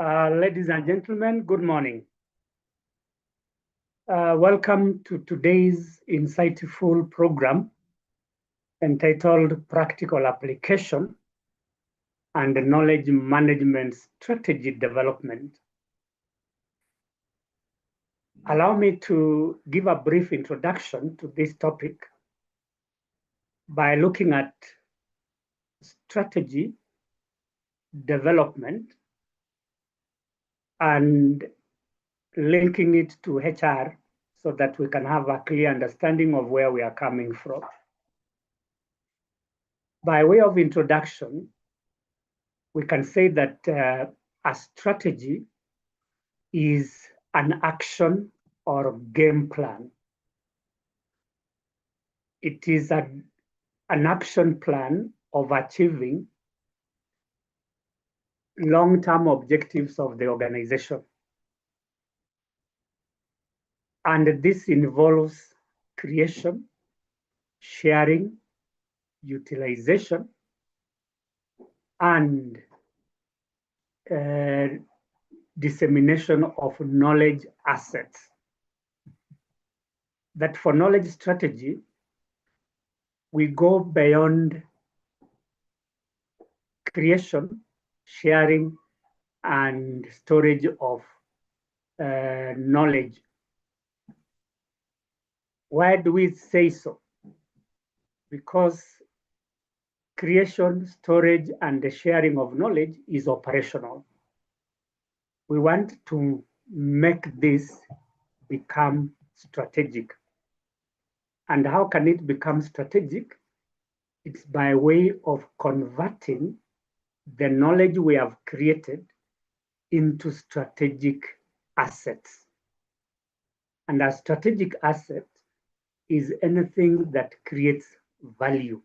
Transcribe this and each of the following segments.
Ladies and gentlemen, good morning. Welcome to today's insightful program entitled Practical Application and Knowledge Management Strategy Development. Allow me to give a brief introduction to this topic by looking at strategy development and linking it to HR so that we can have a clear understanding of where we are coming from. By way of introduction, we can say that a strategy is an action or game plan. It is an action plan of achieving long-term objectives of the organization. And this involves creation, sharing, utilization, and dissemination of knowledge assets. That for knowledge strategy, we go beyond creation, sharing, and storage of knowledge. Why do we say so? Because creation, storage, and the sharing of knowledge is operational. We want to make this become strategic. And how can it become strategic? It's by way of converting the knowledge we have created into strategic assets. And a strategic asset is anything that creates value.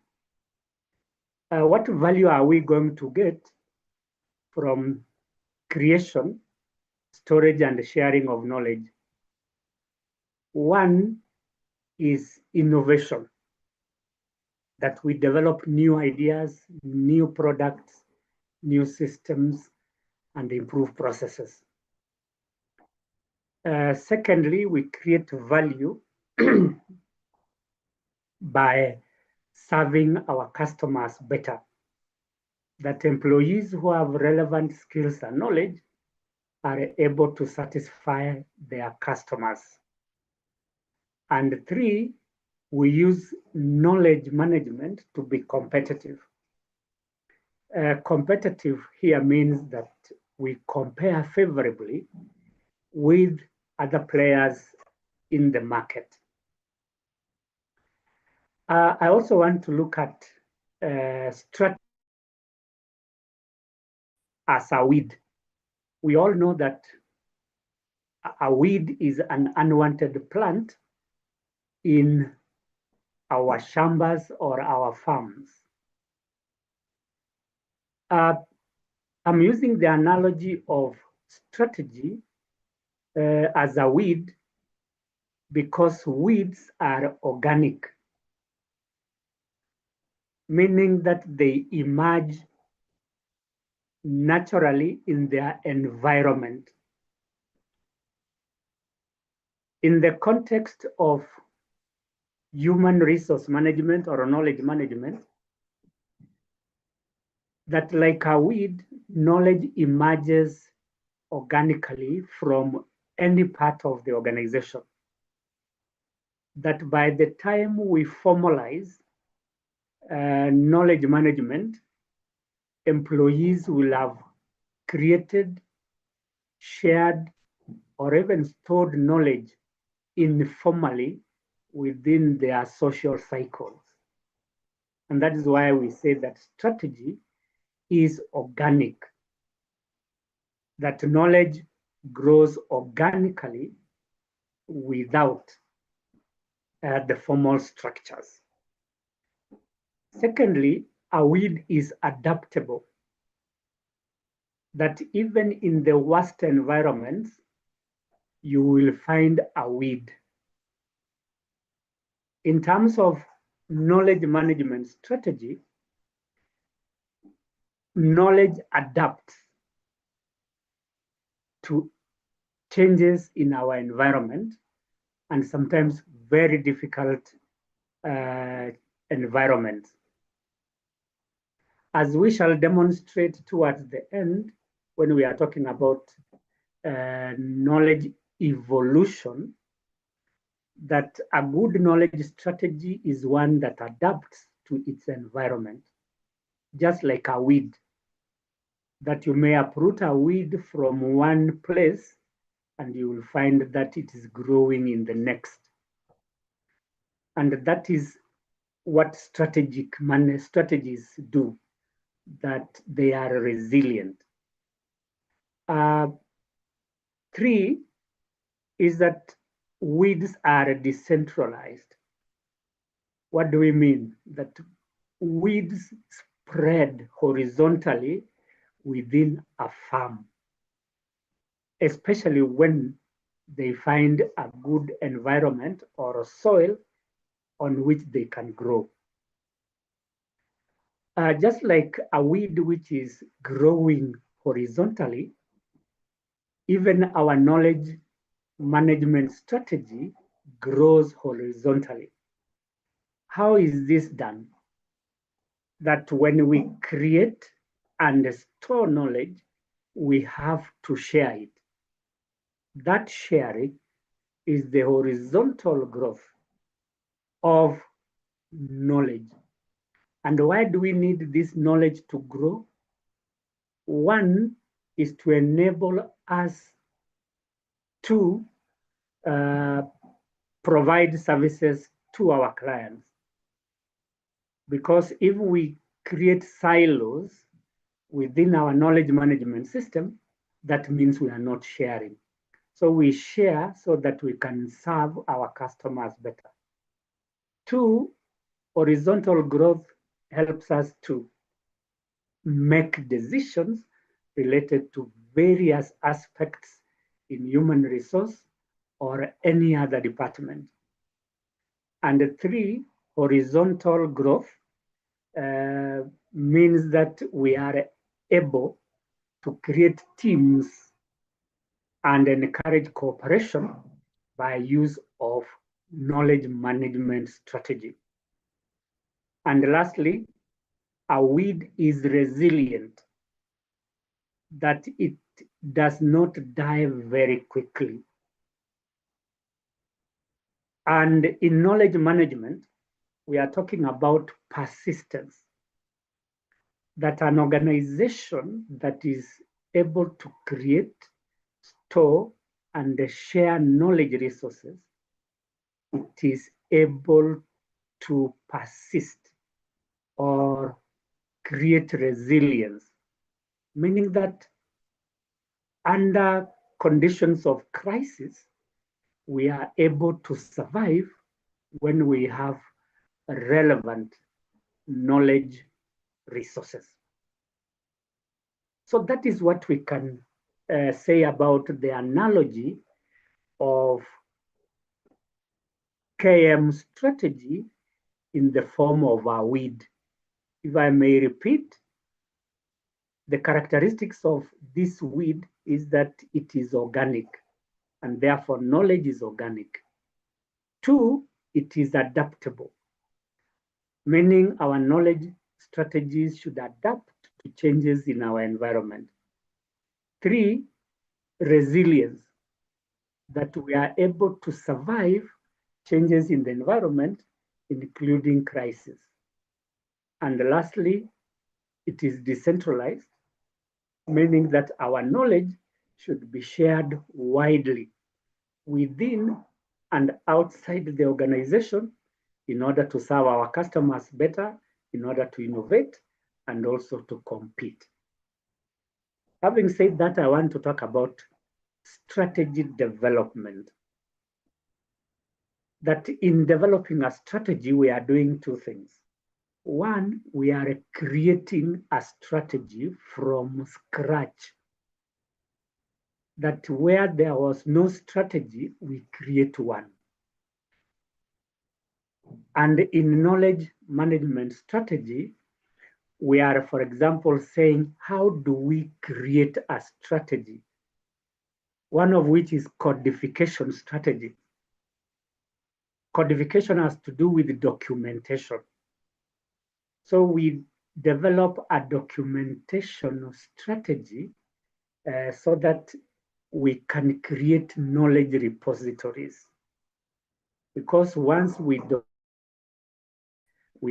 What value are we going to get from creation, storage, and sharing of knowledge? One is innovation, that we develop new ideas, new products, new systems, and improve processes. Secondly, we create value by serving our customers better. That employees who have relevant skills and knowledge are able to satisfy their customers. And three, we use knowledge management to be competitive. Competitive here means that we compare favorably with other players in the market. I also want to look at strategy as a weed. We all know that a weed is an unwanted plant in our shambas or our farms. I'm using the analogy of strategy as a weed because weeds are organic, meaning that they emerge naturally in their environment. In the context of human resource management or knowledge management, that like a weed, knowledge emerges organically from any part of the organization. That by the time we formalize knowledge management, employees will have created, shared, or even stored knowledge informally within their social cycles. And that is why we say that strategy is organic, that knowledge grows organically without the formal structures. Secondly, a weed is adaptable, that even in the worst environments, you will find a weed. In terms of knowledge management strategy, knowledge adapts to changes in our environment and sometimes very difficult environments. As we shall demonstrate towards the end, when we are talking about knowledge evolution, that a good knowledge strategy is one that adapts to its environment, just like a weed, that you may uproot a weed from one place and you will find that it is growing in the next. And that is what strategies do, that they are resilient. 3 is that weeds are decentralized. What do we mean? That weeds spread horizontally within a farm, especially when they find a good environment or a soil on which they can grow. Just like a weed which is growing horizontally, even our knowledge management strategy grows horizontally. How is this done? That when we create and store knowledge, we have to share it. That sharing is the horizontal growth of knowledge. And why do we need this knowledge to grow? One is to enable us to provide services to our clients. Because if we create silos within our knowledge management system, that means we are not sharing. So we share so that we can serve our customers better. 2, horizontal growth helps us to make decisions related to various aspects in human resource or any other department. And 3, horizontal growth means that we are able to create teams and encourage cooperation by use of knowledge management strategy. And lastly, a weed is resilient, that it does not die very quickly. And in knowledge management, we are talking about persistence, that an organization that is able to create, store, and share knowledge resources, it is able to persist or create resilience, meaning that under conditions of crisis, we are able to survive when we have relevant knowledge resources. So that is what we can say about the analogy of KM strategy in the form of a weed. If I may repeat, the characteristics of this weed is that it is organic, and therefore knowledge is organic. 2, it is adaptable, meaning our knowledge strategies should adapt to changes in our environment. 3, resilience, that we are able to survive changes in the environment, including crisis. And lastly, it is decentralized, meaning that our knowledge should be shared widely within and outside the organization in order to serve our customers better, in order to innovate, and also to compete. Having said that, I want to talk about strategy development. That in developing a strategy, we are doing 2 things. 1, we are creating a strategy from scratch. That where there was no strategy, we create one. And in knowledge management strategy, we are, for example, saying, how do we create a strategy one of which is codification strategy. Codification has to do with documentation. So we develop a documentation strategy so that we can create knowledge repositories. Because once we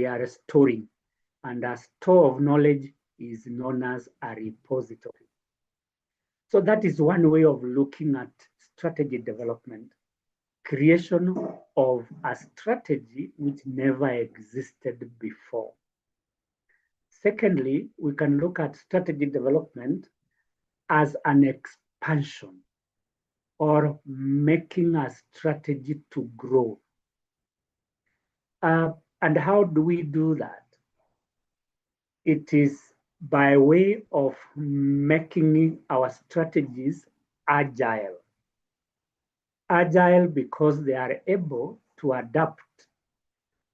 are storing, and a store of knowledge is known as a repository. So that is one way of looking at strategy development. Creation of a strategy which never existed before. Secondly, we can look at strategy development as an expansion or making a strategy to grow. And how do we do that? It is by way of making our strategies agile. Agile because they are able to adapt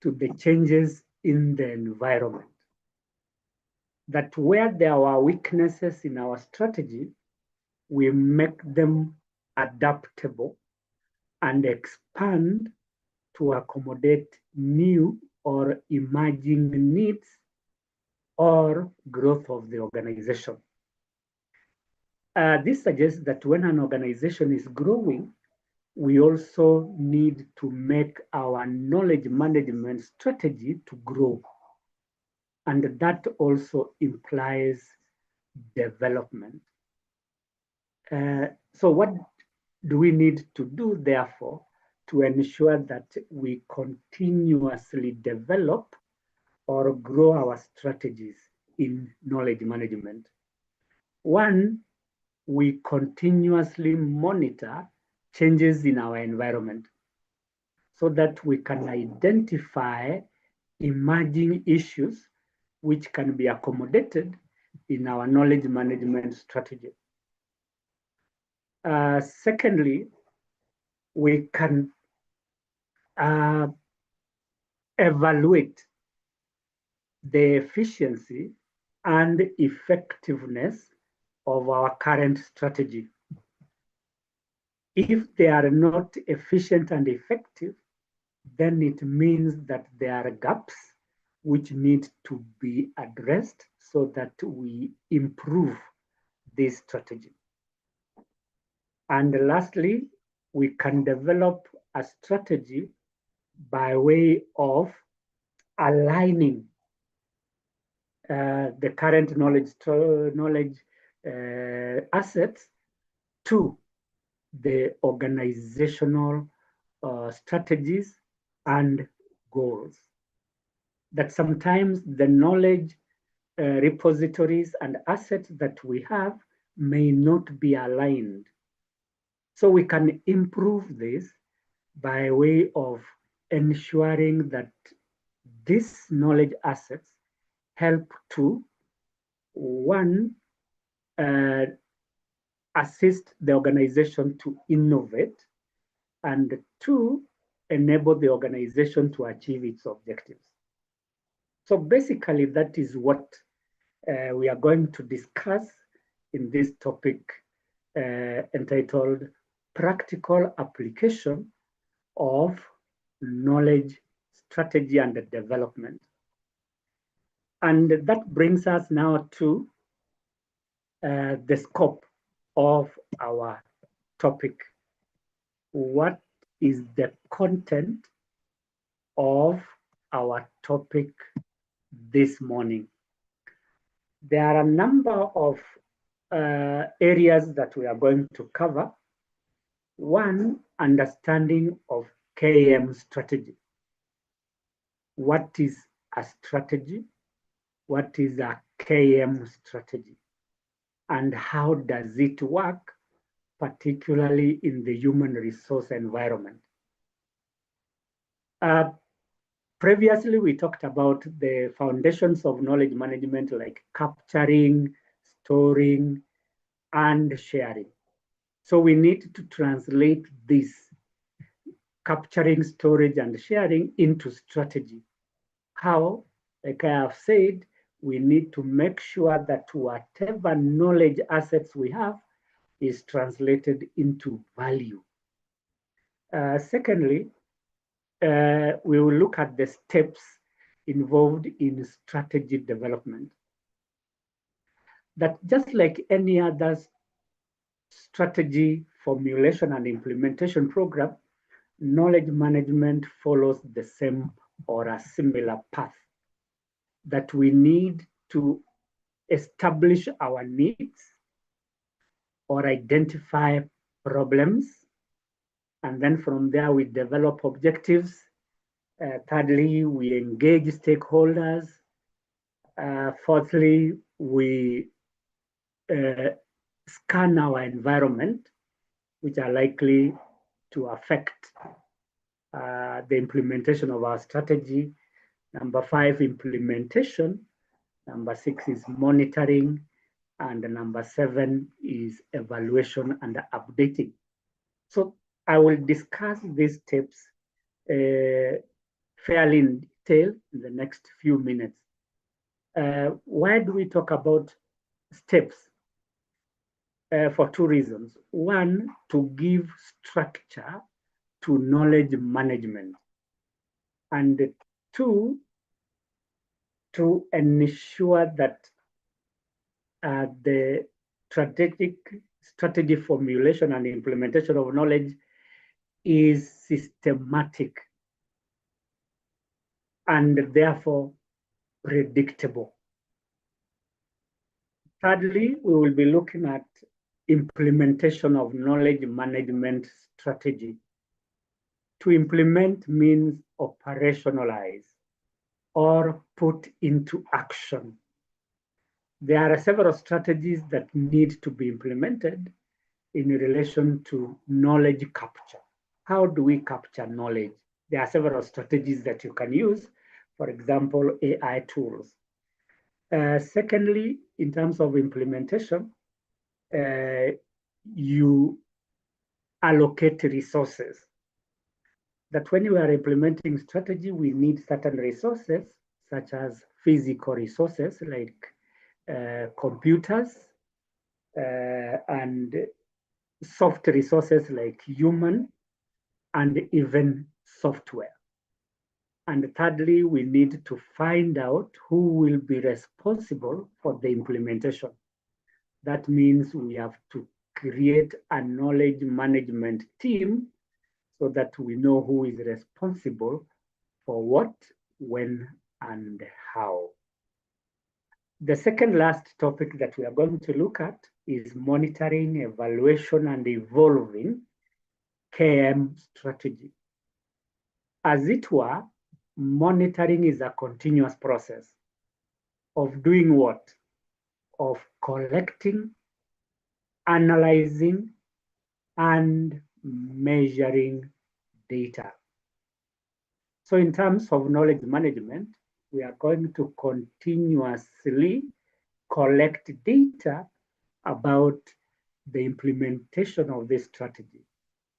to the changes in the environment. That where there are weaknesses in our strategy, we make them adaptable and expand to accommodate new or emerging needs or growth of the organization. This suggests that when an organization is growing, we also need to make our knowledge management strategy to grow. And that also implies development. So what do we need to do, therefore, to ensure that we continuously develop or grow our strategies in knowledge management? One, we continuously monitor changes in our environment so that we can identify emerging issues which can be accommodated in our knowledge management strategy. Secondly, we can evaluate the efficiency and effectiveness of our current strategy. If they are not efficient and effective, then it means that there are gaps which need to be addressed so that we improve this strategy. And lastly, we can develop a strategy by way of aligning the current knowledge assets to the organizational strategies and goals. That sometimes the knowledge repositories and assets that we have may not be aligned. So we can improve this by way of ensuring that these knowledge assets help to, one, assist the organization to innovate, and two, enable the organization to achieve its objectives. So basically, that is what we are going to discuss in this topic entitled Practical Application of Knowledge Strategy and Development. And that brings us now to the scope of our topic. What is the content of our topic this morning? There are a number of areas that we are going to cover. One, understanding of KM strategy. What is a strategy? What is a KM strategy? And how does it work, particularly in the human resource environment? Previously, we talked about the foundations of knowledge management like capturing, storing, and sharing. So we need to translate this capturing, storage, and sharing into strategy. How? Like I have said, we need to make sure that whatever knowledge assets we have is translated into value. Secondly, we will look at the steps involved in strategy development. That just like any other strategy formulation and implementation program, knowledge management follows the same or a similar path, that we need to establish our needs or identify problems, and then from there we develop objectives. Thirdly, we engage stakeholders. Fourthly, we scan our environment, which are likely to affect the implementation of our strategy. Number 5, implementation. Number 6 is monitoring. And number 7 is evaluation and updating. So I will discuss these steps fairly in detail in the next few minutes. Why do we talk about steps? For 2 reasons. One, to give structure to knowledge management. And 2, to ensure that the strategy formulation and implementation of knowledge is systematic and therefore predictable. Thirdly, we will be looking at implementation of knowledge management strategy. To implement means operationalize or put into action. There are several strategies that need to be implemented in relation to knowledge capture. How do we capture knowledge? There are several strategies that you can use, for example, AI tools. Secondly, in terms of implementation, you allocate resources. That when we are implementing strategy, we need certain resources, such as physical resources like computers and soft resources like human and even software. And thirdly, we need to find out who will be responsible for the implementation. That means we have to create a knowledge management team so that we know who is responsible for what, when, and how. The second last topic that we are going to look at is monitoring, evaluation, and evolving KM strategy. As it were, monitoring is a continuous process of doing what? Of collecting, analyzing, and measuring data. So in terms of knowledge management, we are going to continuously collect data about the implementation of this strategy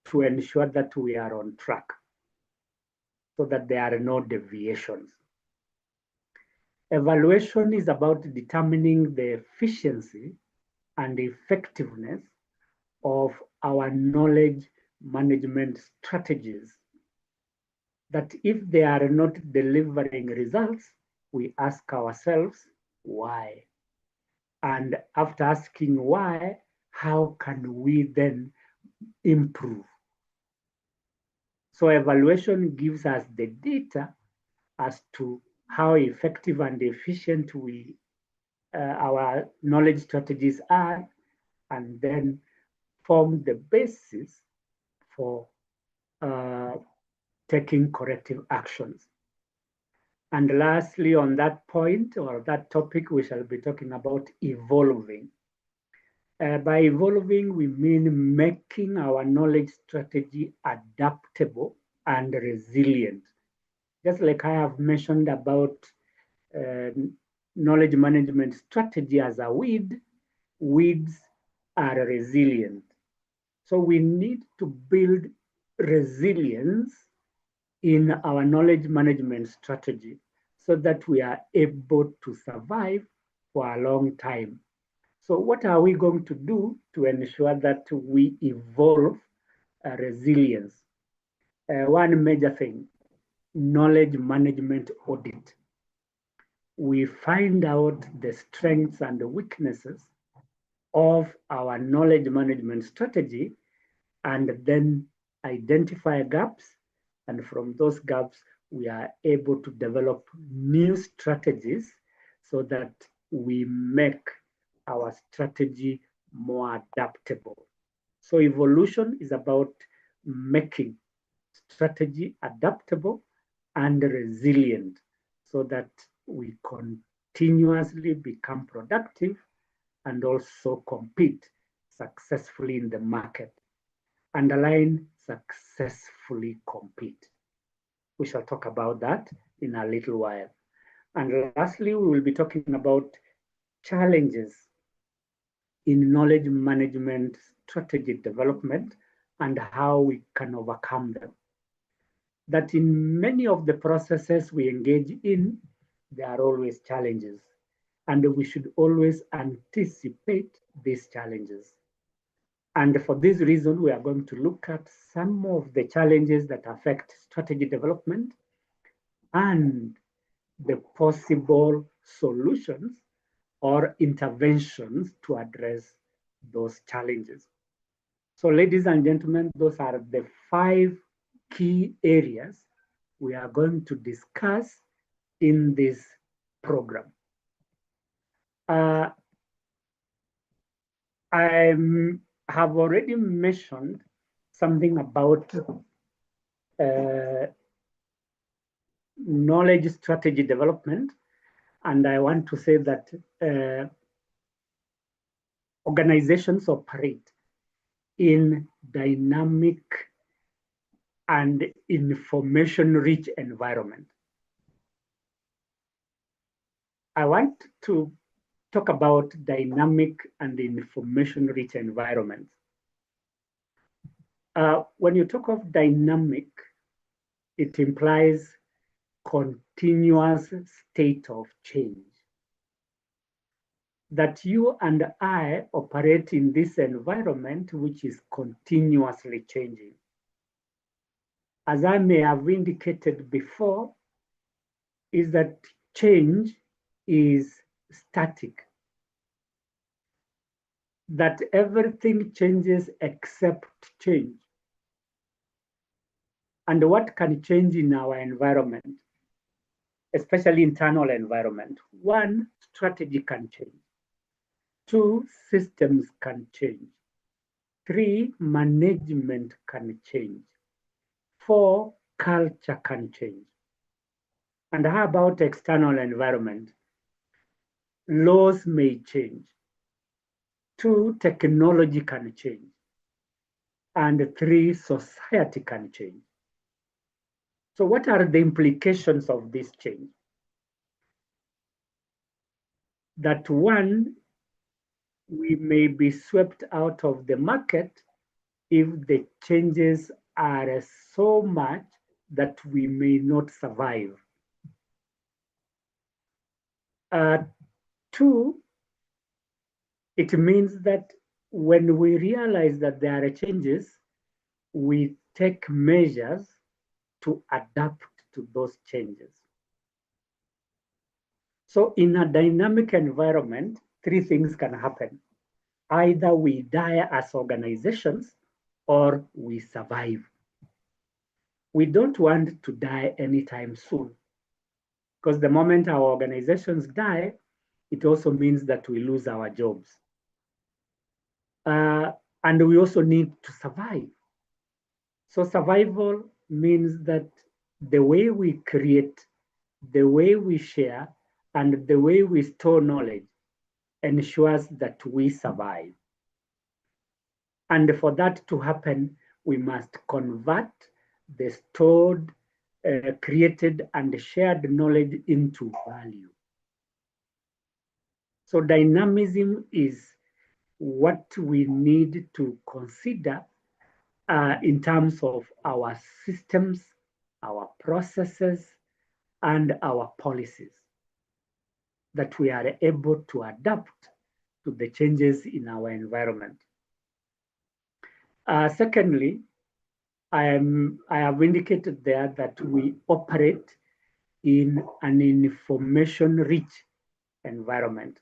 to ensure that we are on track so that there are no deviations. Evaluation is about determining the efficiency and effectiveness of our knowledge management strategies. That if they are not delivering results, we ask ourselves why. And after asking why, how can we then improve? So evaluation gives us the data as to how effective and efficient our knowledge strategies are, and then form the basis for taking corrective actions. And lastly, on that point or that topic, we shall be talking about evolving. By evolving, we mean making our knowledge strategy adaptable and resilient. Just like I have mentioned about knowledge management strategy as a weed, weeds are resilient. So we need to build resilience in our knowledge management strategy so that we are able to survive for a long time. So what are we going to do to ensure that we evolve resilience? One major thing, knowledge management audit. We find out the strengths and the weaknesses of our knowledge management strategy and then identify gaps. And from those gaps, we are able to develop new strategies so that we make our strategy more adaptable. So evolution is about making strategy adaptable and resilient so that we continuously become productive and also compete successfully in the market. Underline successfully compete. We shall talk about that in a little while. And lastly, we will be talking about challenges in knowledge management strategy development and how we can overcome them. That in many of the processes we engage in, there are always challenges, and we should always anticipate these challenges. And for this reason, we are going to look at some of the challenges that affect strategy development and the possible solutions or interventions to address those challenges. So ladies and gentlemen, those are the 5 key areas we are going to discuss in this program. I have already mentioned something about knowledge strategy development, and I want to say that organizations operate in dynamic and information-rich environment. I want to talk about dynamic and information-rich environments. When you talk of dynamic, it implies continuous state of change. That you and I operate in this environment which is continuously changing. As I may have indicated before, is that change is static. That everything changes except change. And what can change in our environment, especially internal environment? 1, strategy can change. 2, systems can change. 3, management can change. 4, culture can change. And how about external environment? Laws may change. 2, technology can change. And 3, society can change. So what are the implications of this change? That 1, we may be swept out of the market if the changes are so much that we may not survive. 2, it means that when we realize that there are changes, we take measures to adapt to those changes. So in a dynamic environment, 3 things can happen. Either we die as organizations or we survive. We don't want to die anytime soon, because the moment our organizations die, it also means that we lose our jobs. And we also need to survive. So survival means that the way we create, the way we share, and the way we store knowledge ensures that we survive. And for that to happen, we must convert the stored, created, and shared knowledge into value. So dynamism is what we need to consider in terms of our systems, our processes, and our policies, that we are able to adapt to the changes in our environment. Secondly, I have indicated there that we operate in an information-rich environment.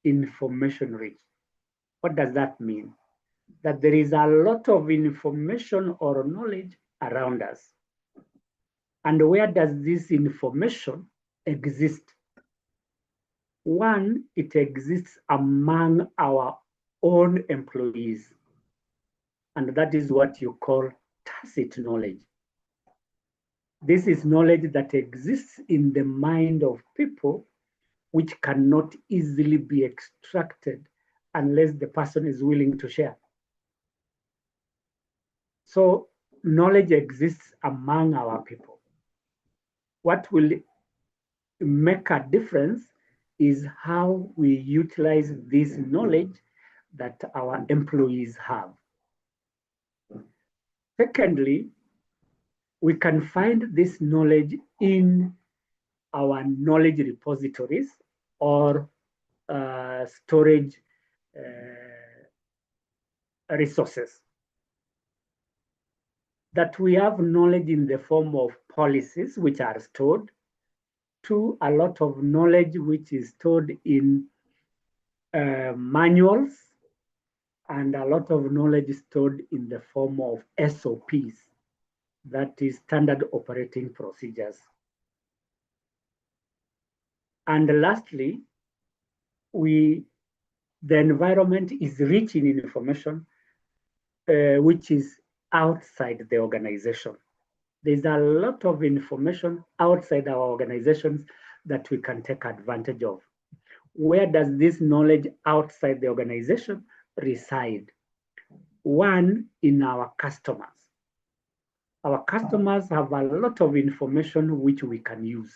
Information-rich. What does that mean? That there is a lot of information or knowledge around us. And where does this information exist? One, it exists among our own employees. And that is what you call tacit knowledge. This is knowledge that exists in the mind of people, which cannot easily be extracted unless the person is willing to share. So knowledge exists among our people. What will make a difference is how we utilize this knowledge that our employees have. Secondly, we can find this knowledge in our knowledge repositories or storage resources. That we have knowledge in the form of policies which are stored, to a lot of knowledge which is stored in manuals, and a lot of knowledge stored in the form of SOPs, that is standard operating procedures. And lastly, the environment is rich in information which is outside the organization. There's a lot of information outside our organizations that we can take advantage of. Where does this knowledge outside the organization reside? One, in our customers. Our customers have a lot of information which we can use.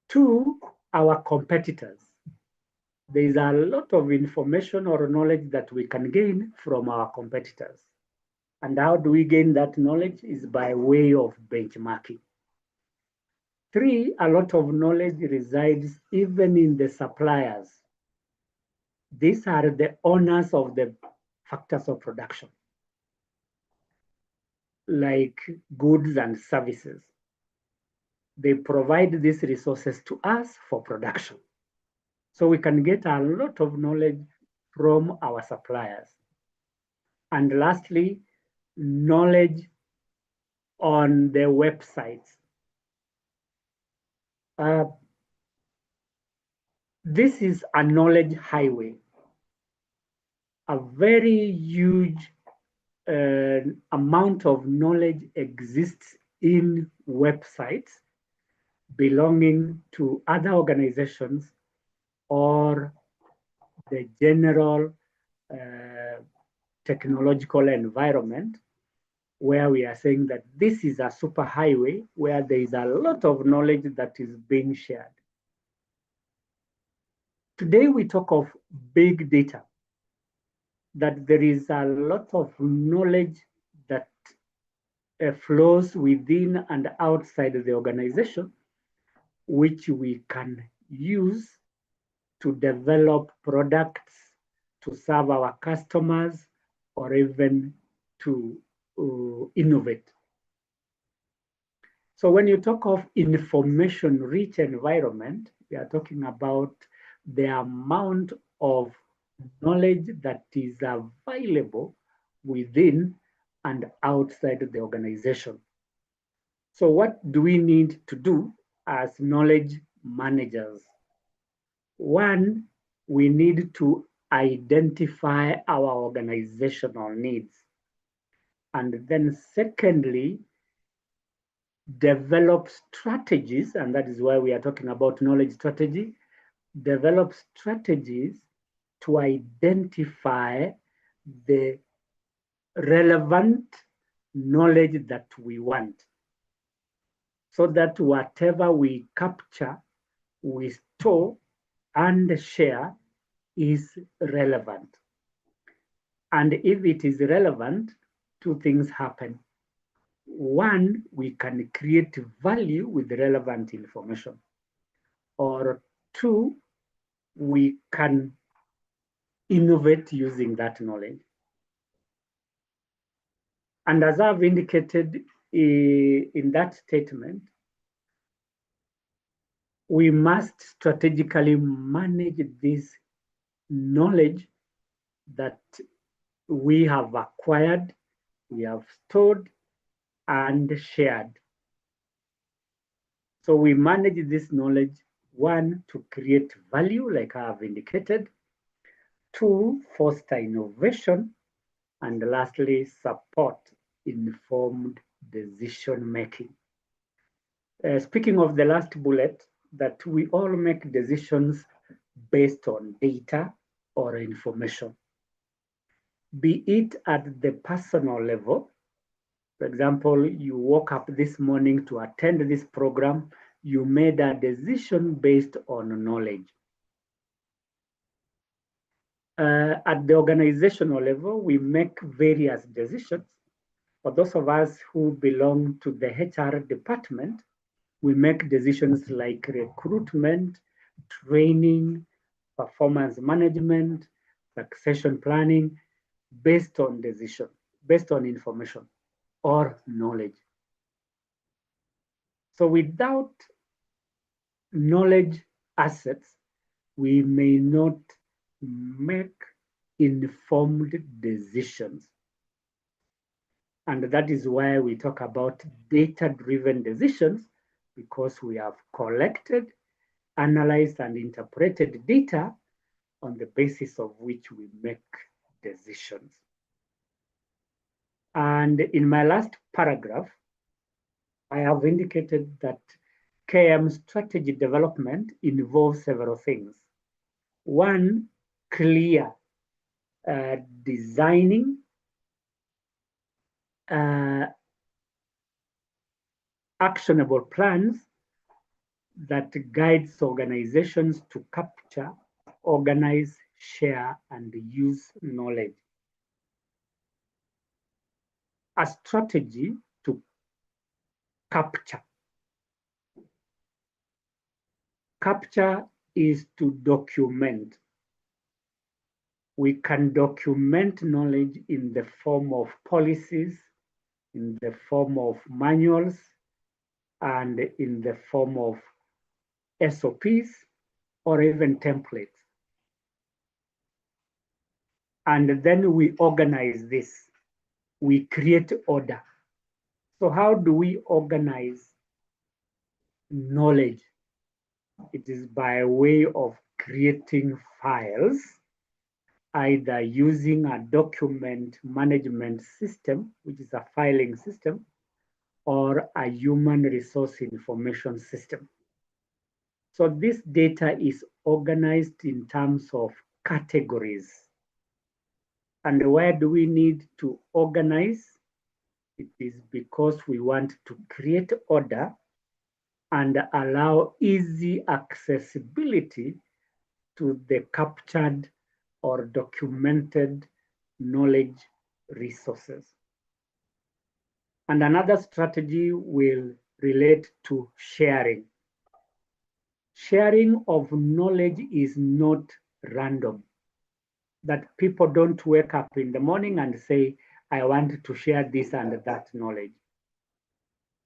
Two, our competitors. There is a lot of information or knowledge that we can gain from our competitors. And how do we gain that knowledge? Is by way of benchmarking. Three, a lot of knowledge resides even in the suppliers. These are the owners of the factors of production, like goods and services. They provide these resources to us for production. So we can get a lot of knowledge from our suppliers. And lastly, knowledge on the websites. This is a knowledge highway. A very huge amount of knowledge exists in websites belonging to other organizations or the general technological environment, where we are saying that this is a super highway where there is a lot of knowledge that is being shared. Today we talk of big data, that there is a lot of knowledge that flows within and outside the organization, which we can use to develop products, to serve our customers, or even to innovate. So when you talk of information-rich environment, we are talking about the amount of knowledge that is available within and outside the organization. So what do we need to do as knowledge managers? One, we need to identify our organizational needs. And then secondly, develop strategies, and that is why we are talking about knowledge strategy, develop strategies to identify the relevant knowledge that we want, so that whatever we capture, we store and share is relevant. And if it is relevant, two things happen. One, we can create value with relevant information. Or two, we can innovate using that knowledge. And as I've indicated in that statement, we must strategically manage this knowledge that we have acquired, we have stored, and shared. So we manage this knowledge, one, to create value, like I have indicated, two, foster innovation, and lastly, support informed decision making. Speaking of the last bullet, that we all make decisions based on data or information, be it at the personal level. For example, you woke up this morning to attend this program, you made a decision based on knowledge. At the organizational level, we make various decisions. For those of us who belong to the HR department, we make decisions like recruitment, training, performance management, succession planning, based on decision, based on information or knowledge. So without knowledge assets, we may not make informed decisions. And that is why we talk about data-driven decisions, because we have collected, analyzed, and interpreted data on the basis of which we make decisions. And in my last paragraph, I have indicated that KM strategy development involves several things. One, clear designing actionable plans that guides organizations to capture, organize, share, and use knowledge. A strategy to capture. Capture is to document. We can document knowledge in the form of policies, in the form of manuals, and in the form of SOPs, or even templates. And then we organize this. We create order. So how do we organize knowledge? It is by way of creating files, either using a document management system, which is a filing system, or a human resource information system. So this data is organized in terms of categories. And where do we need to organize? It is because we want to create order and allow easy accessibility to the captured or documented knowledge resources. And another strategy will relate to sharing. Sharing of knowledge is not random. That people don't wake up in the morning and say, I want to share this and that knowledge.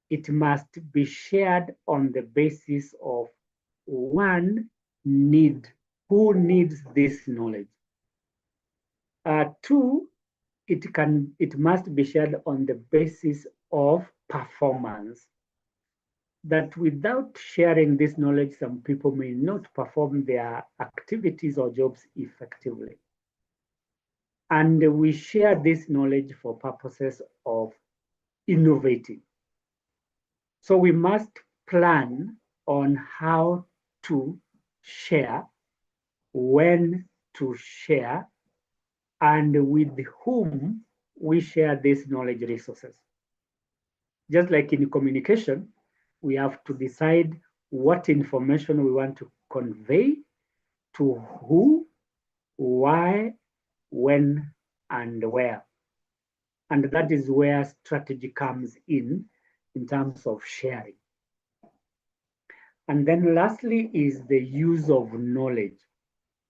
It must be shared on the basis of one need. Who needs this knowledge? Two, it must be shared on the basis of performance. That without sharing this knowledge, some people may not perform their activities or jobs effectively. And we share this knowledge for purposes of innovating. So we must plan on how to share, when to share, and with whom we share these knowledge resources. Just like in communication, we have to decide what information we want to convey, to who, why, when, and where. And that is where strategy comes in terms of sharing. And then lastly is the use of knowledge.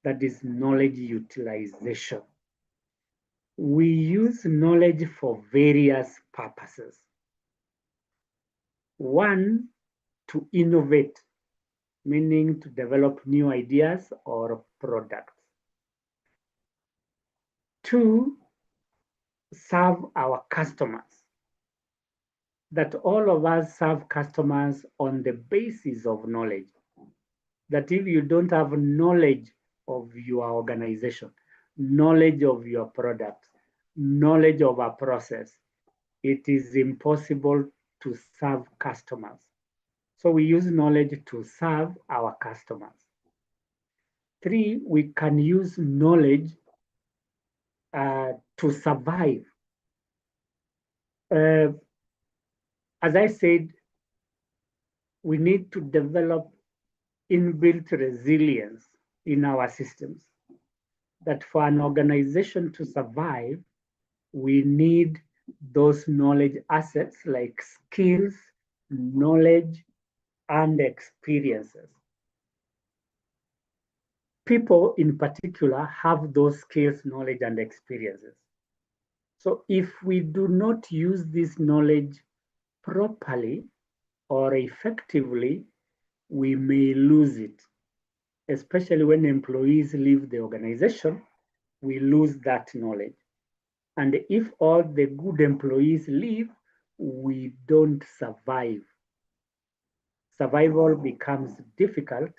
that is knowledge utilization. We use knowledge for various purposes. One, to innovate, meaning to develop new ideas or products. Two, serve our customers. That all of us serve customers on the basis of knowledge. That if you don't have knowledge of your organization, knowledge of your product, knowledge of a process, it is impossible to serve customers. So we use knowledge to serve our customers. Three, we can use knowledge to survive. As I said, we need to develop inbuilt resilience in our systems. That for an organization to survive, we need those knowledge assets like skills, knowledge, and experiences. People in particular have those skills, knowledge, and experiences. So if we do not use this knowledge properly or effectively, we may lose it, especially when employees leave the organization, we lose that knowledge. And if all the good employees leave, we don't survive. Survival becomes difficult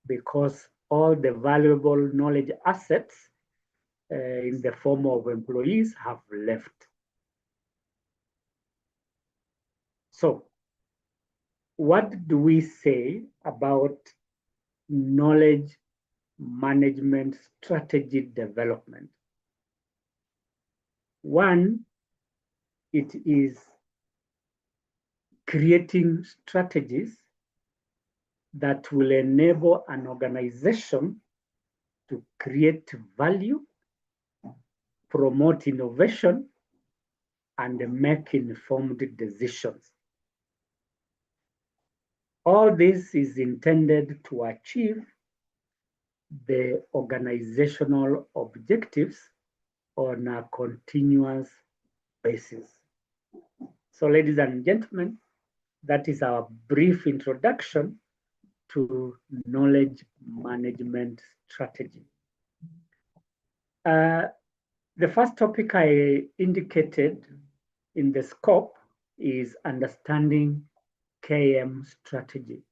because all the valuable knowledge assets in the form of employees have left. So, what do we say about knowledge management strategy development? One, it is creating strategies that will enable an organization to create value, promote innovation, and make informed decisions. All this is intended to achieve the organizational objectives on a continuous basis. So, ladies and gentlemen, that is our brief introduction to knowledge management strategy. The first topic I indicated in the scope is understanding KM strategy.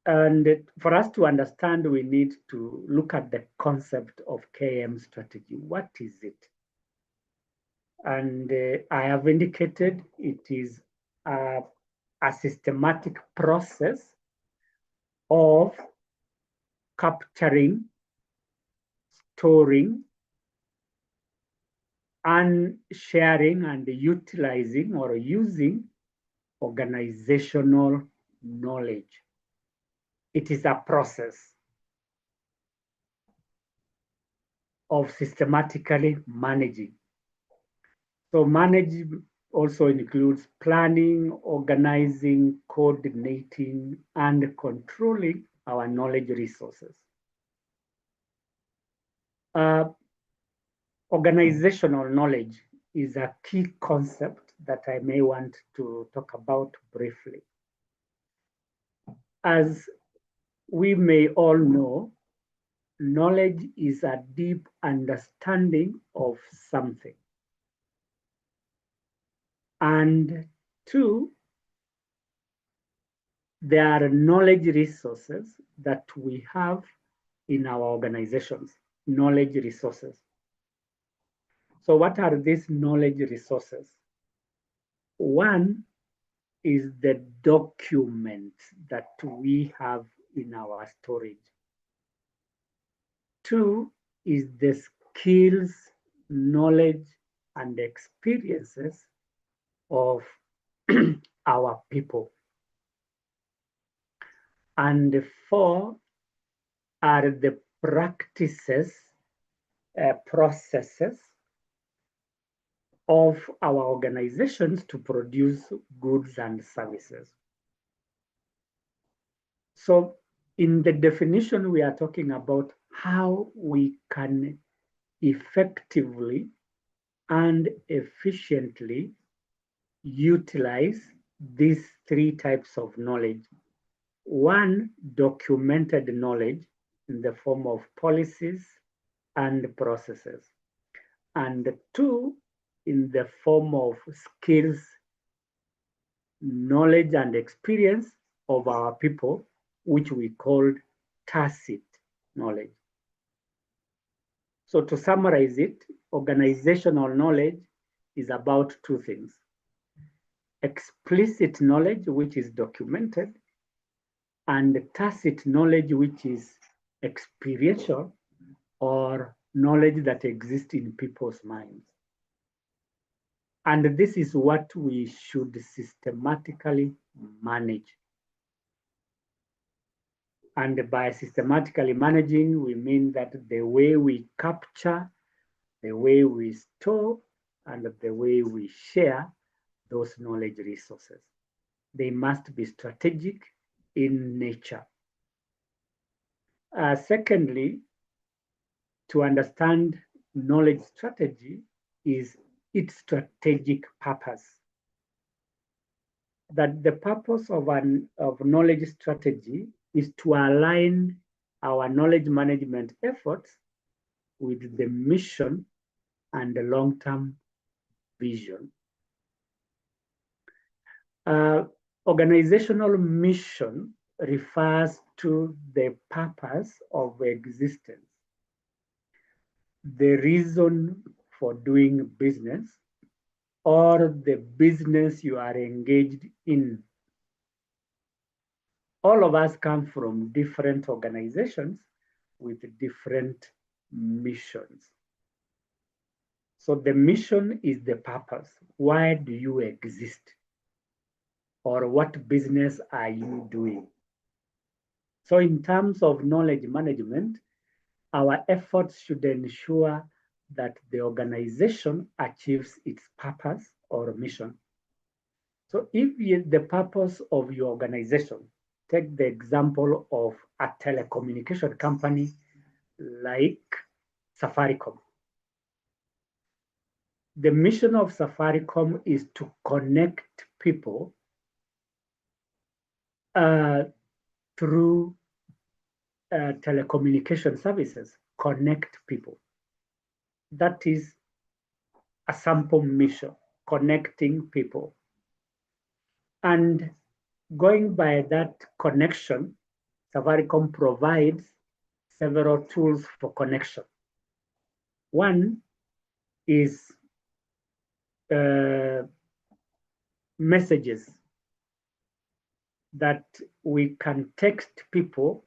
And for us to understand, we need to look at the concept of KM strategy. What is it? And I have indicated it is a systematic process of capturing, storing, and sharing and utilizing or using organizational knowledge. It is a process of systematically managing. So manage also includes planning, organizing, coordinating, and controlling our knowledge resources. Organizational knowledge is a key concept that I may want to talk about briefly. As we may all know, knowledge is a deep understanding of something. And two, there are knowledge resources that we have in our organizations, knowledge resources. So what are these knowledge resources? One is the document that we have in our storage. Two is the skills, knowledge, and experiences of our people. And four are the practices, processes of our organizations to produce goods and services. So In the definition, we are talking about how we can effectively and efficiently utilize these three types of knowledge. One, documented knowledge in the form of policies and processes. And two, in the form of skills, knowledge, and experience of our people, which we called tacit knowledge. So to summarize it, organizational knowledge is about two things: explicit knowledge, which is documented, and tacit knowledge, which is experiential or knowledge that exists in people's minds. And this is what we should systematically manage. And by systematically managing, we mean that the way we capture, the way we store, and the way we share those knowledge resources. They must be strategic in nature. Secondly, to understand knowledge strategy is its strategic purpose. That the purpose of knowledge strategy is to align our knowledge management efforts with the mission and the long-term vision. Organizational mission refers to the purpose of existence, the reason for doing business, or the business you are engaged in. All of us come from different organizations with different missions. So the mission is the purpose. Why do you exist? Or what business are you doing? So in terms of knowledge management, our efforts should ensure that the organization achieves its purpose or mission. So if the purpose of your organization, take the example of a telecommunication company like Safaricom. The mission of Safaricom is to connect people through telecommunication services, connect people. That is a sample mission, connecting people. And going by that connection, Safaricom provides several tools for connection. One is messages that we can text people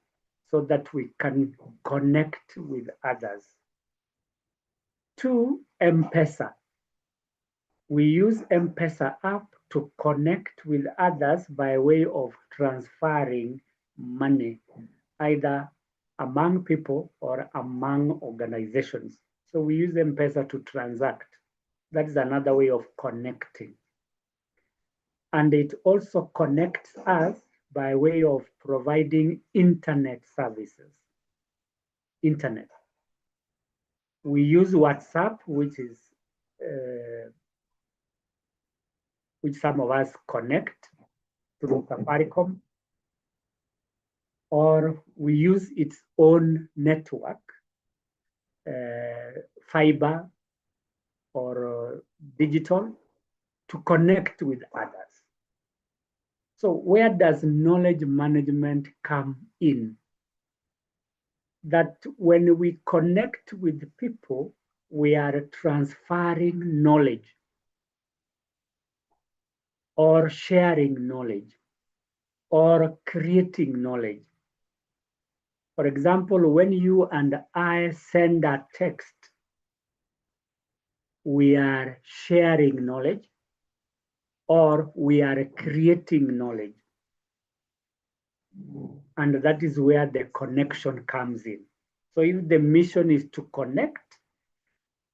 so that we can connect with others. Two, M-Pesa. We use M-Pesa app to connect with others by way of transferring money, either among people or among organizations. So we use M-Pesa to transact. That is another way of connecting. And it also connects us by way of providing internet services. Internet. We use WhatsApp, which some of us connect through Safaricom, or we use its own network, fiber or digital, to connect with others. So where does knowledge management come in? That when we connect with people, we are transferring knowledge or sharing knowledge or creating knowledge. For example, when you and I send a text, we are sharing knowledge or we are creating knowledge. And that is where the connection comes in. So if the mission is to connect,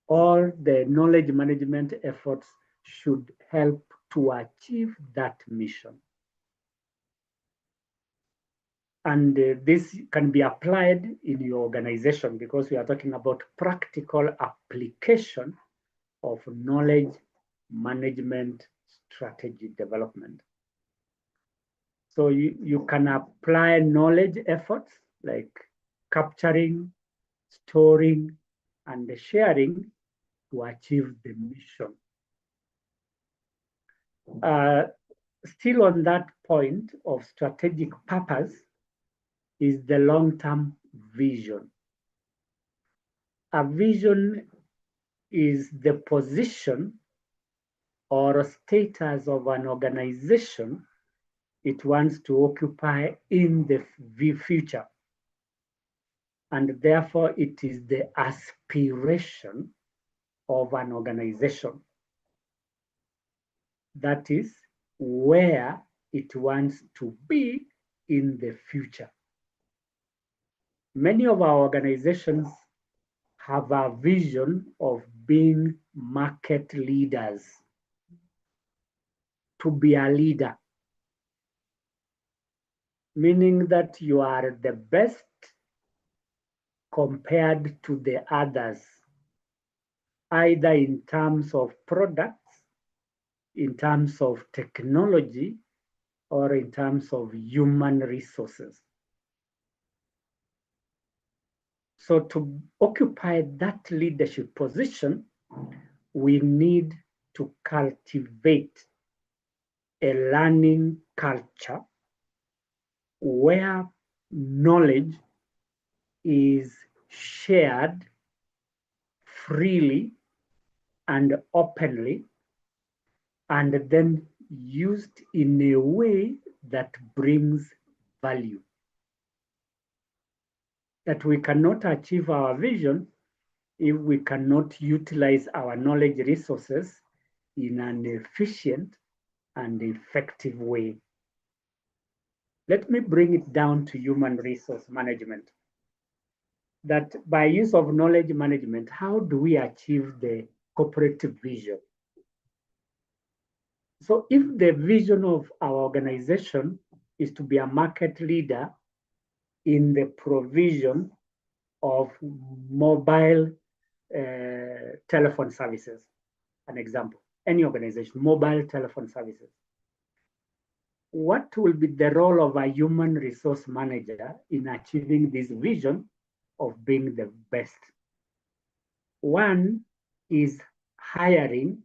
all the knowledge management efforts should help to achieve that mission. And this can be applied in your organization because we are talking about practical application of knowledge management strategy development. So you can apply knowledge efforts like capturing, storing, and sharing to achieve the mission. Still on that point of strategic purpose is the long-term vision. A vision is the position or status of an organization it wants to occupy in the future. And therefore, it is the aspiration of an organization. That is where it wants to be in the future. Many of our organizations have a vision of being market leaders, to be a leader, meaning that you are the best compared to the others, either in terms of products, in terms of technology, or in terms of human resources. So to occupy that leadership position, we need to cultivate a learning culture where knowledge is shared freely and openly, and then used in a way that brings value. That we cannot achieve our vision if we cannot utilize our knowledge resources in an efficient and effective way. Let me bring it down to human resource management. That by use of knowledge management, how do we achieve the corporate vision? So if the vision of our organization is to be a market leader in the provision of mobile telephone services, an example, any organization, mobile telephone services. What will be the role of a human resource manager in achieving this vision of being the best? One is hiring,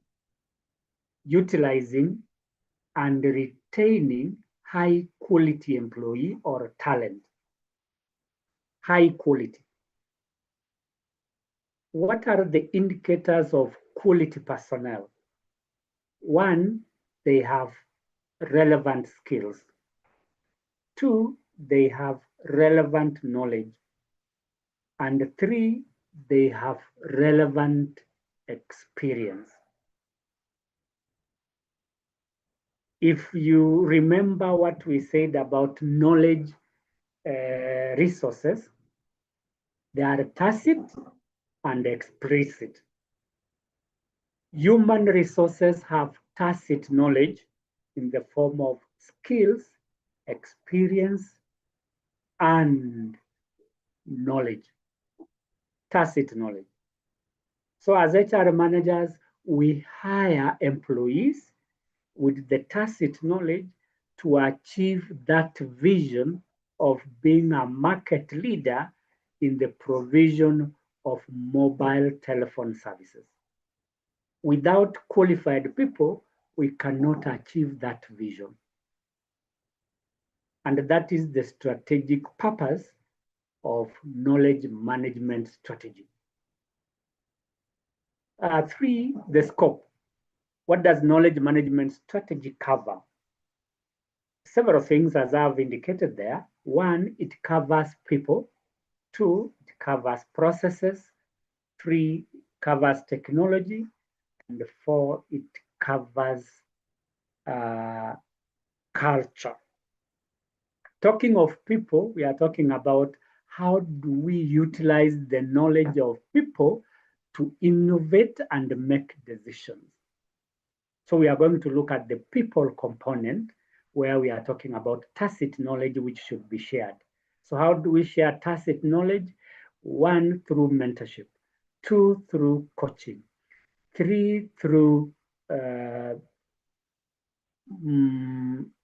utilizing, and retaining high quality employee or talent. High quality. What are the indicators of quality personnel? One, they have relevant skills. Two, they have relevant knowledge. And three, they have relevant experience. If you remember what we said about knowledge resources, they are tacit and explicit. Human resources have tacit knowledge in the form of skills, experience, and knowledge. Tacit knowledge. So as HR managers, we hire employees with the tacit knowledge to achieve that vision of being a market leader in the provision of mobile telephone services. Without qualified people, we cannot achieve that vision. And that is the strategic purpose of knowledge management strategy. Three, the scope. What does knowledge management strategy cover? Several things, as I've indicated there. One, it covers people. Two, it covers processes. Three, it covers technology. And four, it covers culture. Talking of people, we are talking about how do we utilize the knowledge of people to innovate and make decisions. So we are going to look at the people component where we are talking about tacit knowledge which should be shared. So how do we share tacit knowledge? 1, through mentorship. 2, through coaching. 3, through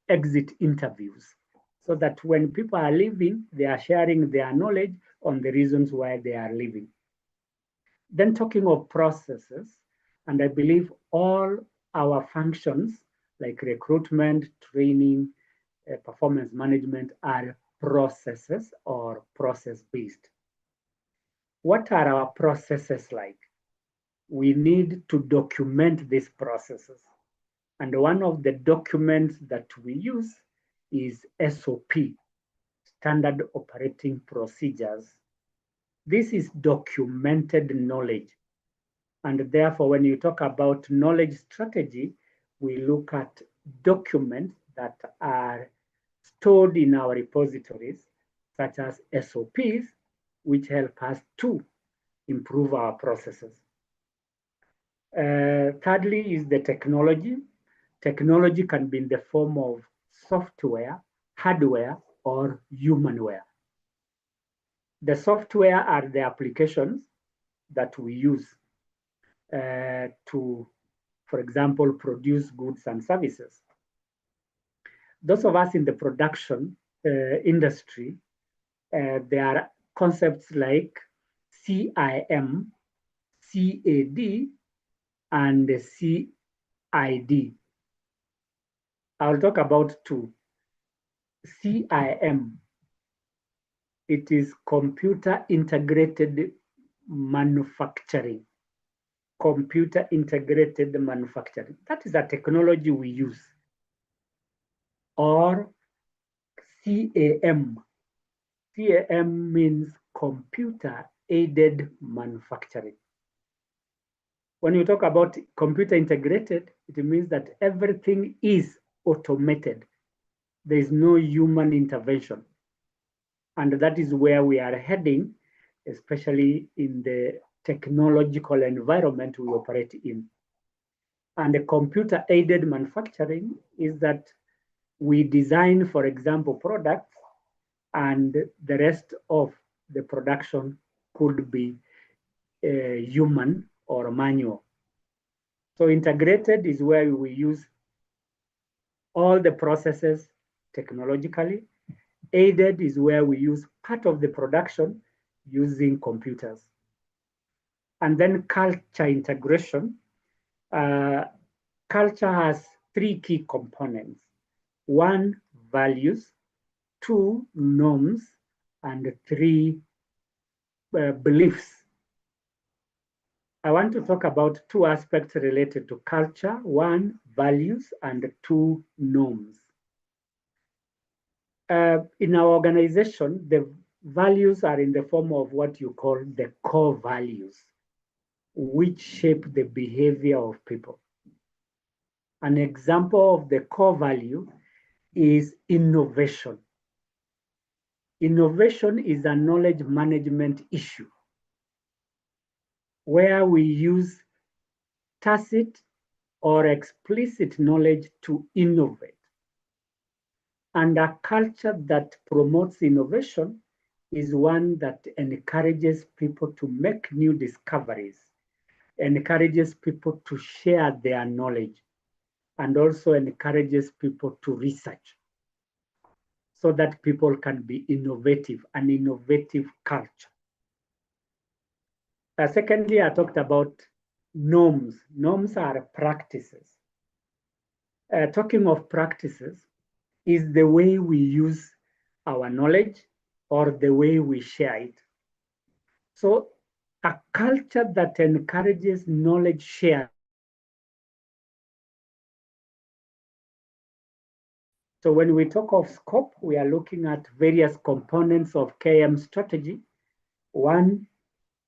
exit interviews, so that when people are leaving, they are sharing their knowledge on the reasons why they are leaving. Then talking of processes, and I believe all our functions like recruitment, training, performance management are processes or process-based. What are our processes like? We need to document these processes. And one of the documents that we use is SOP, Standard Operating Procedures. This is documented knowledge. And therefore, when you talk about knowledge strategy, we look at documents that are stored in our repositories, such as SOPs, which help us to improve our processes. Thirdly is the technology. Technology can be in the form of software, hardware, or humanware. The software are the applications that we use to, for example, produce goods and services. Those of us in the production industry, there are concepts like CIM, CAD, and CID. I'll talk about 2. CIM, it is computer integrated manufacturing. Computer integrated manufacturing. That is a technology we use. Or CAM. CAM means computer aided manufacturing. When you talk about computer integrated, it means that everything is automated. There is no human intervention. And that is where we are heading, especially in the technological environment we operate in. And the computer-aided manufacturing is that we design, for example, products, and the rest of the production could be human or manual. So integrated is where we use all the processes technologically. Aided is where we use part of the production using computers. And then culture integration. Culture has 3 key components. 1, values. 2, norms. And 3, beliefs. I want to talk about 2 aspects related to culture. 1, values, and 2, norms. In our organization, the values are in the form of what you call the core values, which shape the behavior of people. An example of the core value is innovation. Innovation is a knowledge management issue where we use tacit or explicit knowledge to innovate. And a culture that promotes innovation is one that encourages people to make new discoveries, encourages people to share their knowledge, and also encourages people to research so that people can be innovative, an innovative culture. Secondly, I talked about norms. Norms are practices. Talking of practices, is the way we use our knowledge or the way we share it. So a culture that encourages knowledge share. So when we talk of scope, we are looking at various components of KM strategy. 1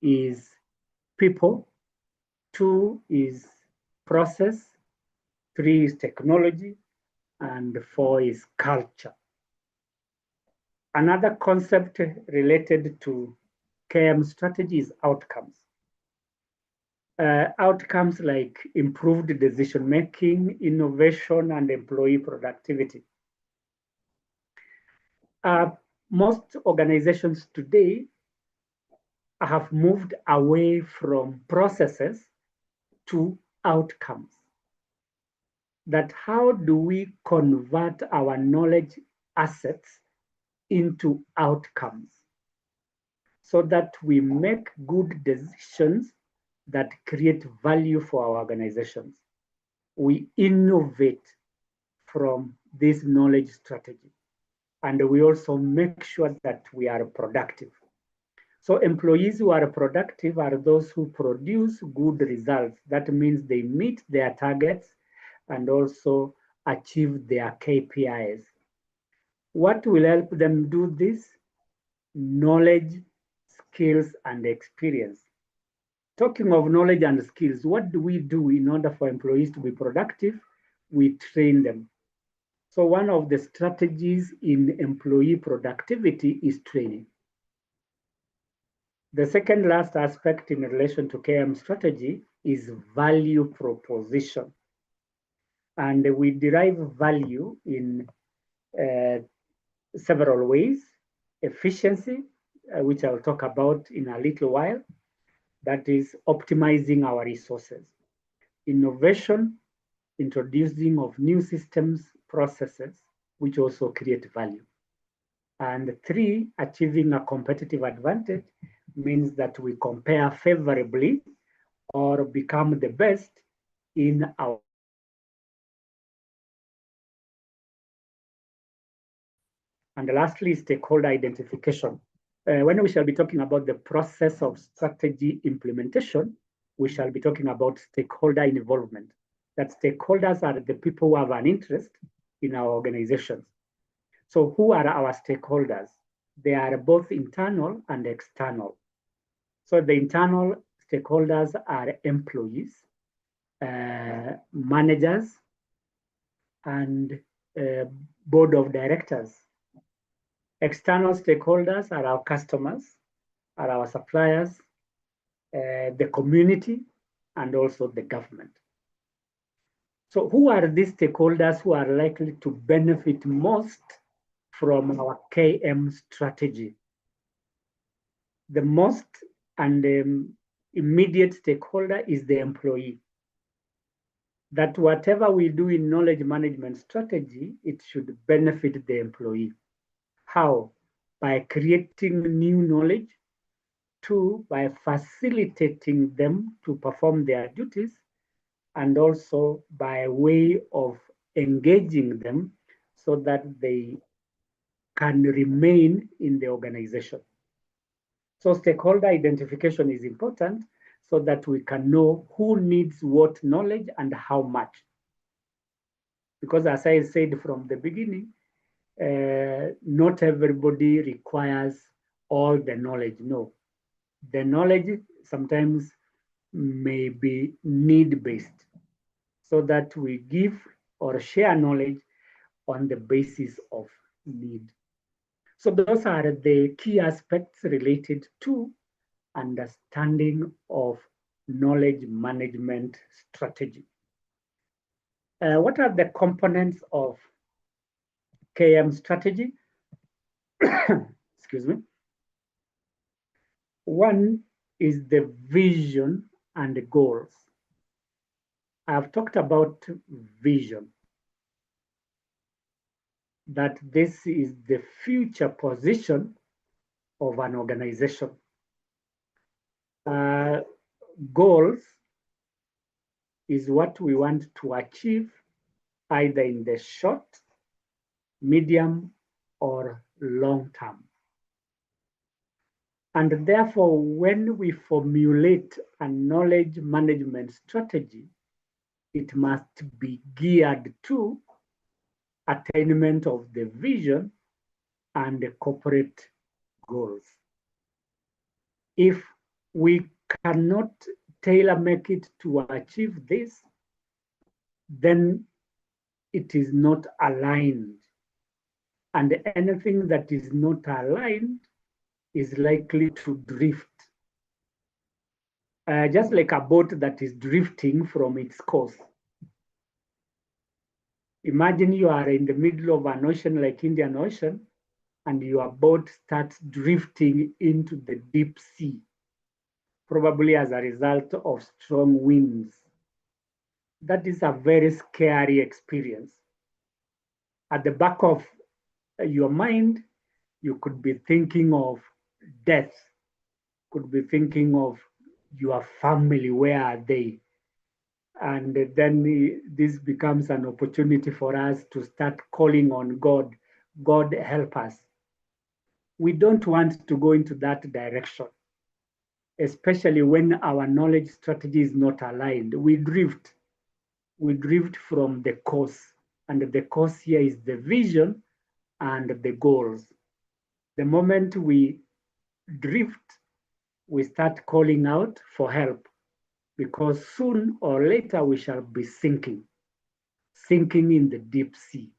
is people, 2 is process, 3 is technology, and 4 is culture. Another concept related to KM strategy is outcomes. Outcomes like improved decision-making, innovation, and employee productivity. most organizations today have moved away from processes to outcomes. That how do we convert our knowledge assets into outcomes so that we make good decisions that create value for our organizations. We innovate from this knowledge strategy, and we also make sure that we are productive. So employees who are productive are those who produce good results. That means they meet their targets and also achieve their KPIs. What will help them do this? Knowledge, skills, and experience. Talking of knowledge and skills, what do we do in order for employees to be productive? We train them. So one of the strategies in employee productivity is training. The second last aspect in relation to KM strategy is value proposition. And we derive value in several ways. Efficiency, which I'll talk about in a little while, that is optimizing our resources. Innovation, introducing of new systems, processes, which also create value. And 3, achieving a competitive advantage means that we compare favorably or become the best in our. And lastly, stakeholder identification. When we shall be talking about the process of strategy implementation, we shall be talking about stakeholder involvement. That stakeholders are the people who have an interest in our organizations. So who are our stakeholders? They are both internal and external. So the internal stakeholders are employees, managers, and board of directors. External stakeholders are our customers, are our suppliers, the community, and also the government. So who are these stakeholders who are likely to benefit most from our KM strategy? The most and immediate stakeholder is the employee. That whatever we do in knowledge management strategy, it should benefit the employee. How? By creating new knowledge. 2, by facilitating them to perform their duties, and also by way of engaging them so that they can remain in the organization. So stakeholder identification is important so that we can know who needs what knowledge and how much. Because as I said from the beginning, not everybody requires all the knowledge. No, the knowledge sometimes may be need-based, so that we give or share knowledge on the basis of need. So those are the key aspects related to understanding of knowledge management strategy. What are the components of KM strategy? Excuse me. One is the vision and the goals. I've talked about vision, that this is the future position of an organization. Goals is what we want to achieve either in the short, medium, or long term. And therefore, when we formulate a knowledge management strategy, it must be geared to attainment of the vision and the corporate goals. If we cannot tailor-make it to achieve this, then it is not aligned. And anything that is not aligned is likely to drift. Just like a boat that is drifting from its course. Imagine you are in the middle of an ocean like Indian Ocean, and your boat starts drifting into the deep sea, probably as a result of strong winds. That is a very scary experience. At the back of your mind, you could be thinking of death, could be thinking of your family, where are they? And then this becomes an opportunity for us to start calling on God. God, help us. We don't want to go into that direction, especially when our knowledge strategy is not aligned. We drift from the course, and the course here is the vision and the goals. The moment we drift, we start calling out for help, because soon or later we shall be sinking in the deep sea.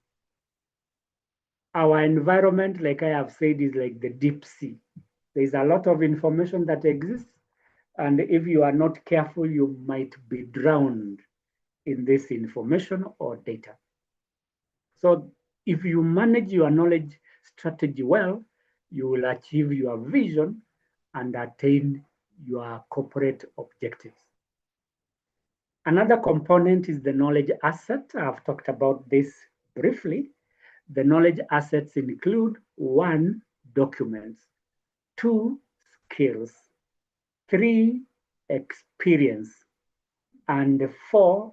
Our environment, like I have said, is like the deep sea. There's a lot of information that exists, and if you are not careful, you might be drowned in this information or data. So if you manage your knowledge strategy well, you will achieve your vision and attain your corporate objectives. Another component is the knowledge asset. I've talked about this briefly. The knowledge assets include 1, documents, 2, skills, 3, experience, and 4,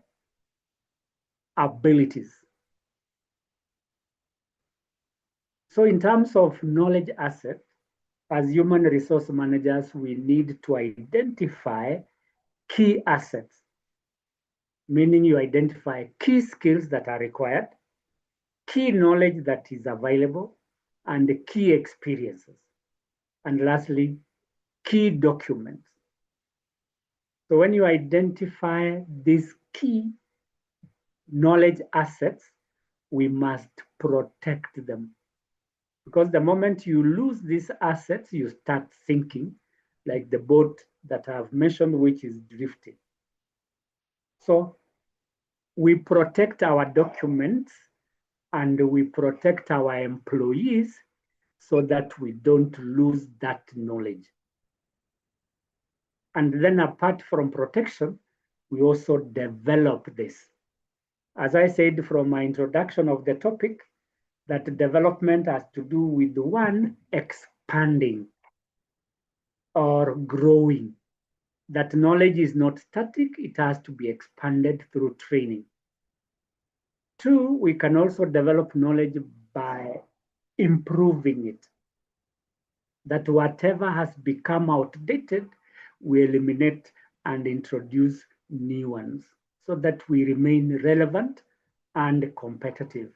abilities. So in terms of knowledge asset, as human resource managers, we need to identify key assets, meaning you identify key skills that are required, key knowledge that is available, and key experiences. And lastly, key documents. So when you identify these key knowledge assets, we must protect them. Because the moment you lose these assets, you start sinking, like the boat that I've mentioned, which is drifting. So we protect our documents and we protect our employees so that we don't lose that knowledge. And then apart from protection, we also develop this. As I said from my introduction of the topic, that development has to do with 1, expanding or growing. That knowledge is not static, it has to be expanded through training. 2, we can also develop knowledge by improving it. That whatever has become outdated, we eliminate and introduce new ones so that we remain relevant and competitive.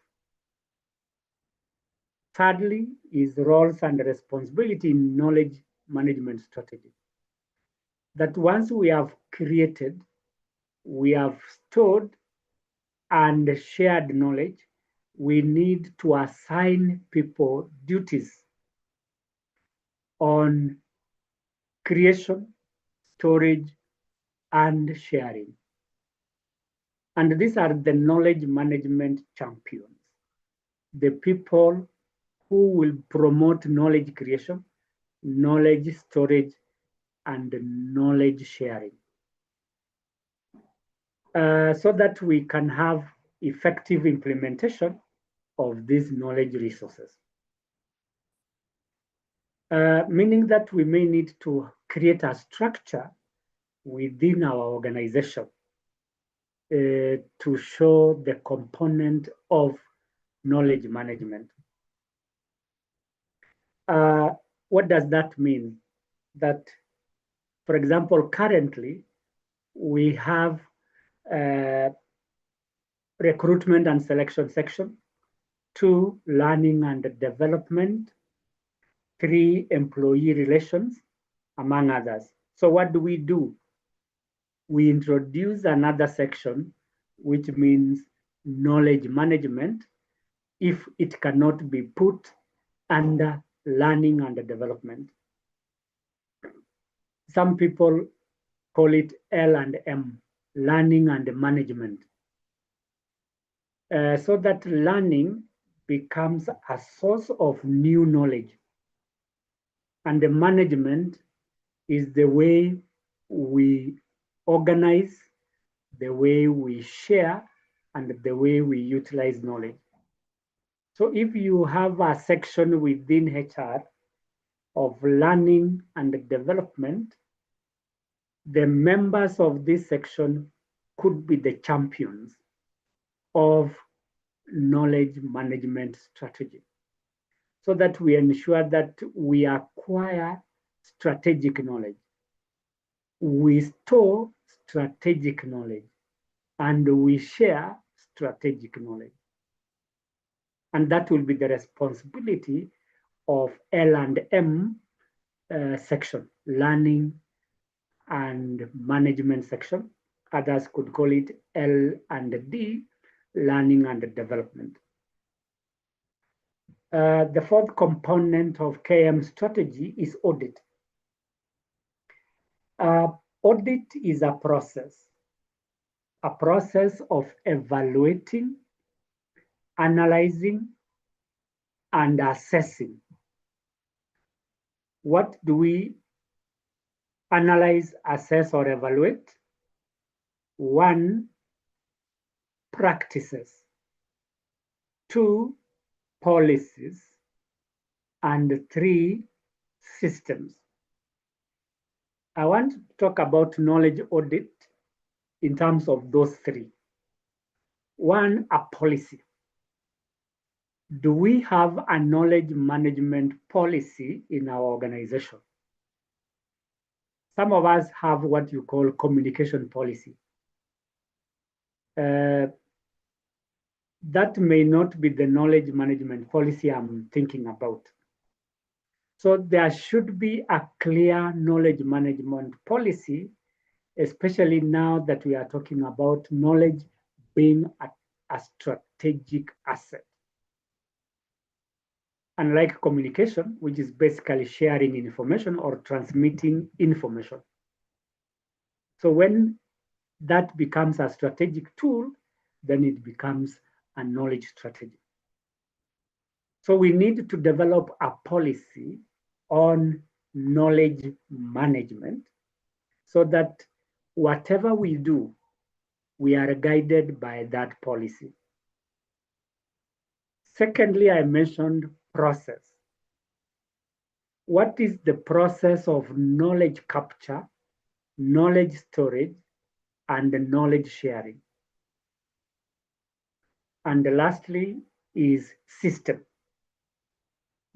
Thirdly, is roles and responsibility in knowledge management strategy. That once we have created, we have stored and shared knowledge, we need to assign people duties on creation, storage, and sharing. And these are the knowledge management champions, the people who will promote knowledge creation, knowledge storage, and knowledge sharing, so that we can have effective implementation of these knowledge resources. Meaning that we may need to create a structure within our organization to show the component of knowledge management. What does that mean? That, for example, currently we have a recruitment and selection section, 2, learning and development, 3, employee relations, among others. So what do? We introduce another section, which means knowledge management, if it cannot be put under learning and development. Some people call it L&M, learning and management. So that learning becomes a source of new knowledge. And the management is the way we organize, the way we share, and the way we utilize knowledge. So if you have a section within HR of learning and development, the members of this section could be the champions of knowledge management strategy, so that we ensure that we acquire strategic knowledge, we store strategic knowledge, and we share strategic knowledge. And that will be the responsibility of L&M section, learning and management section. Others could call it L&D, learning and development. The fourth component of KM strategy is audit. Audit is a process of evaluating, analyzing, and assessing. What do we analyze, assess, or evaluate? 1, practices. 2, policies. And 3, systems. I want to talk about knowledge audit in terms of those 3. 1, a policy. Do we have a knowledge management policy in our organization? Some of us have what you call communication policy. That may not be the knowledge management policy I'm thinking about. So there should be a clear knowledge management policy, especially now that we are talking about knowledge being a strategic asset. Unlike communication, which is basically sharing information or transmitting information. So when that becomes a strategic tool, then it becomes a knowledge strategy. So we need to develop a policy on knowledge management so that whatever we do, we are guided by that policy. Secondly, I mentioned process. What is the process of knowledge capture, knowledge storage, and knowledge sharing? And lastly is system.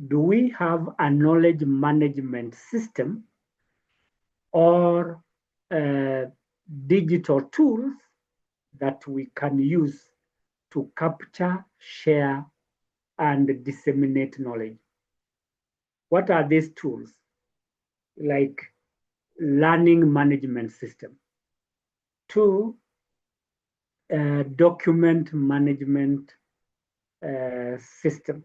Do we have a knowledge management system or digital tools that we can use to capture, share, and disseminate knowledge? What are these tools? Like learning management system. 2, document management system.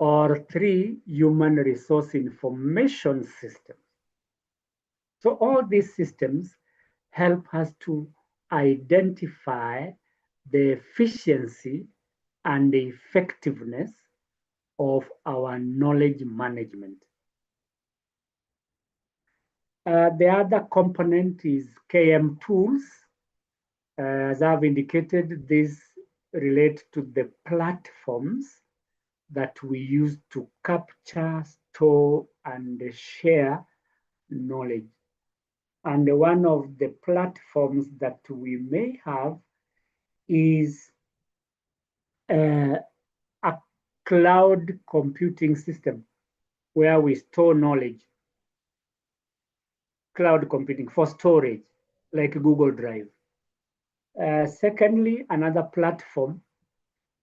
Or 3, human resource information system. So all these systems help us to identify the efficiency and the effectiveness of our knowledge management. The other component is KM tools. As I've indicated, these relate to the platforms that we use to capture, store, and share knowledge. And one of the platforms that we may have is a cloud computing system where we store knowledge. Cloud computing for storage, like Google Drive. Secondly, another platform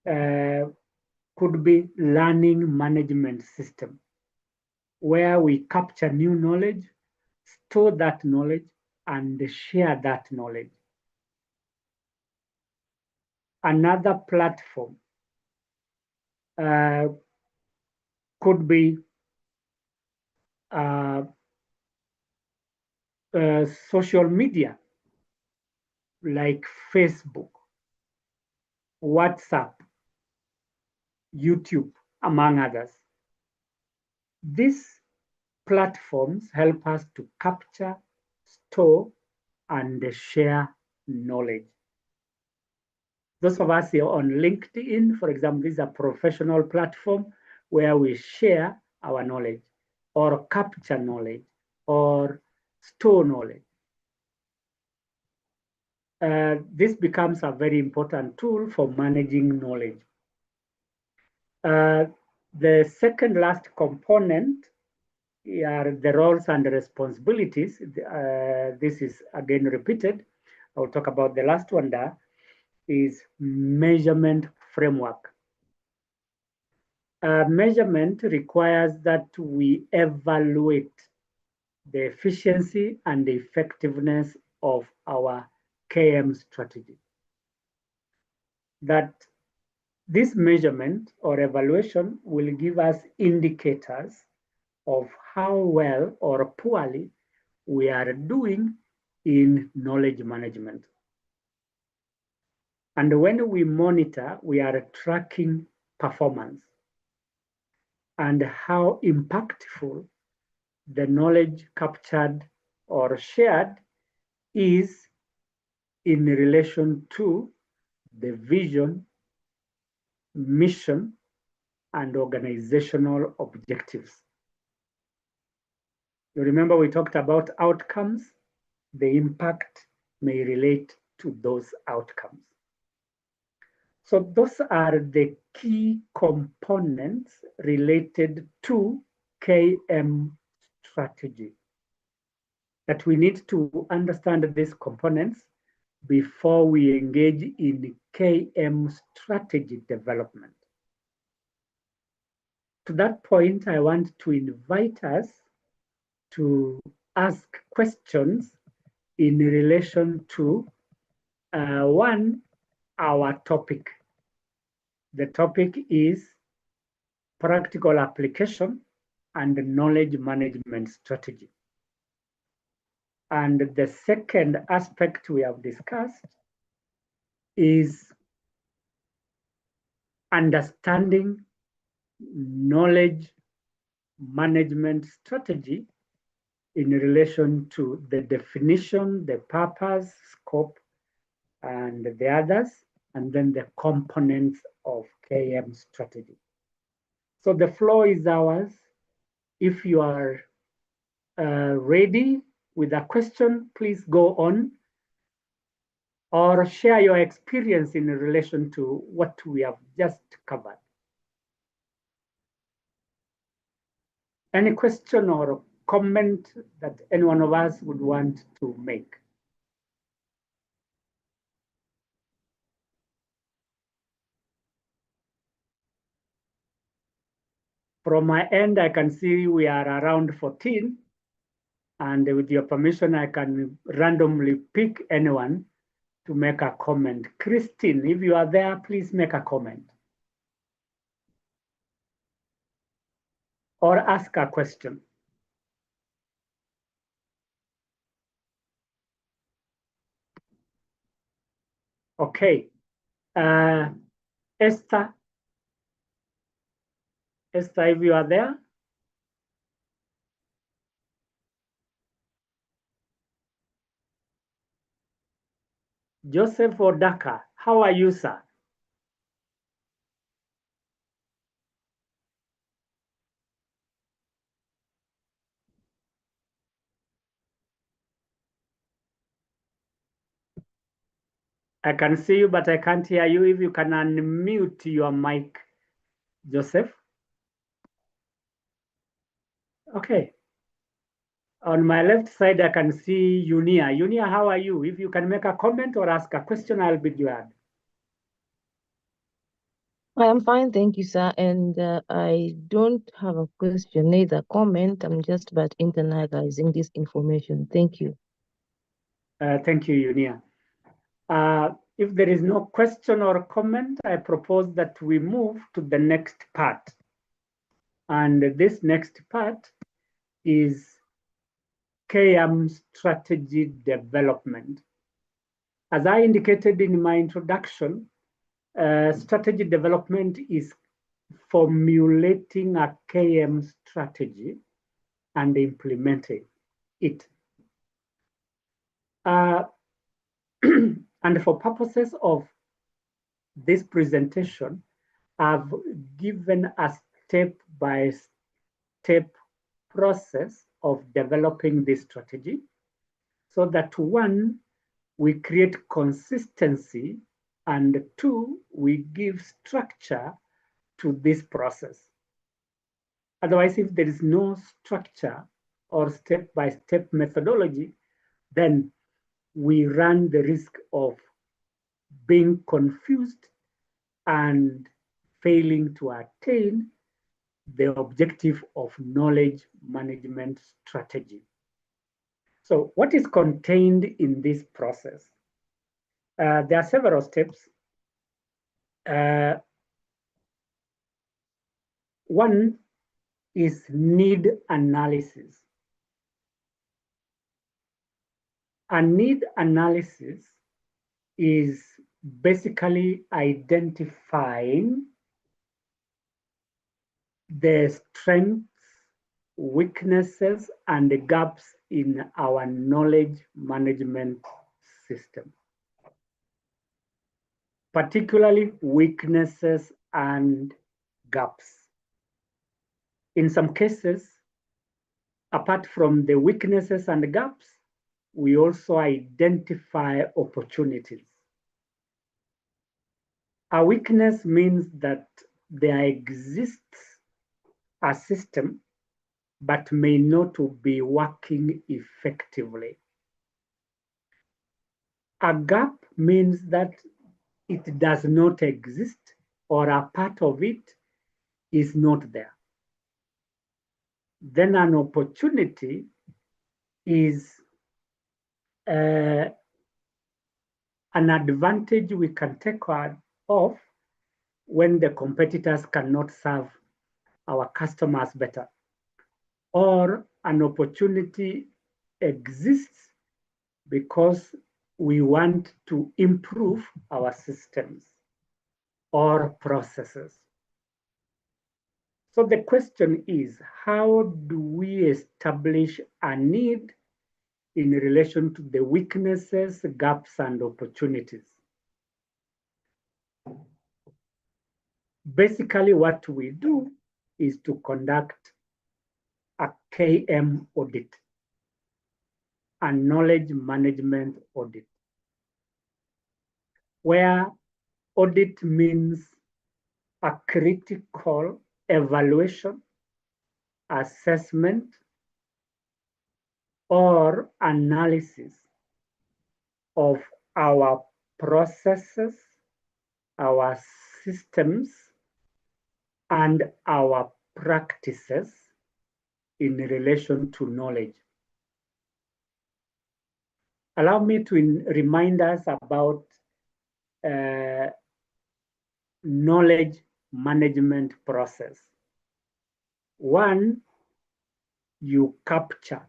could be learning management system, where we capture new knowledge, store that knowledge, and share that knowledge. Another platform could be social media, like Facebook, WhatsApp, YouTube, among others. These platforms help us to capture, store, and share knowledge. Those of us here on LinkedIn, for example, this is a professional platform where we share our knowledge or capture knowledge or store knowledge. This becomes a very important tool for managing knowledge. The second last component are the roles and responsibilities. This is again repeated. I'll talk about the last one there, is measurement framework. Measurement requires that we evaluate the efficiency and the effectiveness of our KM strategy. That this measurement or evaluation will give us indicators of how well or poorly we are doing in knowledge management. And when we monitor, we are tracking performance and how impactful the knowledge captured or shared is in relation to the vision, mission, and organizational objectives. You remember we talked about outcomes. The impact may relate to those outcomes. So those are the key components related to KM strategy. That we need to understand these components before we engage in KM strategy development. To that point, I want to invite us to ask questions in relation to one, our topic. The topic is practical application and knowledge management strategy. And the second aspect we have discussed is understanding knowledge management strategy in relation to the definition, the purpose, scope, and the others, and then the components of KM strategy. So the floor is ours. If you are ready with a question, please go on or share your experience in relation to what we have just covered. Any question or comment that any one of us would want to make? From my end, I can see we are around 14. And with your permission, I can randomly pick anyone to make a comment. Christine, if you are there, please make a comment. Or ask a question. Okay. Esther, if you are there. Joseph Odaka, how are you, sir? I can see you, but I can't hear you. If you can unmute your mic, Joseph. Okay. On my left side, I can see Unia. Unia, how are you? If you can make a comment or ask a question, I'll be glad. I am fine, thank you, sir. And I don't have a question, neither comment. I'm just about internalizing this information. Thank you. Thank you, Unia. If there is no question or comment, I propose that we move to the next part. And this next part is KM strategy development. As I indicated in my introduction, strategy development is formulating a KM strategy and implementing it. And for purposes of this presentation, I've given a step-by-step process of developing this strategy so that one, we create consistency, and two, we give structure to this process. Otherwise, if there is no structure or step-by-step methodology, then we run the risk of being confused and failing to attain the objective of knowledge management strategy. So what is contained in this process? There are several steps. One is need analysis. A need analysis is basically identifying the strengths, weaknesses, and the gaps in our knowledge management system, particularly weaknesses and gaps. In some cases, apart from the weaknesses and gaps, we also identify opportunities. A weakness means that there exists a system but may not be working effectively. A gap means that it does not exist or a part of it is not there. Then an opportunity is an advantage we can take of when the competitors cannot serve our customers better, or an opportunity exists because we want to improve our systems or processes. So the question is, how do we establish a need in relation to the weaknesses, gaps, and opportunities? Basically, what we do is to conduct a KM audit, a knowledge management audit, where audit means a critical evaluation, assessment, or analysis of our processes, our systems, and our practices in relation to knowledge. Allow me to remind us about knowledge management process. One, you capture.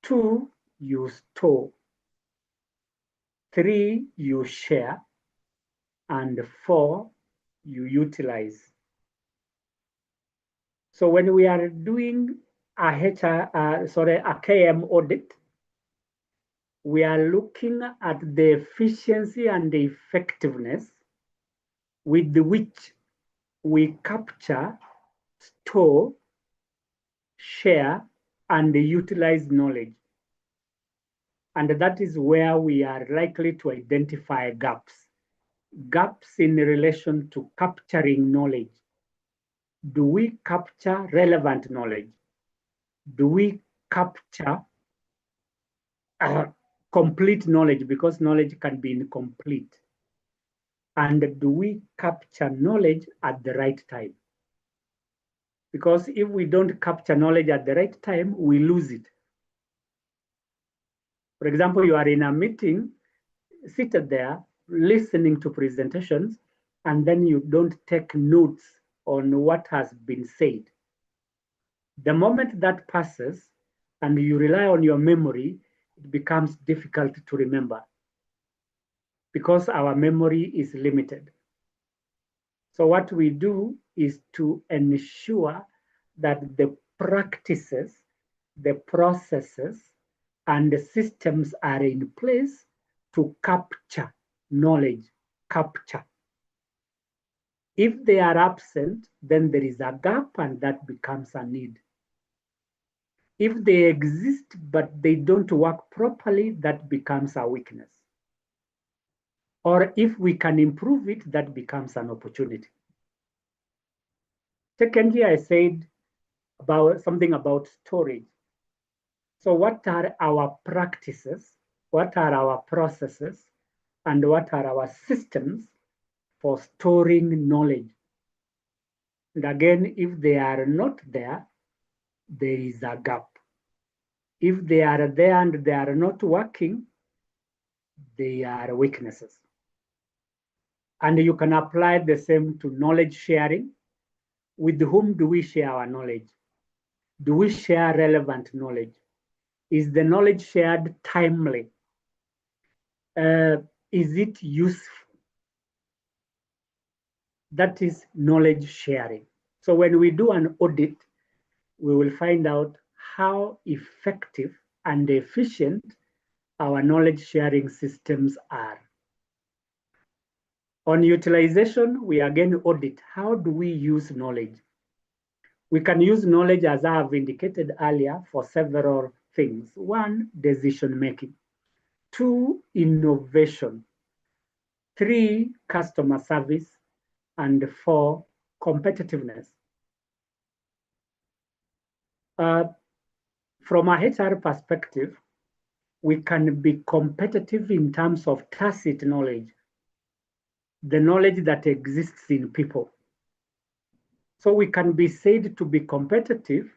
Two, you store. Three, you share. And four, you utilize. So when we are doing a KM audit, we are looking at the efficiency and the effectiveness with which we capture, store, share, and utilize knowledge. And that is where we are likely to identify gaps. Gaps in relation to capturing knowledge. Do we capture relevant knowledge? Do we capture complete knowledge, because knowledge can be incomplete? And do we capture knowledge at the right time? Because if we don't capture knowledge at the right time, we lose it. For example, you are in a meeting, seated there, listening to presentations, and then you don't take notes on what has been said. The moment that passes and you rely on your memory, it becomes difficult to remember because our memory is limited. So what we do is to ensure that the practices, the processes, and the systems are in place to capture knowledge, capture. If they are absent, then there is a gap and that becomes a need. If they exist but they don't work properly, that becomes a weakness. Or if we can improve it, that becomes an opportunity. Secondly, I said about something about storage. So what are our practices? What are our processes? And what are our systems for storing knowledge? And again, if they are not there, there is a gap. If they are there and they are not working, they are weaknesses. And you can apply the same to knowledge sharing. With whom do we share our knowledge? Do we share relevant knowledge? Is the knowledge shared timely? Is it useful? That is knowledge sharing. So when we do an audit, we will find out how effective and efficient our knowledge sharing systems are. On utilization, we again audit how do we use knowledge. We can use knowledge, as I have indicated earlier, for several things. One, decision making. Two, innovation. Three, customer service. And four, competitiveness. From a HR perspective, we can be competitive in terms of tacit knowledge, the knowledge that exists in people. So we can be said to be competitive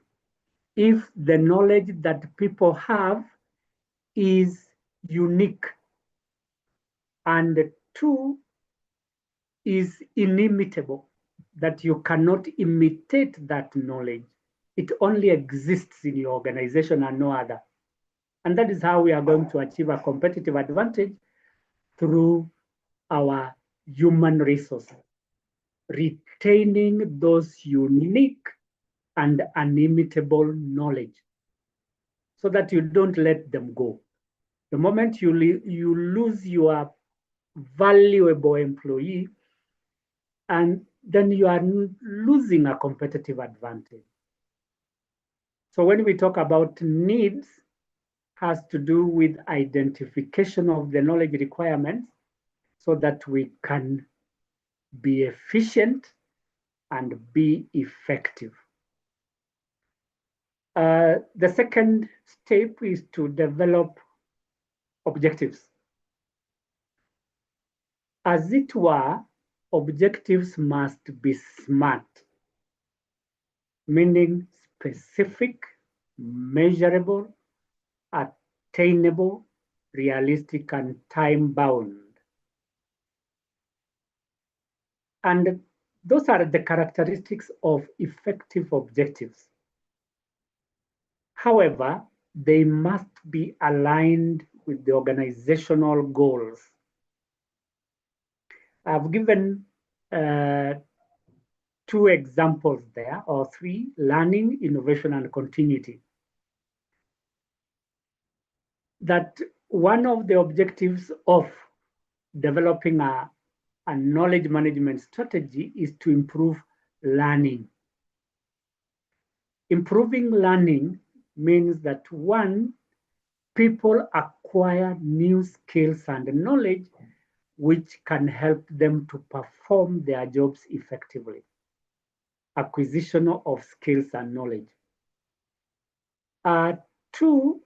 if the knowledge that people have is unique, and two, is inimitable, that you cannot imitate that knowledge. It only exists in your organization and no other. And that is how we are going to achieve a competitive advantage through our human resources, retaining those unique and inimitable knowledge so that you don't let them go. The moment you lose your valuable employee, and then you are losing a competitive advantage. So when we talk about needs, has to do with identification of the knowledge requirements so that we can be efficient and be effective. The second step is to develop objectives. As it were, objectives must be SMART, meaning specific, measurable, attainable, realistic, and time-bound. And those are the characteristics of effective objectives. However, they must be aligned with the organizational goals. I've given two examples there, or three: learning, innovation, and continuity. That one of the objectives of developing a knowledge management strategy is to improve learning. Improving learning means that one, people acquire new skills and knowledge which can help them to perform their jobs effectively. Acquisition of skills and knowledge. Two,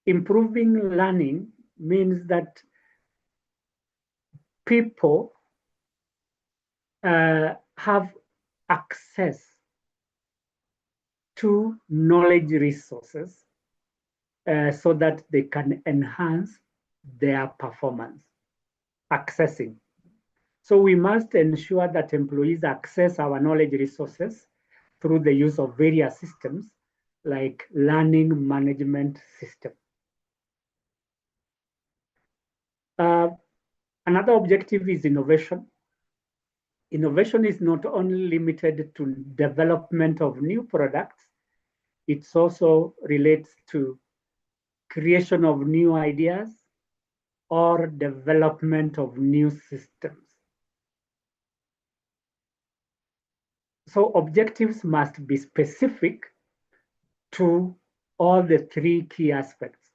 improving learning means that people have access to knowledge resources so that they can enhance their performance. Accessing. So we must ensure that employees access our knowledge resources through the use of various systems like learning management system. Another objective is innovation. innovation is not only limited to development of new products, it also relates to creation of new ideas or development of new systems. So objectives must be specific to all the three key aspects: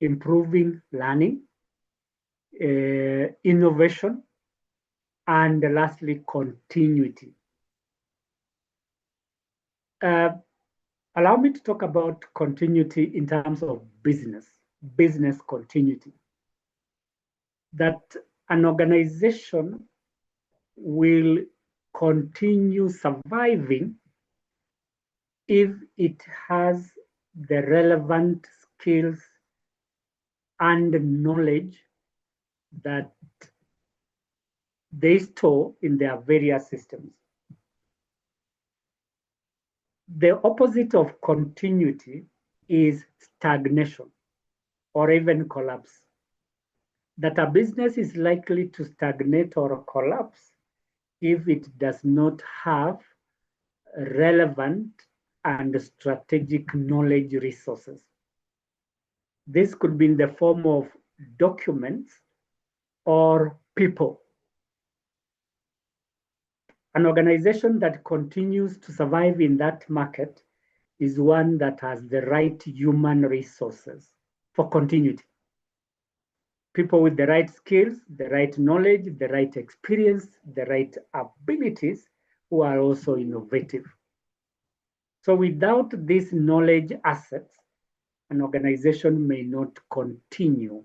improving learning, innovation, and lastly, continuity. Allow me to talk about continuity in terms of business continuity. That an organization will continue surviving if it has the relevant skills and knowledge that they store in their various systems. The opposite of continuity is stagnation or even collapse. That a business is likely to stagnate or collapse if it does not have relevant and strategic knowledge resources. This could be in the form of documents or people. An organization that continues to survive in that market is one that has the right human resources for continuity. People with the right skills, the right knowledge, the right experience, the right abilities, who are also innovative. So without these knowledge assets, an organization may not continue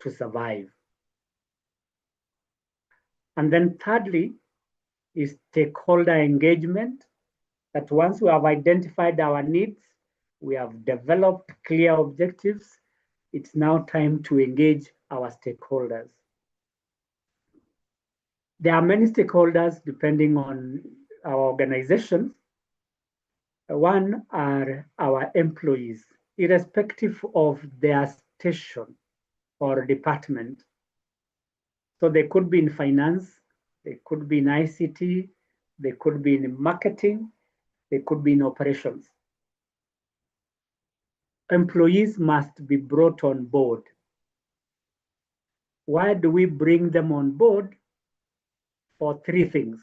to survive. And then thirdly is stakeholder engagement, that once we have identified our needs, we have developed clear objectives, it's now time to engage our stakeholders. There are many stakeholders depending on our organizations. One are our employees, irrespective of their station or department. So they could be in finance, they could be in ICT, they could be in marketing, they could be in operations. Employees must be brought on board. Why do we bring them on board? For three things.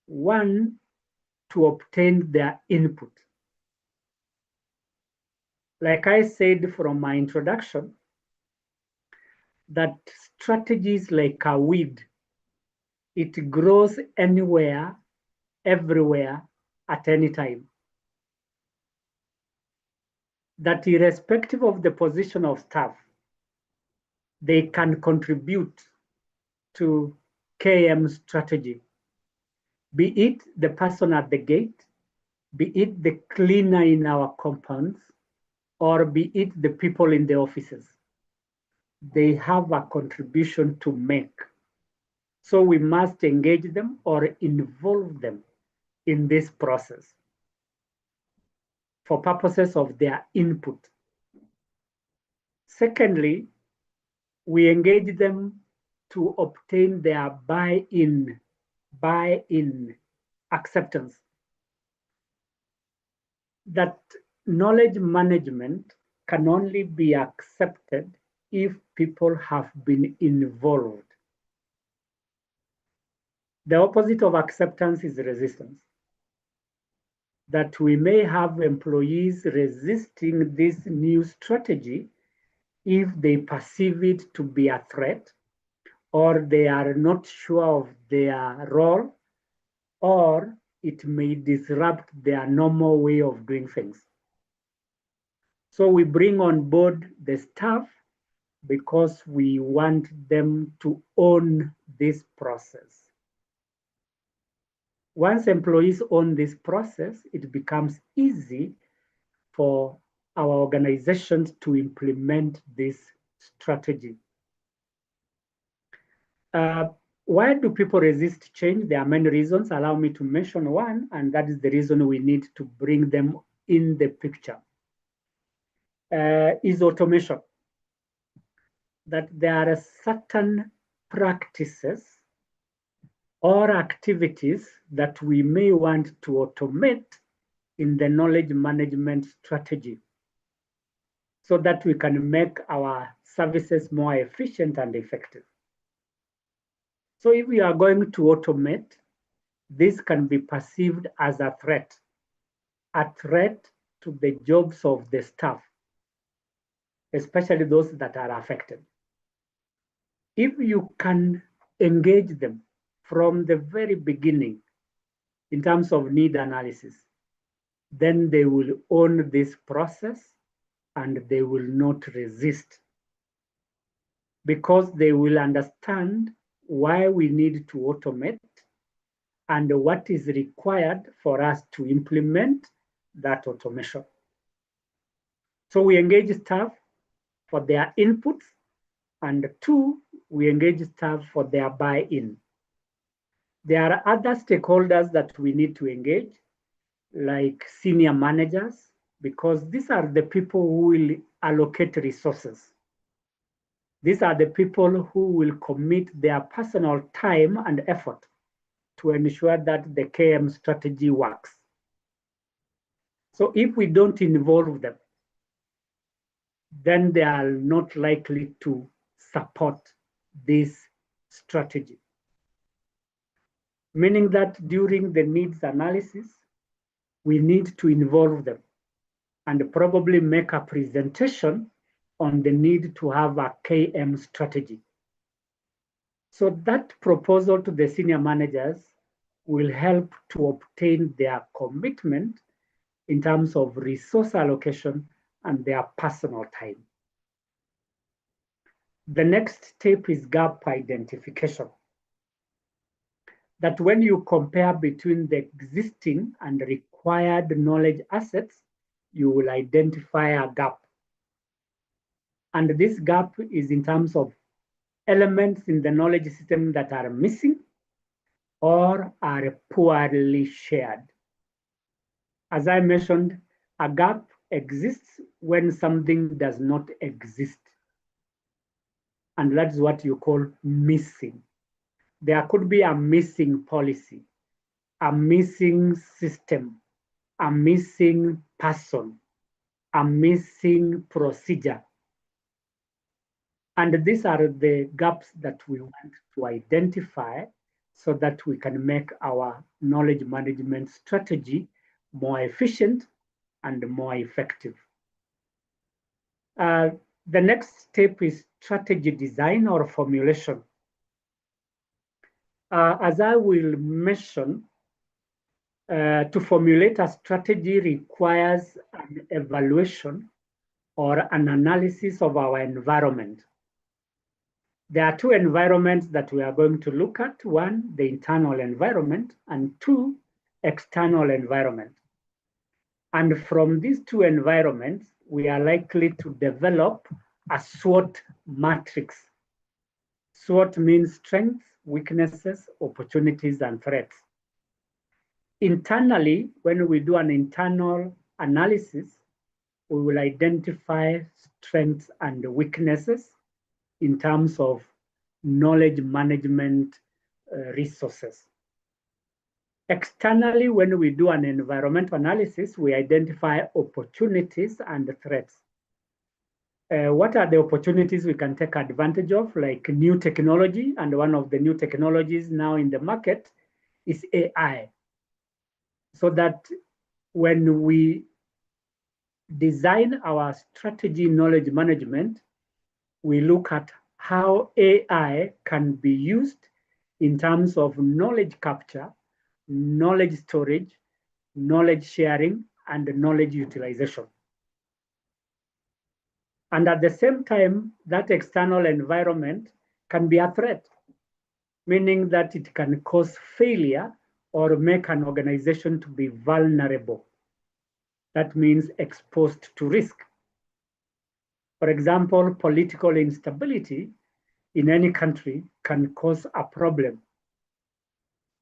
One, to obtain their input. Like I said from my introduction, that strategy is like a weed. It grows anywhere, everywhere, at any time. That irrespective of the position of staff, they can contribute to KM strategy. Be it the person at the gate, be it the cleaner in our compounds, or be it the people in the offices. They have a contribution to make. So we must engage them or involve them in this process for purposes of their input. Secondly, we engage them to obtain their buy-in acceptance. That knowledge management can only be accepted if people have been involved. The opposite of acceptance is resistance. That we may have employees resisting this new strategy if they perceive it to be a threat, or they are not sure of their role, or it may disrupt their normal way of doing things. So we bring on board the staff because we want them to own this process. Once employees own this process, it becomes easy for our organizations to implement this strategy. Why do people resist change? There are many reasons. Allow me to mention one, and that is the reason we need to bring them in the picture. Is automation. That there are certain practices or activities that we may want to automate in the knowledge management strategy so that we can make our services more efficient and effective. So if we are going to automate, this can be perceived as a threat to the jobs of the staff, especially those that are affected. If you can engage them from the very beginning in terms of need analysis, then they will own this process and they will not resist, because they will understand why we need to automate and what is required for us to implement that automation. So we engage staff for their inputs, and two, we engage staff for their buy-in. There are other stakeholders that we need to engage, like senior managers, because these are the people who will allocate resources. These are the people who will commit their personal time and effort to ensure that the KM strategy works. So if we don't involve them, then they are not likely to support this strategy. Meaning that during the needs analysis, we need to involve them and probably make a presentation on the need to have a KM strategy. So that proposal to the senior managers will help to obtain their commitment in terms of resource allocation and their personal time. The next step is gap identification. That when you compare between the existing and required knowledge assets, you will identify a gap. And this gap is in terms of elements in the knowledge system that are missing or are poorly shared. As I mentioned, a gap exists when something does not exist. And that's what you call missing. There could be a missing policy, a missing system, a missing person, a missing procedure. And these are the gaps that we want to identify so that we can make our knowledge management strategy more efficient and more effective. The next step is strategy design or formulation. As I will mention, to formulate a strategy requires an evaluation or an analysis of our environment. There are two environments that we are going to look at. One, the internal environment, and two, external environment. And from these two environments, we are likely to develop a SWOT matrix. SWOT means strengths, weaknesses, opportunities, and threats. Internally, when we do an internal analysis, we will identify strengths and weaknesses in terms of knowledge management resources. Externally, when we do an environmental analysis, we identify opportunities and threats. What are the opportunities we can take advantage of, like new technology? And one of the new technologies now in the market is AI. So that when we design our strategy knowledge management, we look at how AI can be used in terms of knowledge capture, knowledge storage, knowledge sharing, and knowledge utilization. And at the same time, that external environment can be a threat, meaning that it can cause failure or make an organization to be vulnerable. That means exposed to risk. For example, political instability in any country can cause a problem.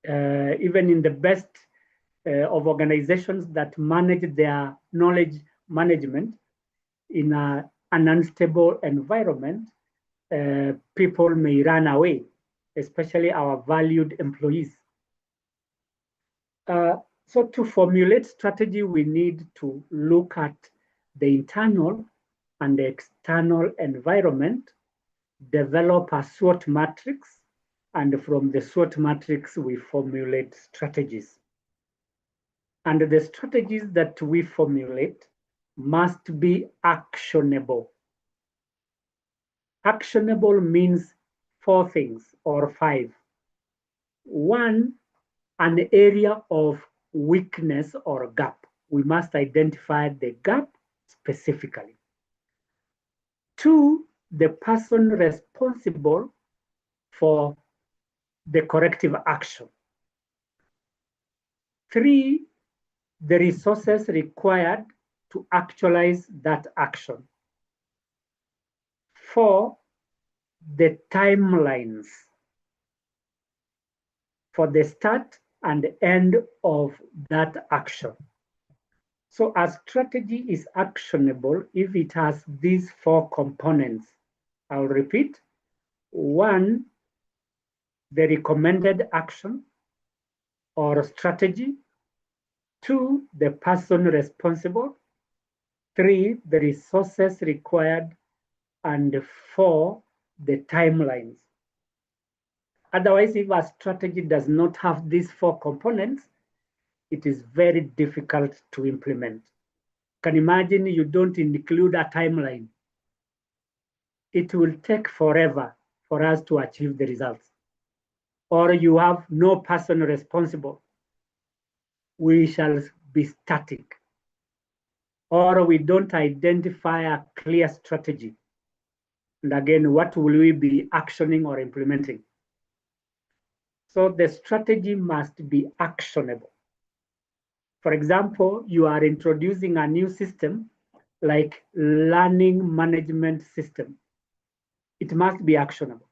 Even in the best of organizations that manage their knowledge management in an unstable environment, people may run away especially our valued employees. So to formulate strategy, we need to look at the internal and the external environment, develop a SWOT matrix, and from the SWOT matrix, we formulate strategies. And the strategies that we formulate must be actionable. Actionable means 4 things or 5. 1, an area of weakness or gap. We must identify the gap specifically. 2, the person responsible for the corrective action. 3, the resources required to actualize that action. 4, the timelines for the start and end of that action. So a strategy is actionable if it has these 4 components. I'll repeat. 1, the recommended action or strategy. 2, the person responsible. 3, the resources required. And 4, the timelines. Otherwise, if a strategy does not have these 4 components, it is very difficult to implement. You can imagine you don't include a timeline. It will take forever for us to achieve the results. Or you have no person responsible. We shall be static. Or we don't identify a clear strategy. And again, what will we be actioning or implementing? So the strategy must be actionable. For example, you are introducing a new system like learning management system. It must be actionable.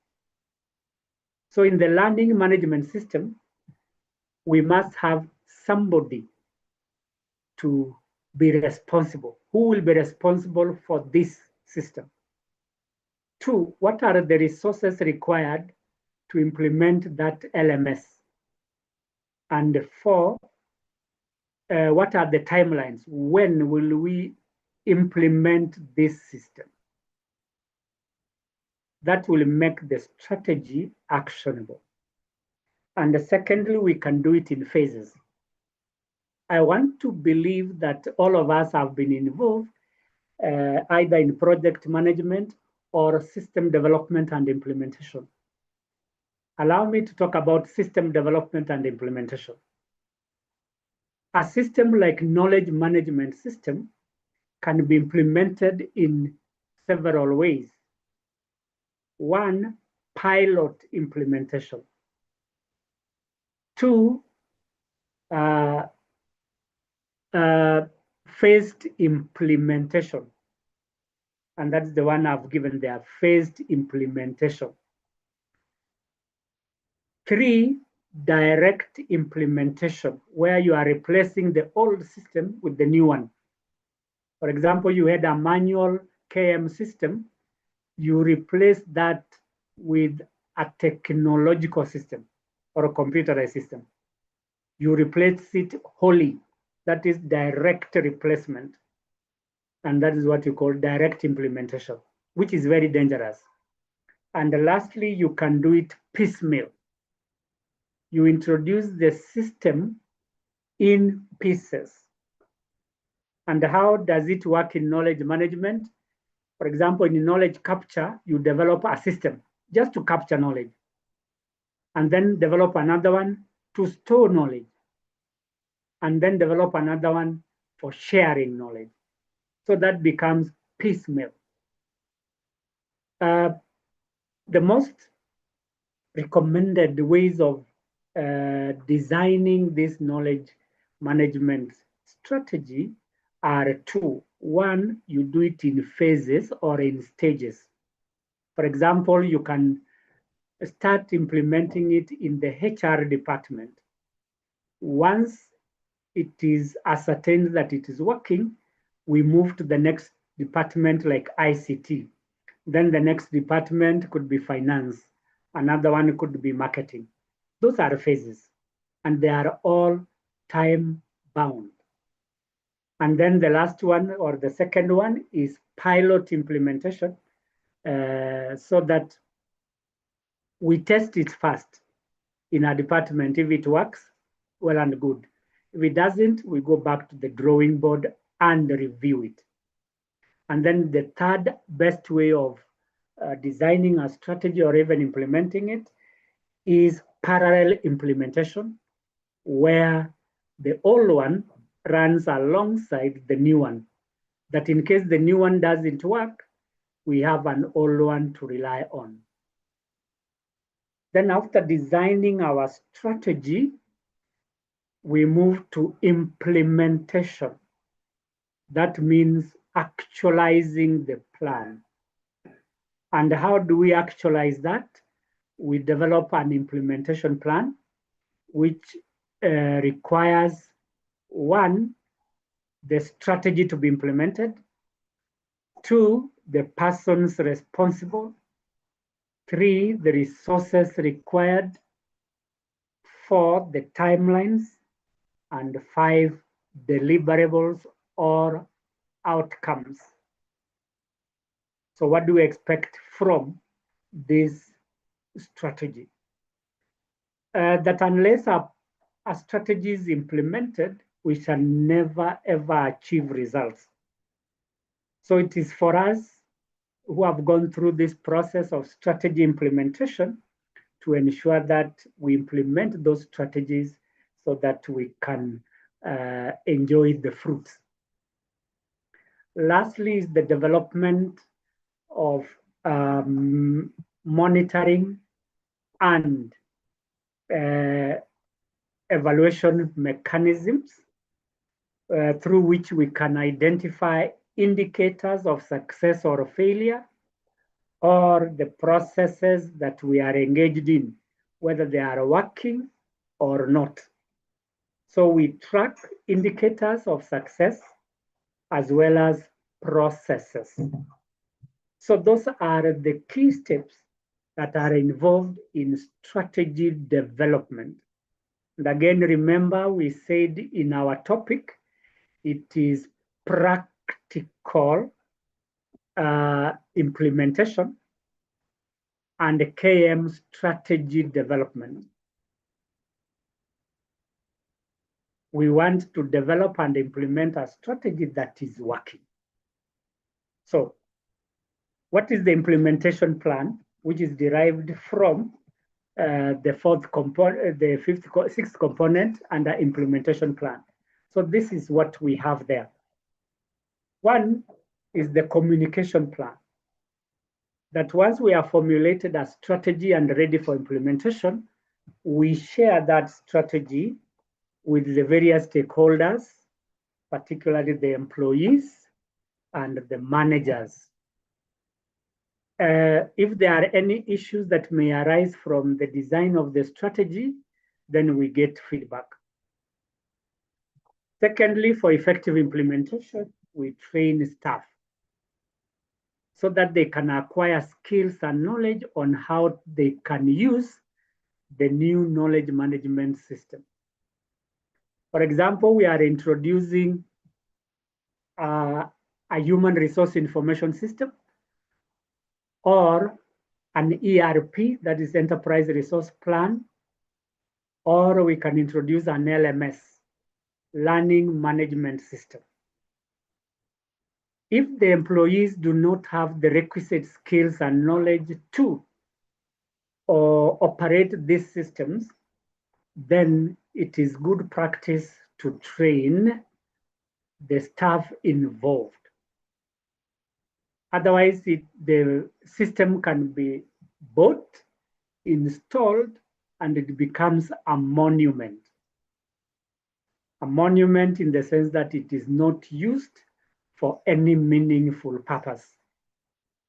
So in the learning management system, we must have somebody to be responsible. Who will be responsible for this system? 2, what are the resources required to implement that LMS? And 4, what are the timelines? When will we implement this system? That will make the strategy actionable. And secondly, we can do it in phases. I want to believe that all of us have been involved either in project management or system development and implementation. Allow me to talk about system development and implementation. A system like knowledge management system can be implemented in several ways. 1, pilot implementation. 2, phased implementation. And that's the one I've given there, phased implementation. 3, direct implementation, where you are replacing the old system with the new one. For example, you had a manual KM system, you replace that with a technological system or a computerized system. You replace it wholly. That is direct replacement. And that is what you call direct implementation, which is very dangerous. And lastly, you can do it piecemeal. You introduce the system in pieces. And how does it work in knowledge management? For example, in knowledge capture, you develop a system just to capture knowledge, and then develop another one to store knowledge, and then develop another one for sharing knowledge. So that becomes piecemeal. The most recommended ways of designing this knowledge management strategy are 2. 1, you do it in phases or in stages. For example, you can start implementing it in the HR department. Once it is ascertained that it is working, we move to the next department like ICT. Then the next department could be finance. Another one could be marketing. Those are phases, and they are all time bound. And then the last one, or the second one, is pilot implementation, so that we test it first in our department. If it works, well and good. If it doesn't, we go back to the drawing board and review it. And then the third best way of designing a strategy or even implementing it is parallel implementation, where the old one runs alongside the new one, that in case the new one doesn't work, we have an old one to rely on. Then after designing our strategy, we move to implementation. That means actualizing the plan. And how do we actualize that? We develop an implementation plan, which requires, one, the strategy to be implemented, two, the persons responsible, three, the resources required, four, the timelines, and five, deliverables or outcomes. So what do we expect from this strategy? That unless a strategy is implemented, we shall never ever achieve results. So it is for us who have gone through this process of strategy implementation to ensure that we implement those strategies so that we can enjoy the fruits. Lastly is the development of monitoring and evaluation mechanisms through which we can identify indicators of success or failure, or the processes that we are engaged in, whether they are working or not. So we track indicators of success as well as processes. So those are the key steps that are involved in strategy development. And again, remember, we said in our topic, it is practical implementation and KM strategy development. We want to develop and implement a strategy that is working. So what is the implementation plan, which is derived from the fourth component, the sixth component under implementation plan? So this is what we have there. One is the communication plan. That once we have formulated a strategy and ready for implementation, we share that strategy with the various stakeholders, particularly the employees and the managers. If there are any issues that may arise from the design of the strategy, then we get feedback. Secondly, for effective implementation, we train staff so that they can acquire skills and knowledge on how they can use the new knowledge management system. For example, we are introducing a human resource information system or an ERP, that is enterprise resource plan, or we can introduce an LMS, learning management system. If the employees do not have the requisite skills and knowledge to operate these systems, then it is good practice to train the staff involved. Otherwise, the system can be bought, installed, and it becomes a monument. A monument in the sense that it is not used for any meaningful purpose.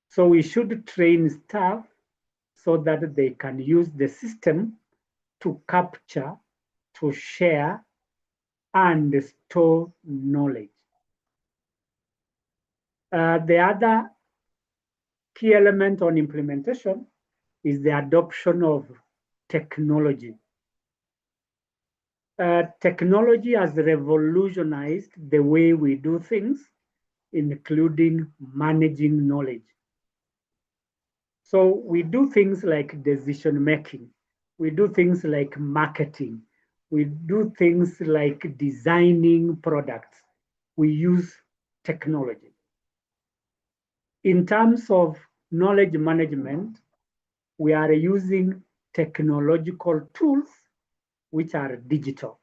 So we should train staff so that they can use the system to capture, to share, and store knowledge. The other key element on implementation is the adoption of technology. Technology has revolutionized the way we do things, including managing knowledge. So we do things like decision making. We do things like marketing. We do things like designing products. We use technology. In terms of knowledge management, we are using technological tools which are digital.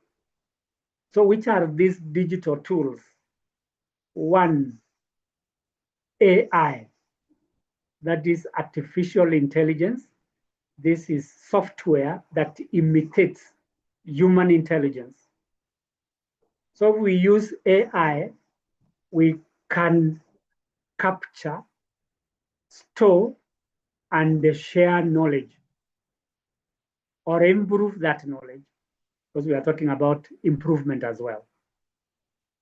So which are these digital tools? One, AI, that is artificial intelligence. This is software that imitates human intelligence. So we use AI, we can capture, store, and share knowledge or improve that knowledge, because we are talking about improvement as well.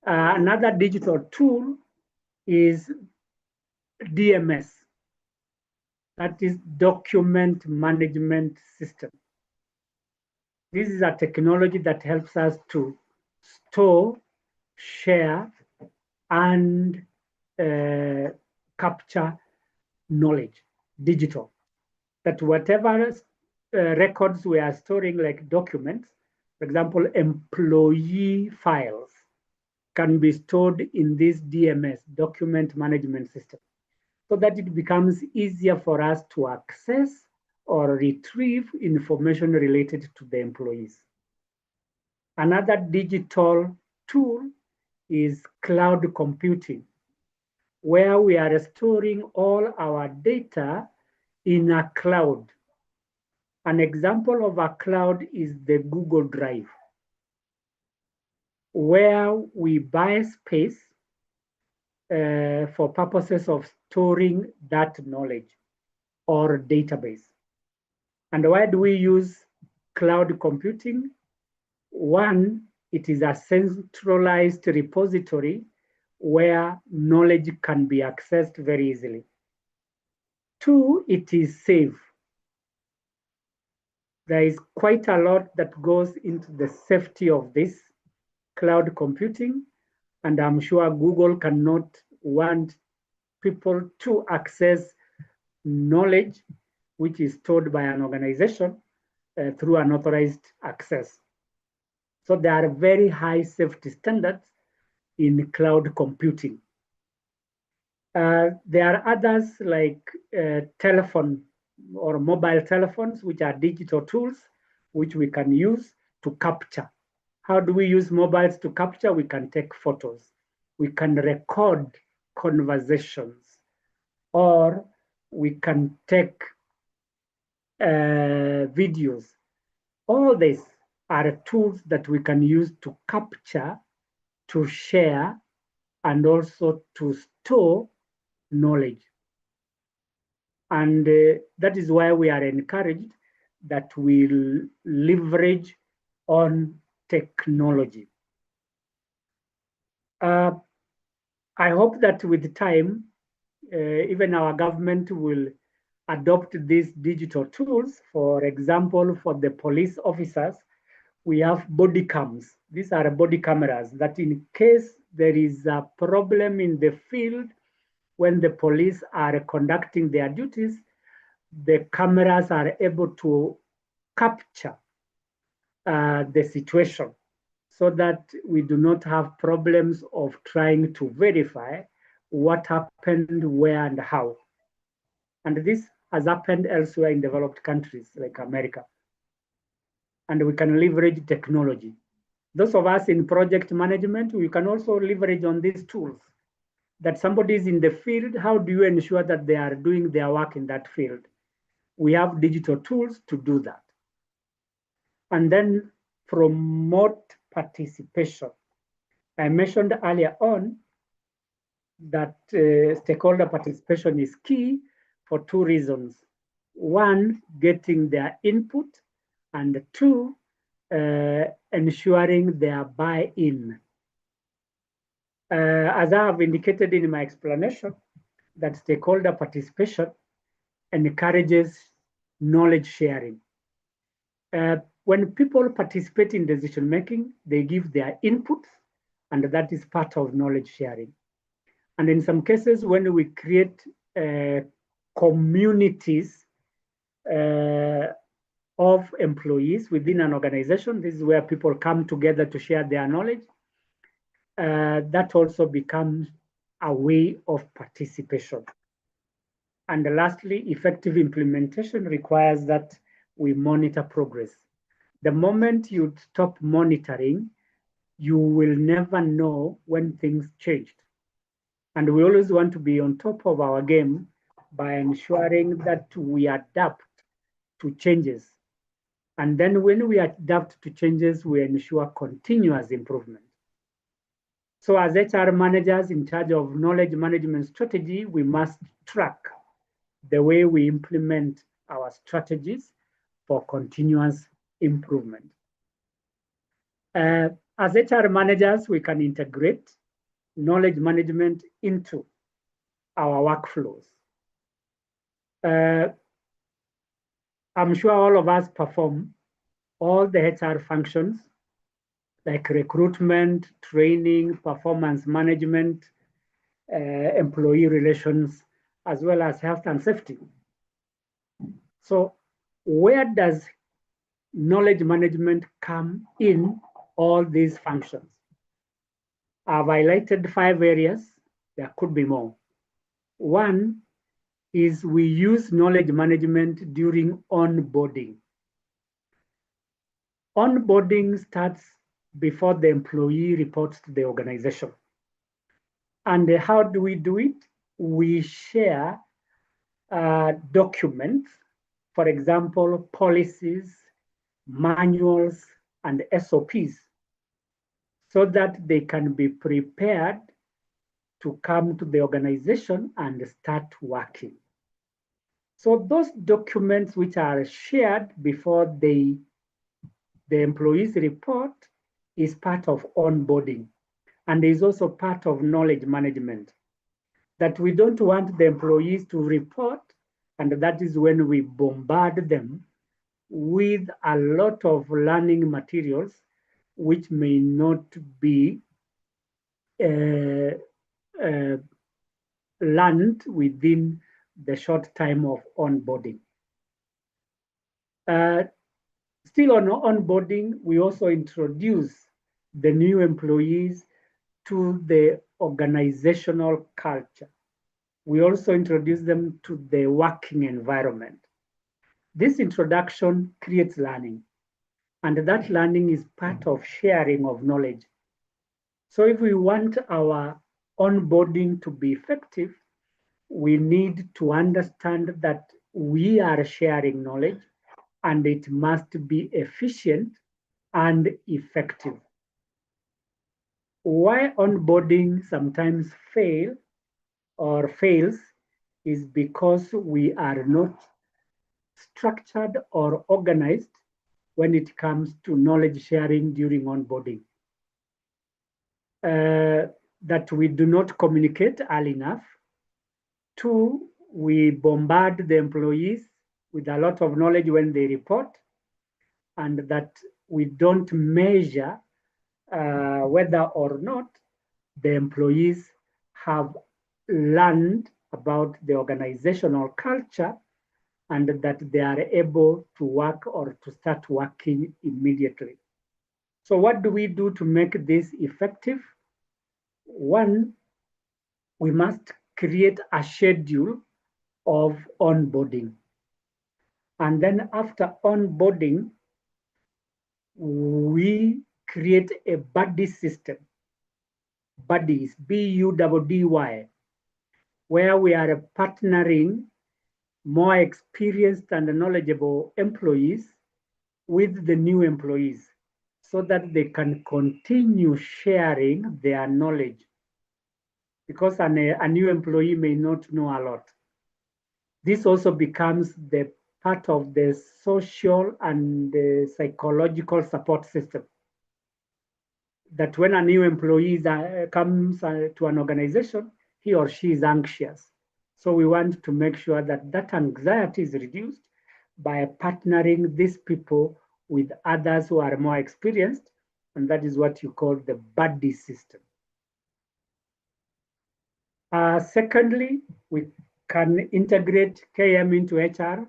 Another digital tool is DMS, that is document management system. This is a technology that helps us to store, share, and capture knowledge, digital. That whatever records we are storing, like documents, for example, employee files, can be stored in this DMS, document management system, so that it becomes easier for us to access or retrieve information related to the employees. Another digital tool is cloud computing, where we are storing all our data in a cloud. An example of a cloud is the Google Drive, where we buy space for purposes of storing that knowledge or database. And why do we use cloud computing? One, it is a centralized repository where knowledge can be accessed very easily. Two, it is safe. There is quite a lot that goes into the safety of this cloud computing, and I'm sure Google cannot want people to access knowledge which is stored by an organization through unauthorized access. So there are very high safety standards in cloud computing. There are others like telephone or mobile telephones, which are digital tools, which we can use to capture. How do we use mobiles to capture? We can take photos. We can record conversations, or we can take videos. All these are tools that we can use to capture, to share, and also to store knowledge. And that is why we are encouraged that we leverage on technology. I hope that with time, even our government will adopt these digital tools. For example, for the police officers, we have body cams. These are body cameras that in case there is a problem in the field, when the police are conducting their duties, the cameras are able to capture the situation so that we do not have problems of trying to verify what happened, where, and how. And this has happened elsewhere in developed countries like America. And we can leverage technology. Those of us in project management, we can also leverage on these tools. That somebody is in the field, how do you ensure that they are doing their work in that field? We have digital tools to do that. And then promote participation. I mentioned earlier on that stakeholder participation is key for two reasons. One, getting their input, and two, ensuring their buy-in. As I have indicated in my explanation, that stakeholder participation encourages knowledge sharing. When people participate in decision making, they give their inputs, and that is part of knowledge sharing. And in some cases, when we create communities of employees within an organization, this is where people come together to share their knowledge. That also becomes a way of participation. And lastly, effective implementation requires that we monitor progress. The moment you stop monitoring, you will never know when things changed. And we always want to be on top of our game by ensuring that we adapt to changes. And then when we adapt to changes, we ensure continuous improvement. So as HR managers in charge of knowledge management strategy, we must track the way we implement our strategies for continuous improvement. As HR managers, we can integrate knowledge management into our workflows. I'm sure all of us perform all the HR functions like recruitment, training, performance management, employee relations, as well as health and safety. So where does knowledge management come in all these functions? I've highlighted 5 areas. There could be more. One is we use knowledge management during onboarding. Onboarding starts before the employee reports to the organization. And how do we do it? We share documents, for example, policies, manuals, and SOPs, so that they can be prepared to come to the organization and start working. So those documents which are shared before the employees report is part of onboarding, and is also part of knowledge management. That we don't want the employees to report, and that is when we bombard them with a lot of learning materials which may not be learned within the short time of onboarding. Still on onboarding, we also introduce the new employees to the organizational culture. We also introduce them to the working environment. This introduction creates learning, and that learning is part of sharing of knowledge. So if we want our onboarding to be effective, we need to understand that we are sharing knowledge, and it must be efficient and effective. Why onboarding sometimes fails is because we are not structured or organized when it comes to knowledge sharing during onboarding. That we do not communicate early enough. 2, we bombard the employees with a lot of knowledge when they report, and that we don't measure whether or not the employees have learned about the organizational culture and that they are able to work or to start working immediately. So what do we do to make this effective? 1, we must create a schedule of onboarding. And then after onboarding, we create a buddy system, buddies, B-U-D-D-Y, where we are partnering more experienced and knowledgeable employees with the new employees so that they can continue sharing their knowledge, because a new employee may not know a lot. This also becomes the part of the social and the psychological support system. That when a new employee comes to an organization, he or she is anxious. So we want to make sure that that anxiety is reduced by partnering these people with others who are more experienced, and that is what you call the buddy system. Secondly, we can integrate KM into HR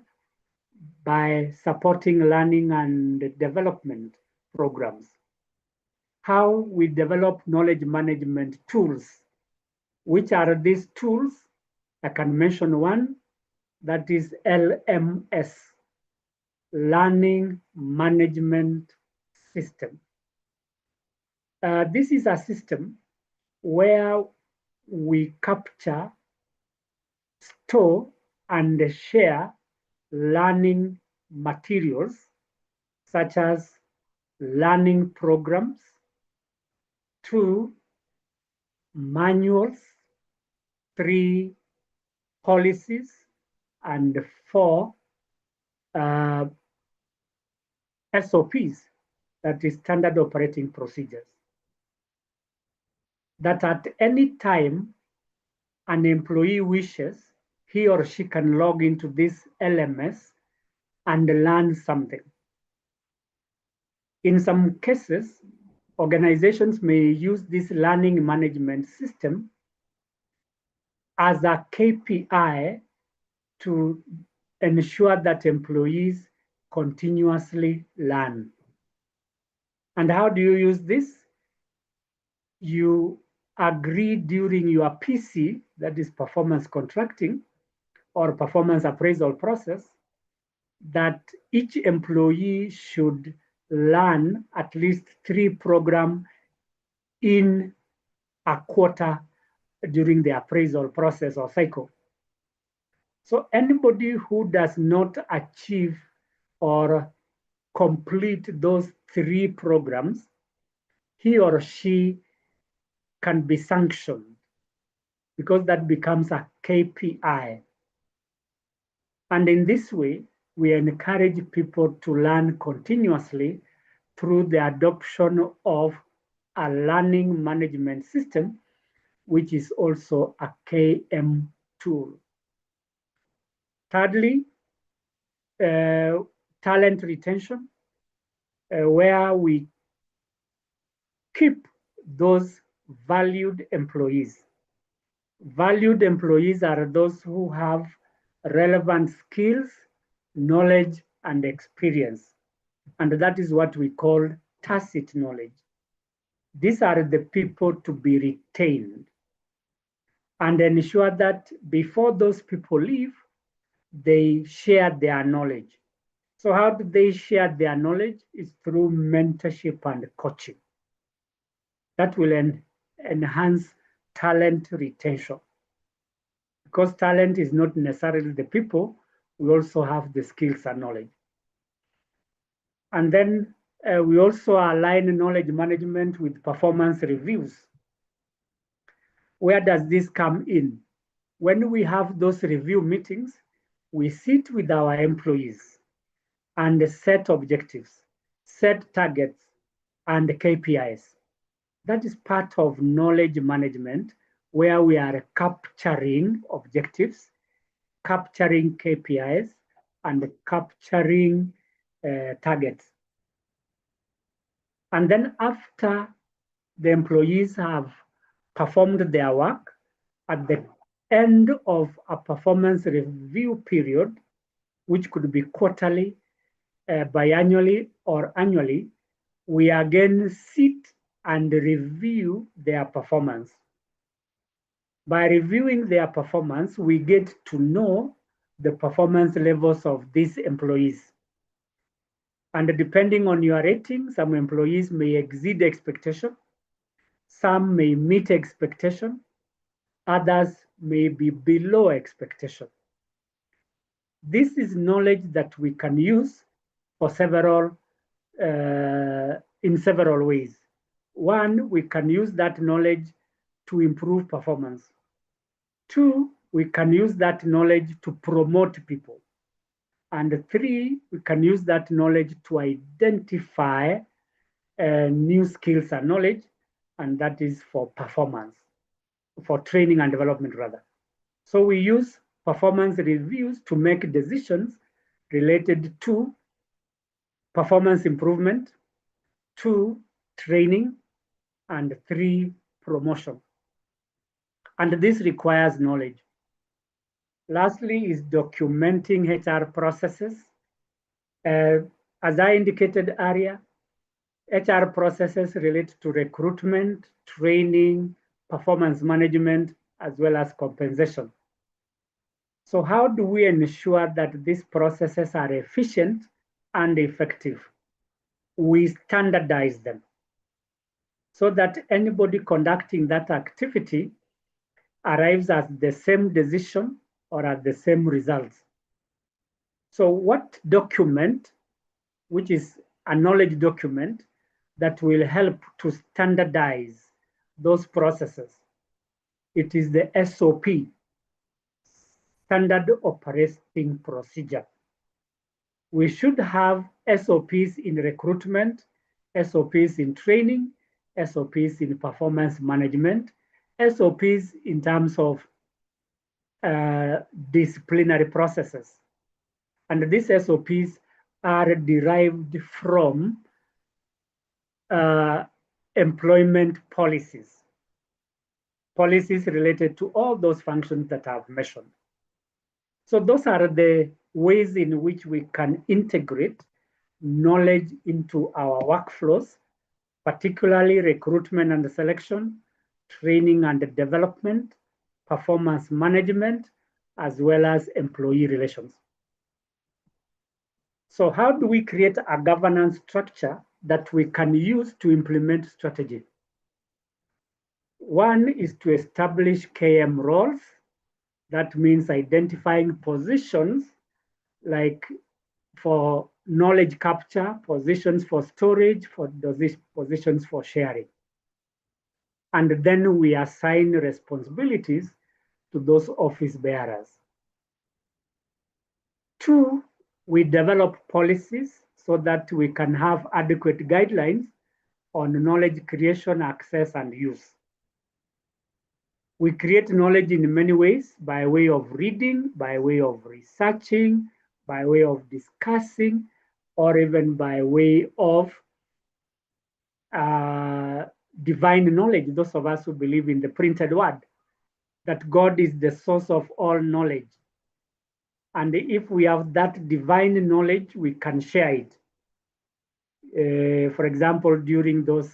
by supporting learning and development programs. How we develop knowledge management tools. Which are these tools? I can mention one, that is LMS, Learning Management System. This is a system where we capture, store, and share learning materials such as learning programs, 2, manuals, 3, policies, and 4, SOPs, that is standard operating procedures. That at any time an employee wishes, he or she can log into this LMS and learn something. In some cases, organizations may use this learning management system as a KPI to ensure that employees continuously learn. And how do you use this? You agree during your PC, that is performance contracting or performance appraisal process, that each employee should learn at least 3 programs in a quarter during the appraisal process or cycle. So anybody who does not achieve or complete those 3 programs, he or she can be sanctioned because that becomes a KPI. And in this way, we encourage people to learn continuously through the adoption of a learning management system, which is also a KM tool. Thirdly, talent retention, where we keep those valued employees. Valued employees are those who have relevant skills, knowledge, and experience. And that is what we call tacit knowledge. These are the people to be retained and ensure that before those people leave, they share their knowledge. So how do they share their knowledge? Is through mentorship and coaching. That will enhance talent retention. Because talent is not necessarily the people, we also have the skills and knowledge. And then we also align knowledge management with performance reviews. Where does this come in? When we have those review meetings, we sit with our employees and set objectives, set targets, and KPIs. That is part of knowledge management, where we are capturing objectives, capturing KPIs, and capturing targets. And then after the employees have performed their work, at the end of a performance review period, which could be quarterly, biannually, or annually, we again sit and review their performance. By reviewing their performance, we get to know the performance levels of these employees. And depending on your rating, some employees may exceed expectation, some may meet expectation, others may be below expectation. This is knowledge that we can use for in several ways. One, we can use that knowledge to improve performance. 2, we can use that knowledge to promote people. And 3, we can use that knowledge to identify new skills and knowledge, and that is for performance, for training and development rather. So we use performance reviews to make decisions related to performance improvement, 2, training, and 3, promotion. And this requires knowledge. Lastly is documenting HR processes. As I indicated earlier, HR processes relate to recruitment, training, performance management, as well as compensation. So how do we ensure that these processes are efficient and effective? We standardize them so that anybody conducting that activity arrives at the same decision or at the same results. So what document, which is a knowledge document, that will help to standardize those processes? It is the SOP, Standard Operating Procedure. We should have SOPs in recruitment, SOPs in training, SOPs in performance management, SOPs in terms of disciplinary processes. And these SOPs are derived from employment policies related to all those functions that I've mentioned. So those are the ways in which we can integrate knowledge into our workflows, particularly recruitment and selection, training and development, performance management, as well as employee relations. So how do we create a governance structure that we can use to implement strategy? One is to establish KM roles. That means identifying positions like for knowledge capture, positions for storage, for positions for sharing. And then we assign responsibilities to those office bearers. 2, we develop policies so that we can have adequate guidelines on knowledge creation, access, and use. We create knowledge in many ways, by way of reading, by way of researching, by way of discussing, or even by way of divine knowledge. Those of us who believe in the printed word, that God is the source of all knowledge. And if we have that divine knowledge, we can share it. For example, during those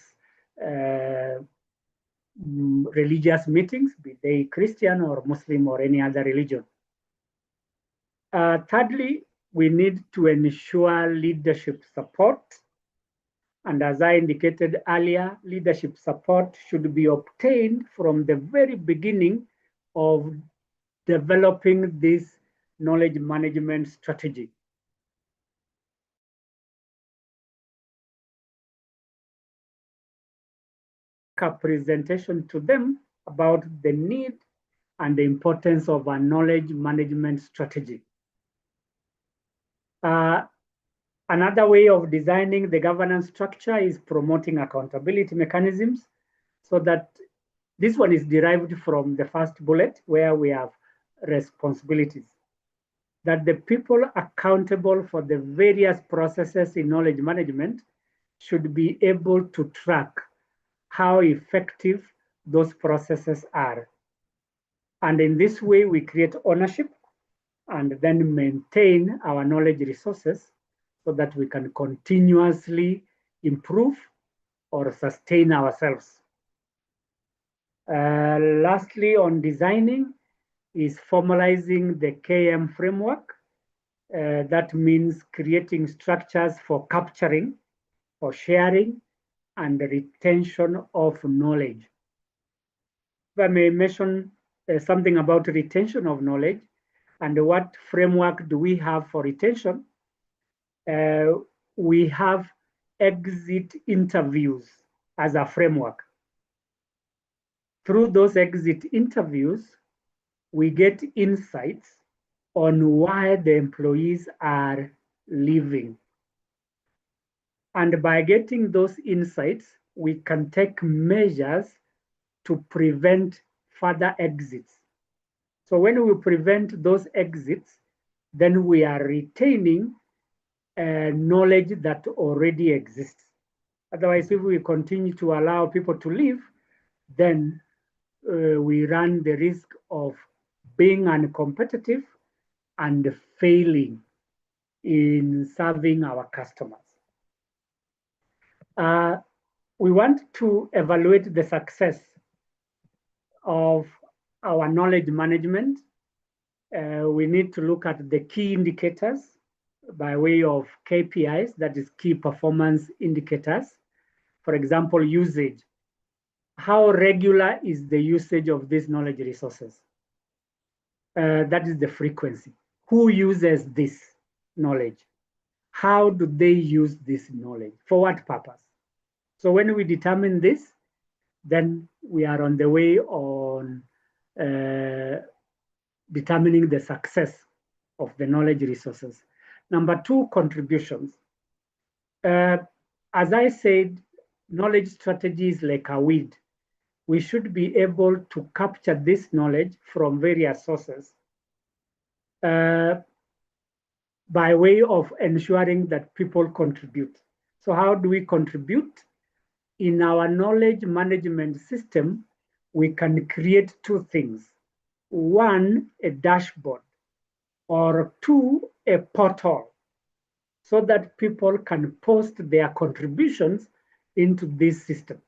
religious meetings, be they Christian or Muslim or any other religion. Thirdly, we need to ensure leadership support. And as I indicated earlier, leadership support should be obtained from the very beginning of developing this knowledge management strategy. A presentation to them about the need and the importance of a knowledge management strategy. Another way of designing the governance structure is promoting accountability mechanisms, so that this one is derived from the first bullet where we have responsibilities, that the people accountable for the various processes in knowledge management should be able to track how effective those processes are. And in this way, we create ownership and then maintain our knowledge resources so that we can continuously improve or sustain ourselves. Lastly, on designing is formalizing the KM framework. That means creating structures for capturing, for sharing, and the retention of knowledge. If I may mention something about retention of knowledge and what framework do we have for retention? We have exit interviews as a framework. Through those exit interviews, we get insights on why the employees are leaving. And by getting those insights, we can take measures to prevent further exits. So when we prevent those exits, then we are retaining knowledge that already exists. Otherwise, if we continue to allow people to live, then we run the risk of being uncompetitive and failing in serving our customers. We want to evaluate the success of our knowledge management. We need to look at the key indicators by way of KPIs, that is key performance indicators. For example, usage. How regular is the usage of these knowledge resources? That is the frequency. Who uses this knowledge? How do they use this knowledge? For what purpose? So when we determine this, then we are on the way on determining the success of the knowledge resources. Number two, contributions. As I said, knowledge strategy is like a weed. We should be able to capture this knowledge from various sources by way of ensuring that people contribute. So how do we contribute? In our knowledge management system, we can create two things. One, a dashboard, or two, a portal, so that people can post their contributions into this system.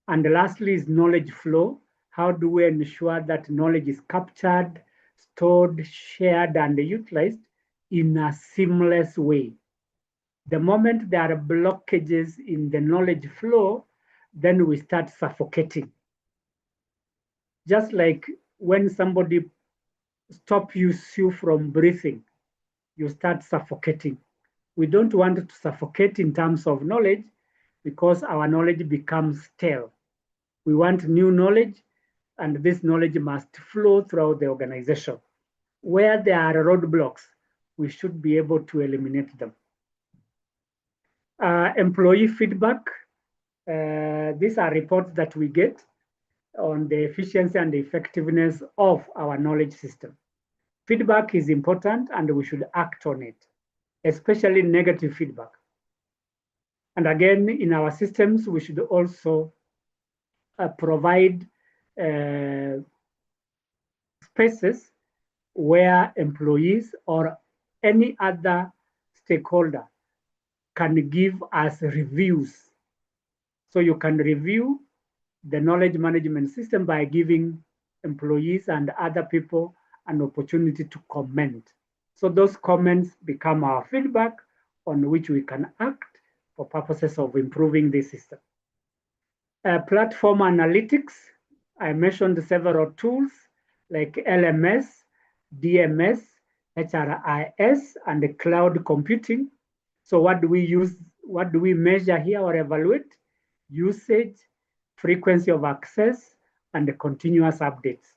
And lastly is knowledge flow. How do we ensure that knowledge is captured, stored, shared, and utilized in a seamless way? The moment there are blockages in the knowledge flow, then we start suffocating. Just like when somebody stops you from breathing, you start suffocating. We don't want to suffocate in terms of knowledge because our knowledge becomes stale. We want new knowledge, and this knowledge must flow throughout the organization. Where there are roadblocks, we should be able to eliminate them. Employee feedback. These are reports that we get on the efficiency and the effectiveness of our knowledge system. Feedback is important and we should act on it, especially negative feedback. And again, in our systems, we should also provide spaces where employees or any other stakeholder can give us reviews. So you can review the knowledge management system by giving employees and other people an opportunity to comment. So those comments become our feedback on which we can act for purposes of improving the system. Platform analytics. I mentioned several tools like LMS, DMS, HRIS, and cloud computing. So what do we use? What do we measure here or evaluate? Usage, frequency of access, and the continuous updates.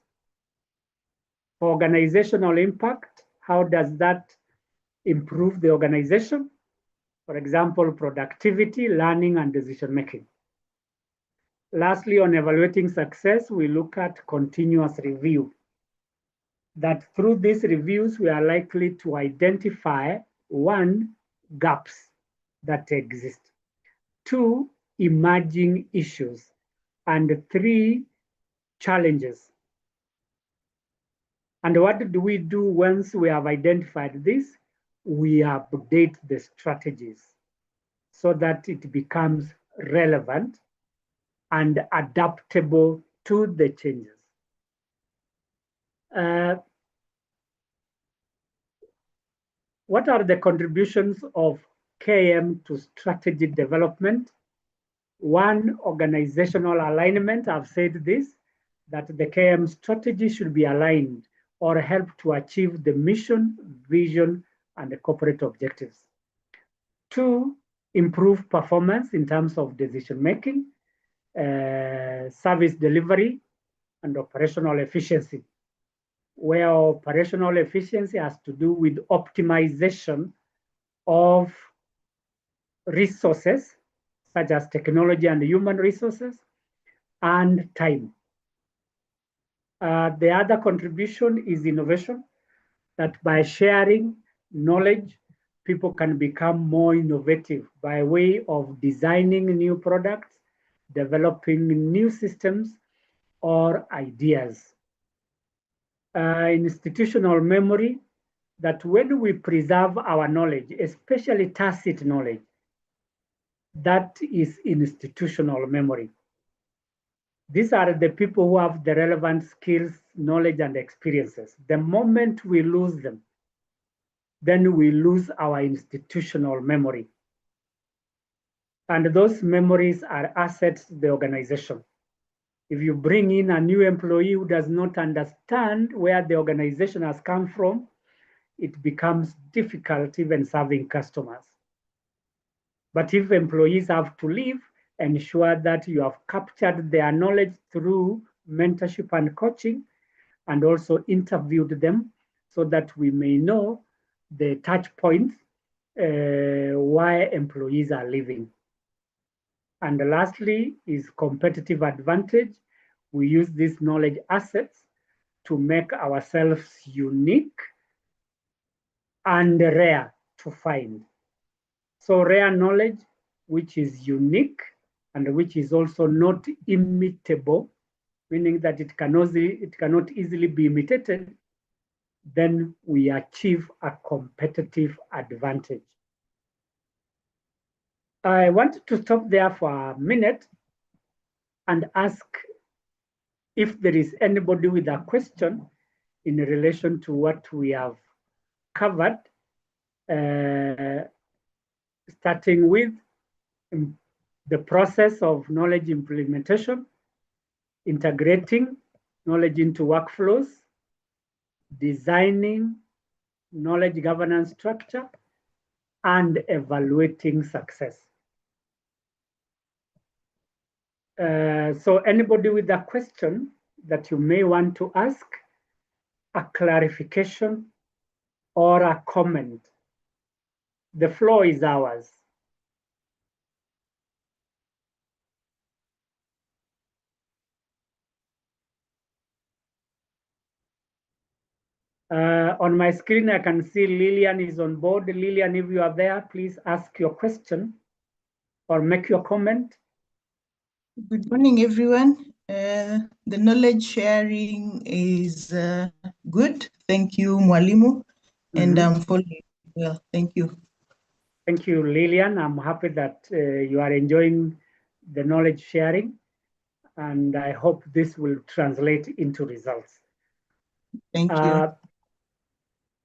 For organizational impact, how does that improve the organization? For example, productivity, learning, and decision-making. Lastly, on evaluating success, we look at continuous review. That through these reviews, we are likely to identify one, gaps that exist, two, emerging issues, and three, challenges. And what do we do once we have identified this? We update the strategies so that it becomes relevant and adaptable to the changes. What are the contributions of KM to strategy development? One, organizational alignment. I've said this, that the KM strategy should be aligned or help to achieve the mission, vision, and the corporate objectives. Two, improve performance in terms of decision-making, service delivery, and operational efficiency, where operational efficiency has to do with optimization of resources, such as technology and human resources, and time. The other contribution is innovation. that by sharing knowledge, people can become more innovative by way of designing new products, developing new systems or ideas. Institutional memory, that when we preserve our knowledge, especially tacit knowledge, that is institutional memory. These are the people who have the relevant skills, knowledge, and experiences. The moment we lose them, then we lose our institutional memory. And those memories are assets to the organization. If you bring in a new employee who does not understand where the organization has come from, it becomes difficult even serving customers. But if employees have to leave, ensure that you have captured their knowledge through mentorship and coaching, and also interviewed them so that we may know the touch points why employees are leaving. And lastly is competitive advantage. We use these knowledge assets to make ourselves unique and rare to find. So rare knowledge, which is unique and which is also not imitable, meaning that it cannot easily be imitated, then we achieve a competitive advantage. I want to stop there for a minute and ask if there is anybody with a question in relation to what we have covered, starting with the process of knowledge implementation, integrating knowledge into workflows, designing knowledge governance structure, and evaluating success. So anybody with a question that you may want to ask, a clarification, or a comment, the floor is ours. On my screen, I can see Lillian is on board. Lillian, if you are there, please ask your question or make your comment. Good morning, everyone. The knowledge sharing is good. Thank you, Mwalimu. And I'm following well. Thank you. Thank you, Lillian. I'm happy that you are enjoying the knowledge sharing, and I hope this will translate into results. Thank you.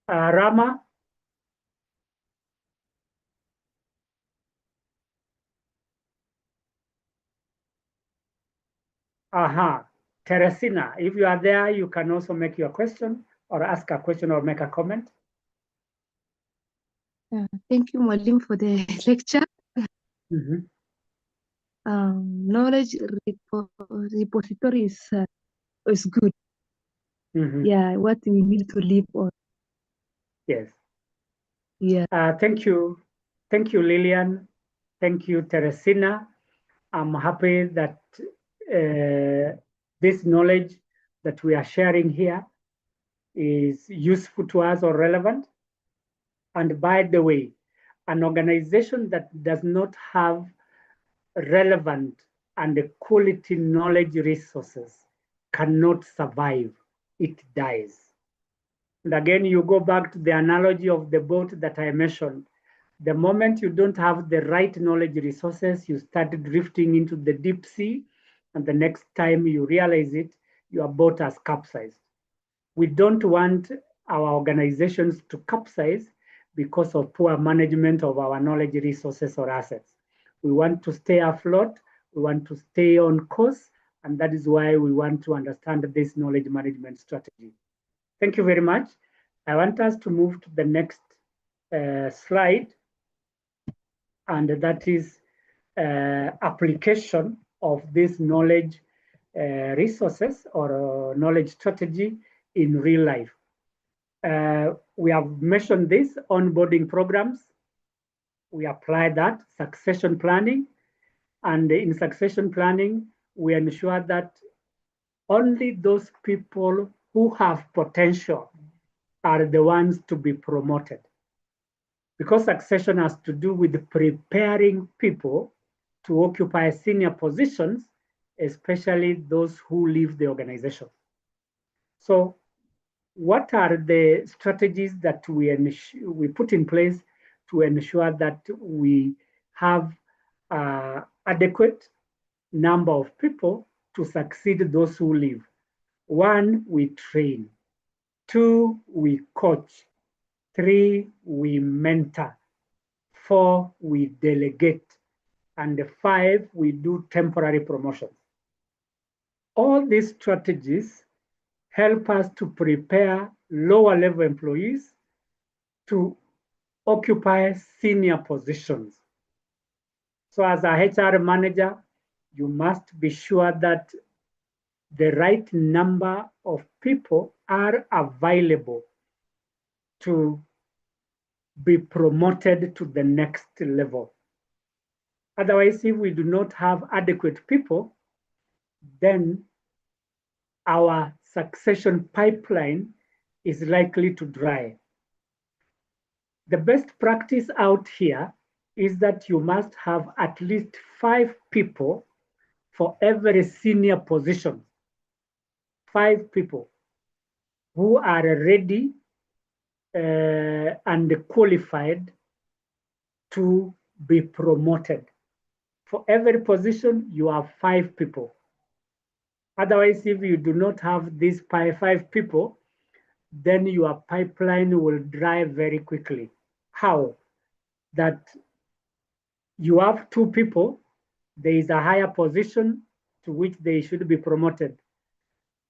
Rama? Teresina, if you are there, you can also make your question or ask a question or make a comment. Thank you, Mwalimu, for the lecture. Knowledge repository is good. Yeah, what we need to live on. Yes. Yeah. Thank you. Thank you, Lillian. Thank you, Teresina. I'm happy that this knowledge that we are sharing here is useful to us or relevant. And by the way, an organization that does not have relevant and quality knowledge resources cannot survive. It dies. And again, you go back to the analogy of the boat that I mentioned. The moment you don't have the right knowledge resources, you start drifting into the deep sea, and the next time you realize it, your boat has capsized. We don't want our organizations to capsize because of poor management of our knowledge resources or assets. We want to stay afloat, we want to stay on course, and that is why we want to understand this knowledge management strategy. Thank you very much. I want us to move to the next slide, and that is application of this knowledge resources or knowledge strategy in real life. We have mentioned this onboarding programs. We apply that, succession planning, and in succession planning, we ensure that only those people who have potential are the ones to be promoted, because succession has to do with preparing people to occupy senior positions, especially those who leave the organization. So what are the strategies that we put in place to ensure that we have adequate number of people to succeed those who leave? 1, we train. 2, we coach. 3, we mentor. 4, we delegate. And 5, we do temporary promotions. All these strategies help us to prepare lower level employees to occupy senior positions. So as a HR manager, you must be sure that the right number of people are available to be promoted to the next level. Otherwise, if we do not have adequate people, then our succession pipeline is likely to dry. The best practice out here is that you must have at least 5 people for every senior position. 5 people who are ready and qualified to be promoted. For every position, you have 5 people. Otherwise, if you do not have these 5 people, then your pipeline will dry very quickly. How? That you have 2 people, there is a higher position to which they should be promoted.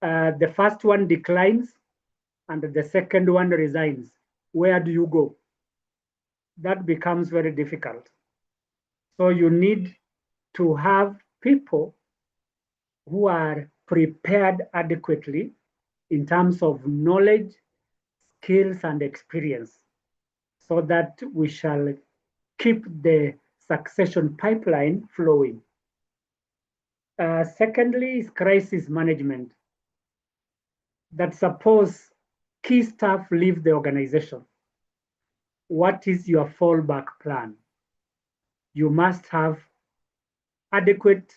The first one declines and the second one resigns. Where do you go? That becomes very difficult. So you need to have people who are prepared adequately in terms of knowledge, skills, and experience, so that we shall keep the succession pipeline flowing. Secondly is crisis management. That suppose key staff leave the organization. What is your fallback plan? You must have adequate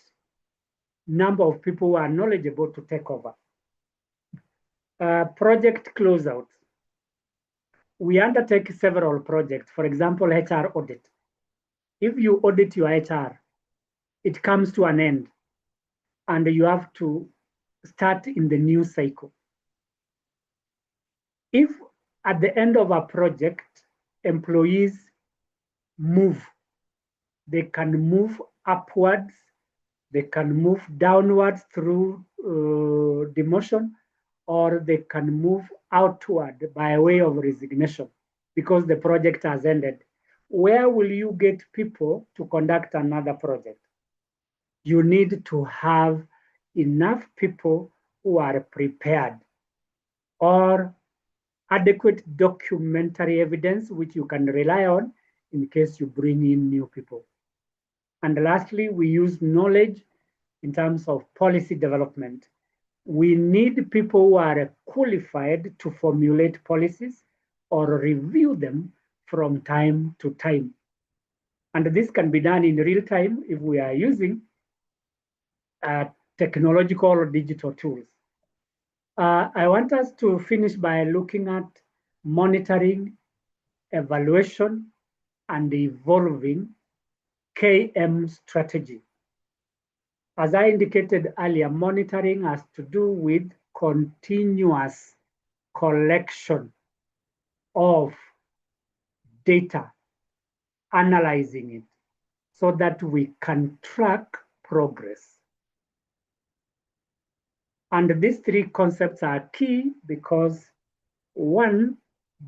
number of people who are knowledgeable to take over. Project closeout. We undertake several projects, for example, HR audit. If you audit your HR, it comes to an end and you have to start in the new cycle. If at the end of a project, employees move, they can move upwards, they can move downwards through demotion, or they can move outward by way of resignation because the project has ended. Where will you get people to conduct another project? You need to have enough people who are prepared, or adequate documentary evidence which you can rely on in case you bring in new people. And lastly, we use knowledge in terms of policy development. We need people who are qualified to formulate policies or review them from time to time. And this can be done in real time if we are using technological or digital tools. I want us to finish by looking at monitoring, evaluation, and evolving KM strategy. As I indicated earlier, monitoring has to do with continuous collection of data, analyzing it so that we can track progress. And these 3 concepts are key because 1,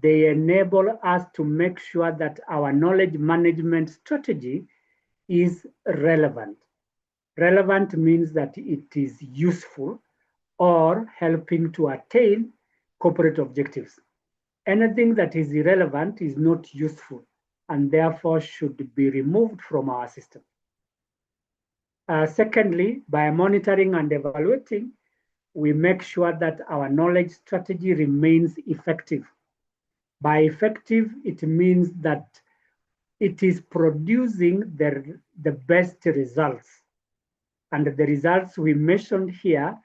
they enable us to make sure that our knowledge management strategy is relevant. Relevant means that it is useful or helping to attain corporate objectives. Anything that is irrelevant is not useful and therefore should be removed from our system. Secondly, by monitoring and evaluating, we make sure that our knowledge strategy remains effective By effective, it means that it is producing the best results. And the results we mentioned here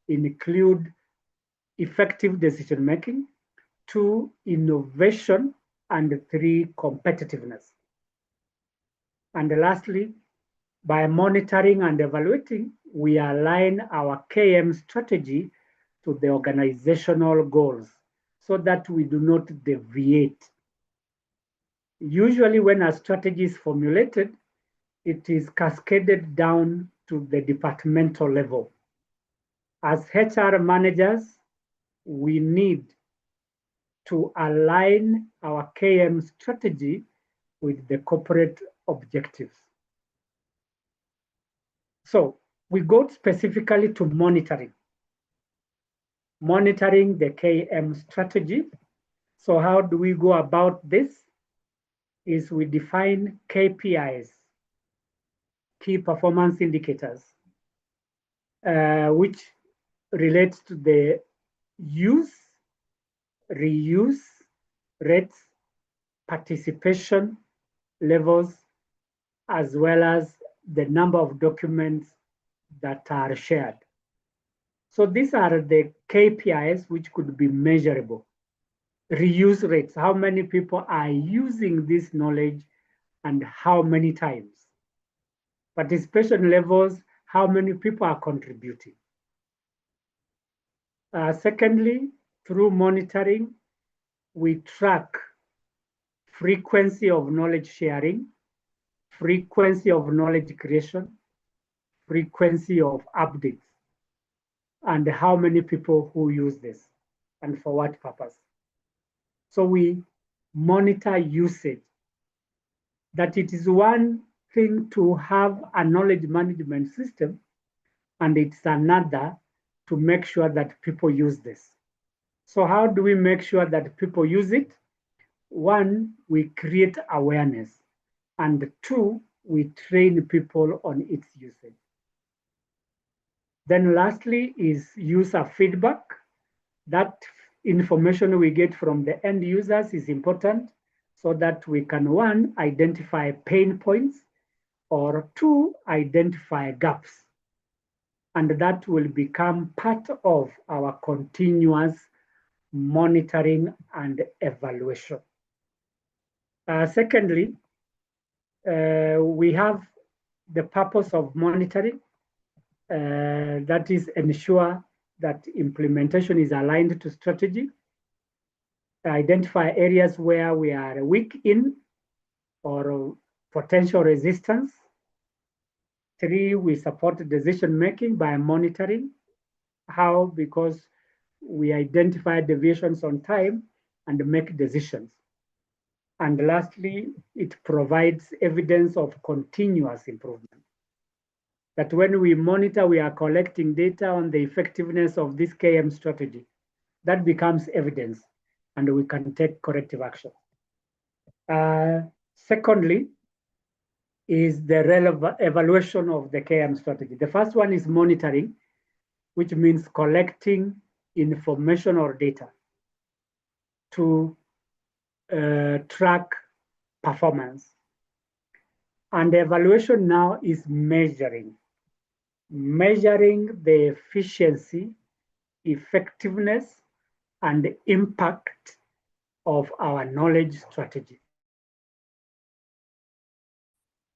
include effective decision-making, 2, innovation, and 3, competitiveness. And lastly, by monitoring and evaluating, we align our KM strategy to the organizational goals so that we do not deviate. Usually when a strategy is formulated, it is cascaded down to the departmental level. As HR managers, we need to align our KM strategy with the corporate objectives. So we go specifically to monitoring. Monitoring the KM strategy. So how do we go about this? Is we define KPIs, key performance indicators, which relates to the use, reuse rates, participation levels, as well as the number of documents that are shared. So these are the KPIs which could be measurable. Reuse rates, how many people are using this knowledge and how many times. Participation levels, how many people are contributing. Secondly, through monitoring, we track frequency of knowledge sharing, frequency of knowledge creation, frequency of updates, and how many people who use this and for what purpose. So we monitor usage. That it is one thing to have a knowledge management system, and it's another to make sure that people use this. So how do we make sure that people use it? 1, we create awareness, and 2, we train people on its usage. Then lastly is user feedback. That information we get from the end users is important so that we can, 1, identify pain points, or 2, identify gaps. And that will become part of our continuous monitoring and evaluation. Secondly, we have the purpose of monitoring, that is ensure that implementation is aligned to strategy, identify areas where we are weak in or potential resistance. 3, we support decision-making by monitoring. How? Because we identify deviations on time and make decisions. And lastly, it provides evidence of continuous improvement. That when we monitor, we are collecting data on the effectiveness of this KM strategy. That becomes evidence, and we can take corrective action. Secondly, is the relevant evaluation of the KM strategy. The first one is monitoring, which means collecting information or data to track performance. And the evaluation now is measuring the efficiency, effectiveness, and impact of our knowledge strategy.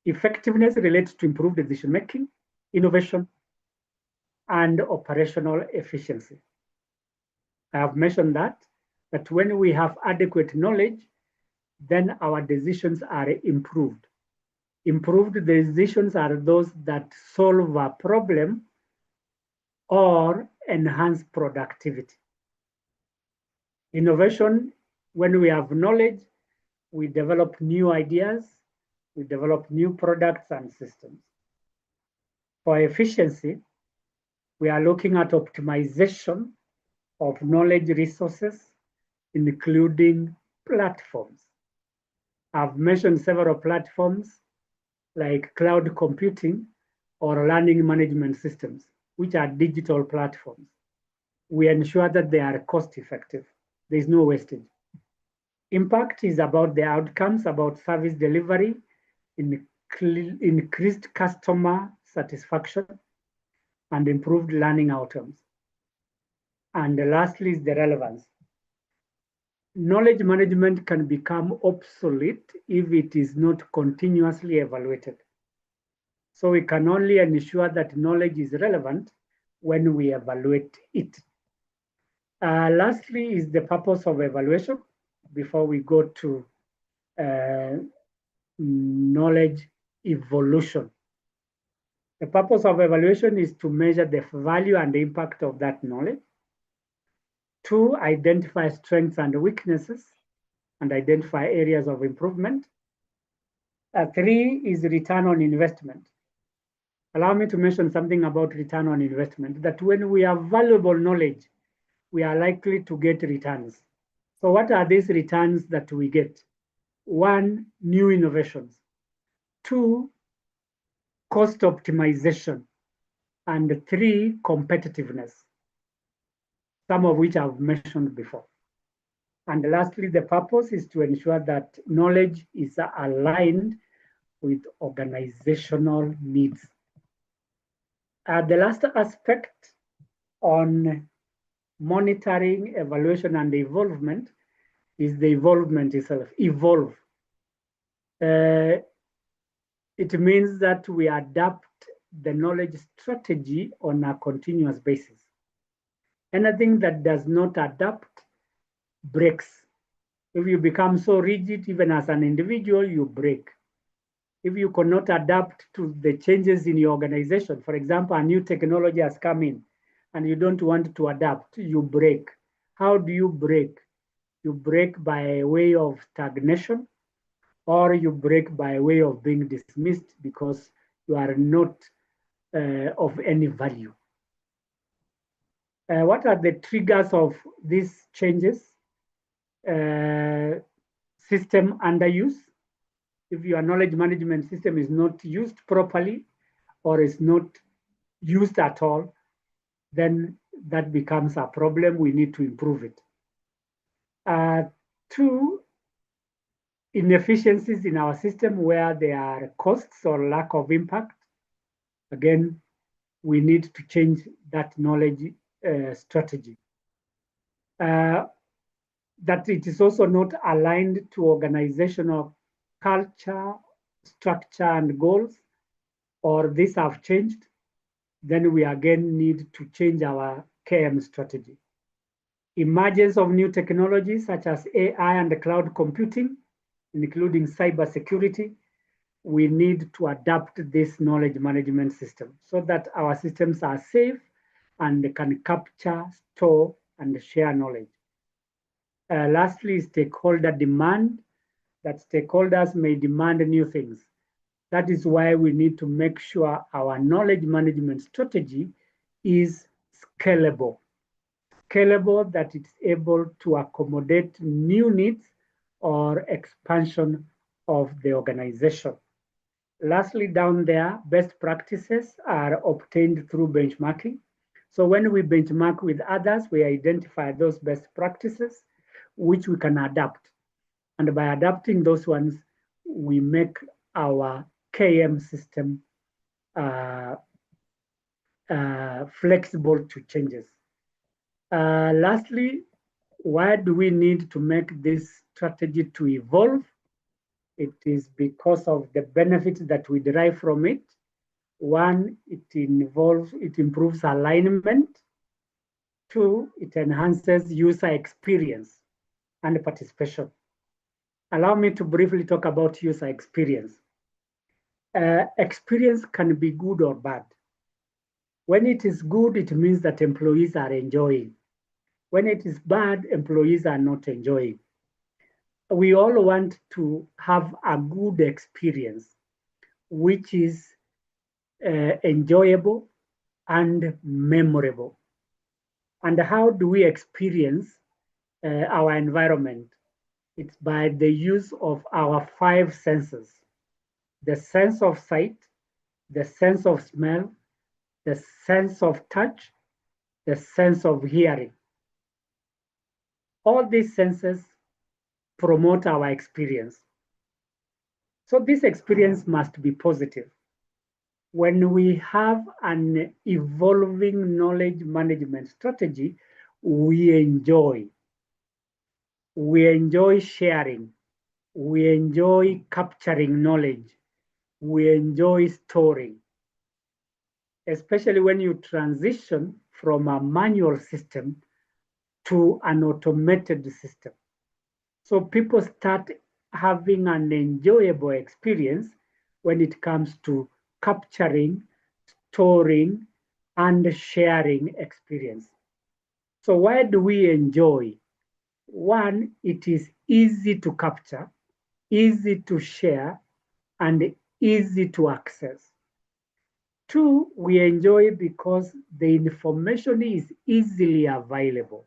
Effectiveness relates to improved decision-making, innovation, and operational efficiency. I have mentioned that when we have adequate knowledge, then our decisions are improved. Improved decisions are those that solve a problem or enhance productivity. Innovation, when we have knowledge, we develop new ideas, we develop new products and systems. For efficiency, we are looking at optimization of knowledge resources, including platforms. I've mentioned several platforms like cloud computing or learning management systems, which are digital platforms. We ensure that they are cost effective. There's no wastage. Impact is about the outcomes, about service delivery, increased customer satisfaction, and improved learning outcomes. And lastly is the relevance. Knowledge management can become obsolete if it is not continuously evaluated. So we can only ensure that knowledge is relevant when we evaluate it. Lastly is the purpose of evaluation before we go to knowledge evolution. The purpose of evaluation is to measure the value and the impact of that knowledge. 2, identify strengths and weaknesses and identify areas of improvement. 3 is return on investment. Allow me to mention something about return on investment, that when we have valuable knowledge, we are likely to get returns. So what are these returns that we get? 1, new innovations. 2, cost optimization. And 3, competitiveness, some of which I've mentioned before. And lastly, the purpose is to ensure that knowledge is aligned with organizational needs. The last aspect on monitoring, evaluation, and evolvement is the evolvement itself. Evolve. It means that we adapt the knowledge strategy on a continuous basis. Anything that does not adapt breaks. If you become so rigid, even as an individual, you break. If you cannot adapt to the changes in your organization, for example, a new technology has come in and you don't want to adapt, you break. How do you break? You break by way of stagnation, or you break by way of being dismissed because you are not of any value. What are the triggers of these changes? System underuse. If your knowledge management system is not used properly or is not used at all, then that becomes a problem. We need to improve it. 2, inefficiencies in our system where there are costs or lack of impact. Again, we need to change that knowledge strategy. That it is also not aligned to organizational culture, structure, and goals, or these have changed, then we again need to change our KM strategy. Emergence of new technologies such as AI and cloud computing, including cybersecurity, we need to adapt this knowledge management system so that our systems are safe and can capture, store, and share knowledge. Lastly, stakeholder demand, that stakeholders may demand new things. That is why we need to make sure our knowledge management strategy is scalable. Scalable, that it's able to accommodate new needs or expansion of the organization. Lastly, down there, best practices are obtained through benchmarking. So when we benchmark with others, we identify those best practices which we can adapt. And by adapting those ones, we make our KM system flexible to changes. Lastly, why do we need to make this strategy to evolve? It is because of the benefits that we derive from it. 1, it improves alignment. 2, it enhances user experience and participation. Allow me to briefly talk about user experience. Experience can be good or bad. When it is good, it means that employees are enjoying. When it is bad, employees are not enjoying. We all want to have a good experience, which is enjoyable and memorable. And how do we experience our environment? It's by the use of our 5 senses: the sense of sight, the sense of smell, the sense of touch, the sense of hearing. All these senses promote our experience. So this experience must be positive. When we have an evolving knowledge management strategy, we enjoy sharing, we enjoy capturing knowledge, we enjoy storing, especially when you transition from a manual system to an automated system. So people start having an enjoyable experience when it comes to capturing, storing, and sharing experience. So why do we enjoy? One, it is easy to capture, easy to share, and easy to access. Two, we enjoy because the information is easily available.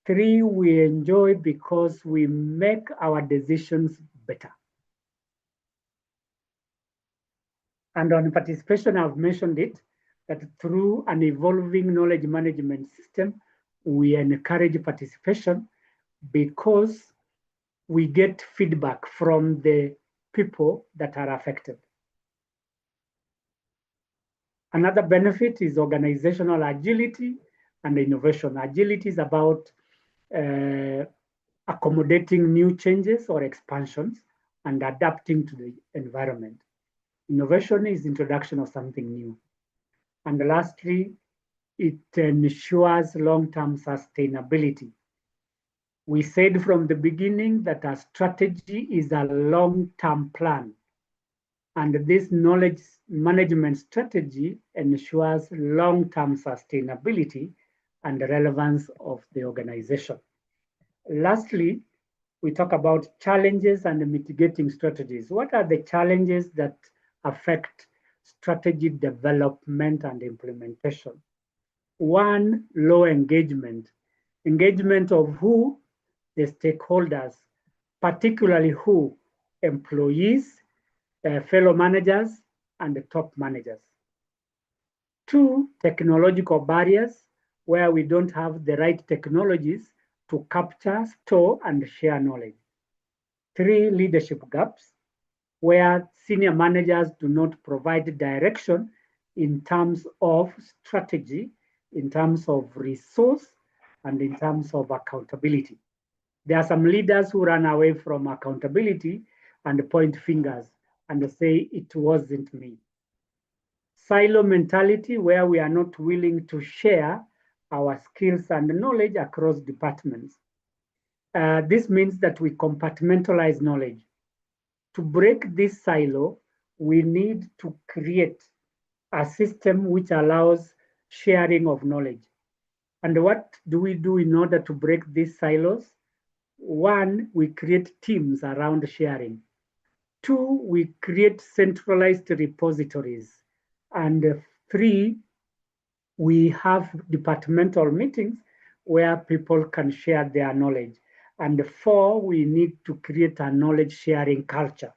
Three, we enjoy because we make our decisions better. And on participation, I've mentioned it, that through an evolving knowledge management system, we encourage participation because we get feedback from the people that are affected. Another benefit is organizational agility and innovation. Agility is about accommodating new changes or expansions and adapting to the environment. Innovation is introduction of something new. And lastly, it ensures long-term sustainability. We said from the beginning that our strategy is a long-term plan. And this knowledge management strategy ensures long-term sustainability and relevance of the organization. Lastly, we talk about challenges and mitigating strategies. What are the challenges that affect strategy development and implementation? One, low engagement. Engagement of who? The stakeholders, particularly who? Employees, fellow managers, and the top managers. Two, technological barriers, where we don't have the right technologies to capture, store, and share knowledge. Three, leadership gaps, where senior managers do not provide direction in terms of strategy, in terms of resource, and in terms of accountability. There are some leaders who run away from accountability and point fingers and say, it wasn't me. Silo mentality, where we are not willing to share our skills and knowledge across departments. This means that we compartmentalize knowledge. To break this silo, we need to create a system which allows sharing of knowledge. And what do we do in order to break these silos? One, we create teams around sharing. Two, we create centralized repositories. And three, we have departmental meetings where people can share their knowledge. And four, we need to create a knowledge sharing culture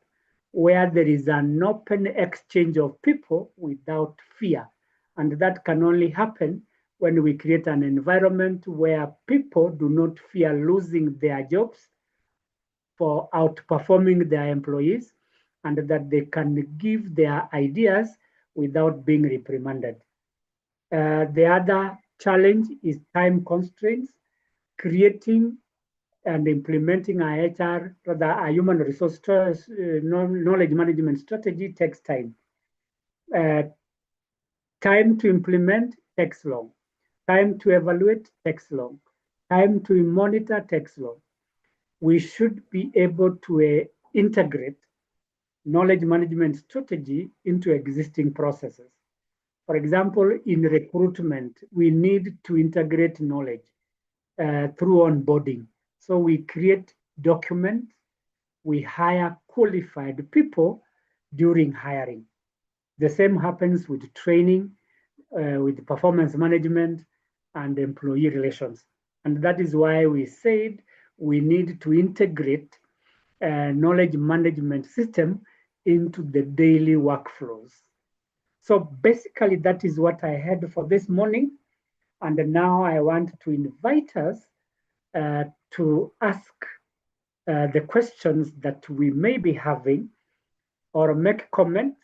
where there is an open exchange of people without fear. And that can only happen when we create an environment where people do not fear losing their jobs for outperforming their employees, and that they can give their ideas without being reprimanded. The other challenge is time constraints. Creating and implementing a human resource knowledge management strategy takes time. Time to implement takes long. Time to evaluate takes long. Time to monitor takes long. We should be able to integrate knowledge management strategy into existing processes. For example, in recruitment, we need to integrate knowledge through onboarding. So we create documents, we hire qualified people during hiring. The same happens with training, with performance management, and employee relations. And that is why we said we need to integrate knowledge management system into the daily workflows. So basically, that is what I had for this morning. And now I want to invite us to ask the questions that we may be having, or make comments,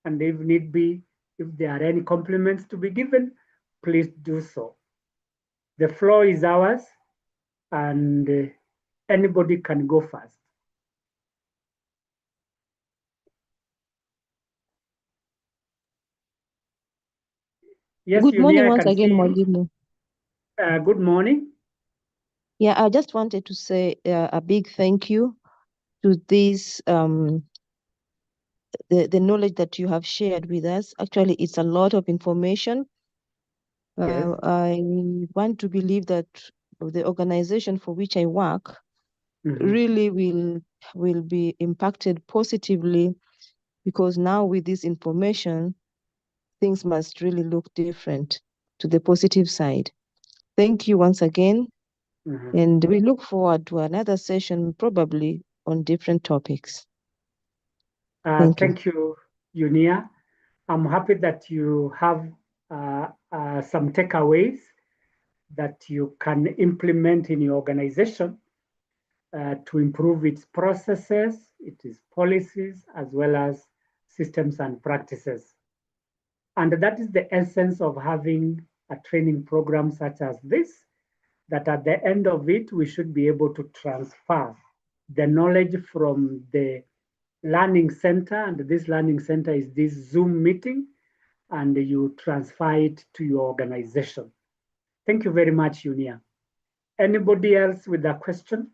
and if need be, if there are any compliments to be given, please do so. The floor is ours, and anybody can go first. Yes, Good morning Unia, I once can again, see you. Mwalimu. Good morning. Yeah, I just wanted to say a big thank you to this the knowledge that you have shared with us. Actually, it's a lot of information. Yes. I want to believe that the organization for which I work really will be impacted positively, because now with this information, things must really look different to the positive side. Thank you once again. And we look forward to another session, probably on different topics. Thank you, Unia. I'm happy that you have some takeaways that you can implement in your organization to improve its processes, its policies, as well as systems and practices. And that is the essence of having a training program such as this, that at the end of it, we should be able to transfer the knowledge from the learning center, and this learning center is this Zoom meeting, and you transfer it to your organization. Thank you very much, Unia. Anybody else with a question?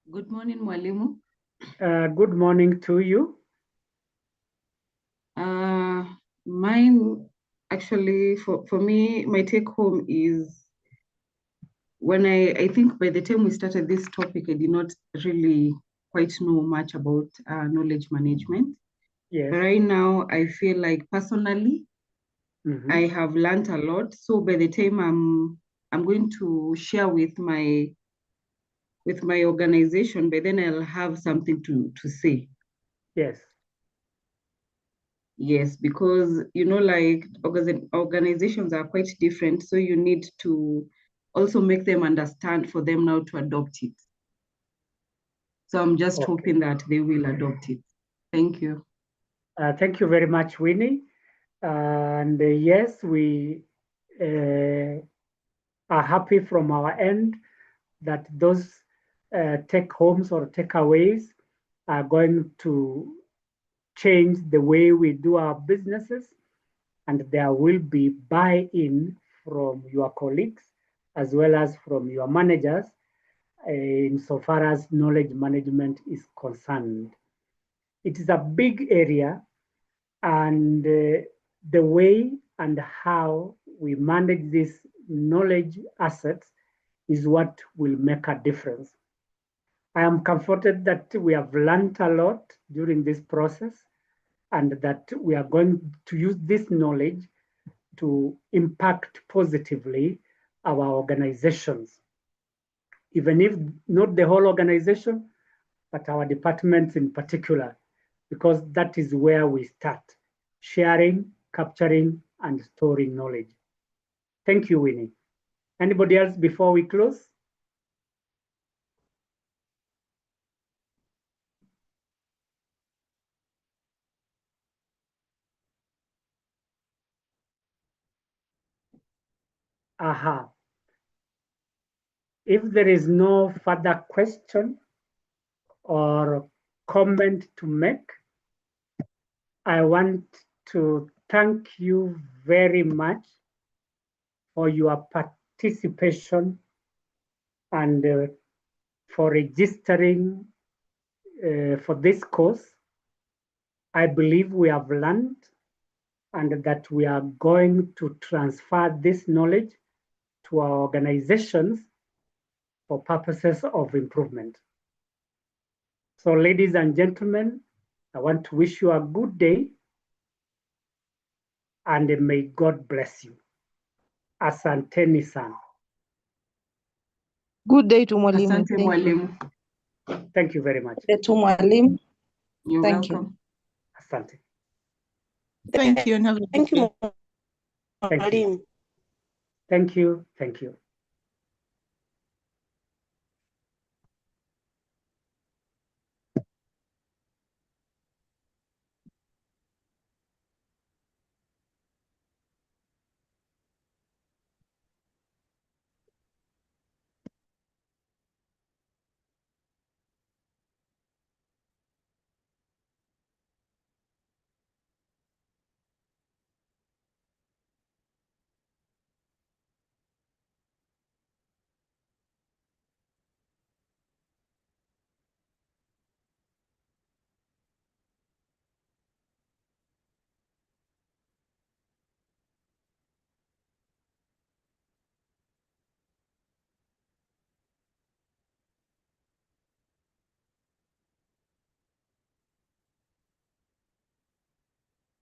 Good morning, Mwalimu. Good morning to you. Mine, actually, for me, my take home is when I think by the time we started this topic, I did not really quite know much about knowledge management. Yes. But right now, I feel like personally, I have learned a lot. So by the time I'm going to share with my organization, but then I'll have something to say. Yes. Yes, because, you know, like organizations are quite different. So you need to also make them understand for them now to adopt it. So I'm just hoping that they will adopt it. Thank you. Thank you very much, Winnie. And yes, we are happy from our end that those take homes or takeaways are going to change the way we do our businesses, and there will be buy-in from your colleagues as well as from your managers insofar as knowledge management is concerned. It is a big area, and the way and how we manage these knowledge assets is what will make a difference. I am comforted that we have learned a lot during this process, and that we are going to use this knowledge to impact positively our organizations, even if not the whole organization, but our departments in particular, because that is where we start, sharing, capturing, and storing knowledge. Thank you, Winnie. Anybody else before we close? Aha. If there is no further question or comment to make, I want to thank you very much for your participation and for registering for this course. I believe we have learned and that we are going to transfer this knowledge to our organizations for purposes of improvement. So, ladies and gentlemen, I want to wish you a good day, and may God bless you. Asanteni sana. Good day to Mwalimu. Asante, Mwalimu. Thank you very much. To Mwalimu. You're Thank welcome. Asante. Thank you and have a good Thank you, day. Thank you. Mwalimu. Thank you. Thank you.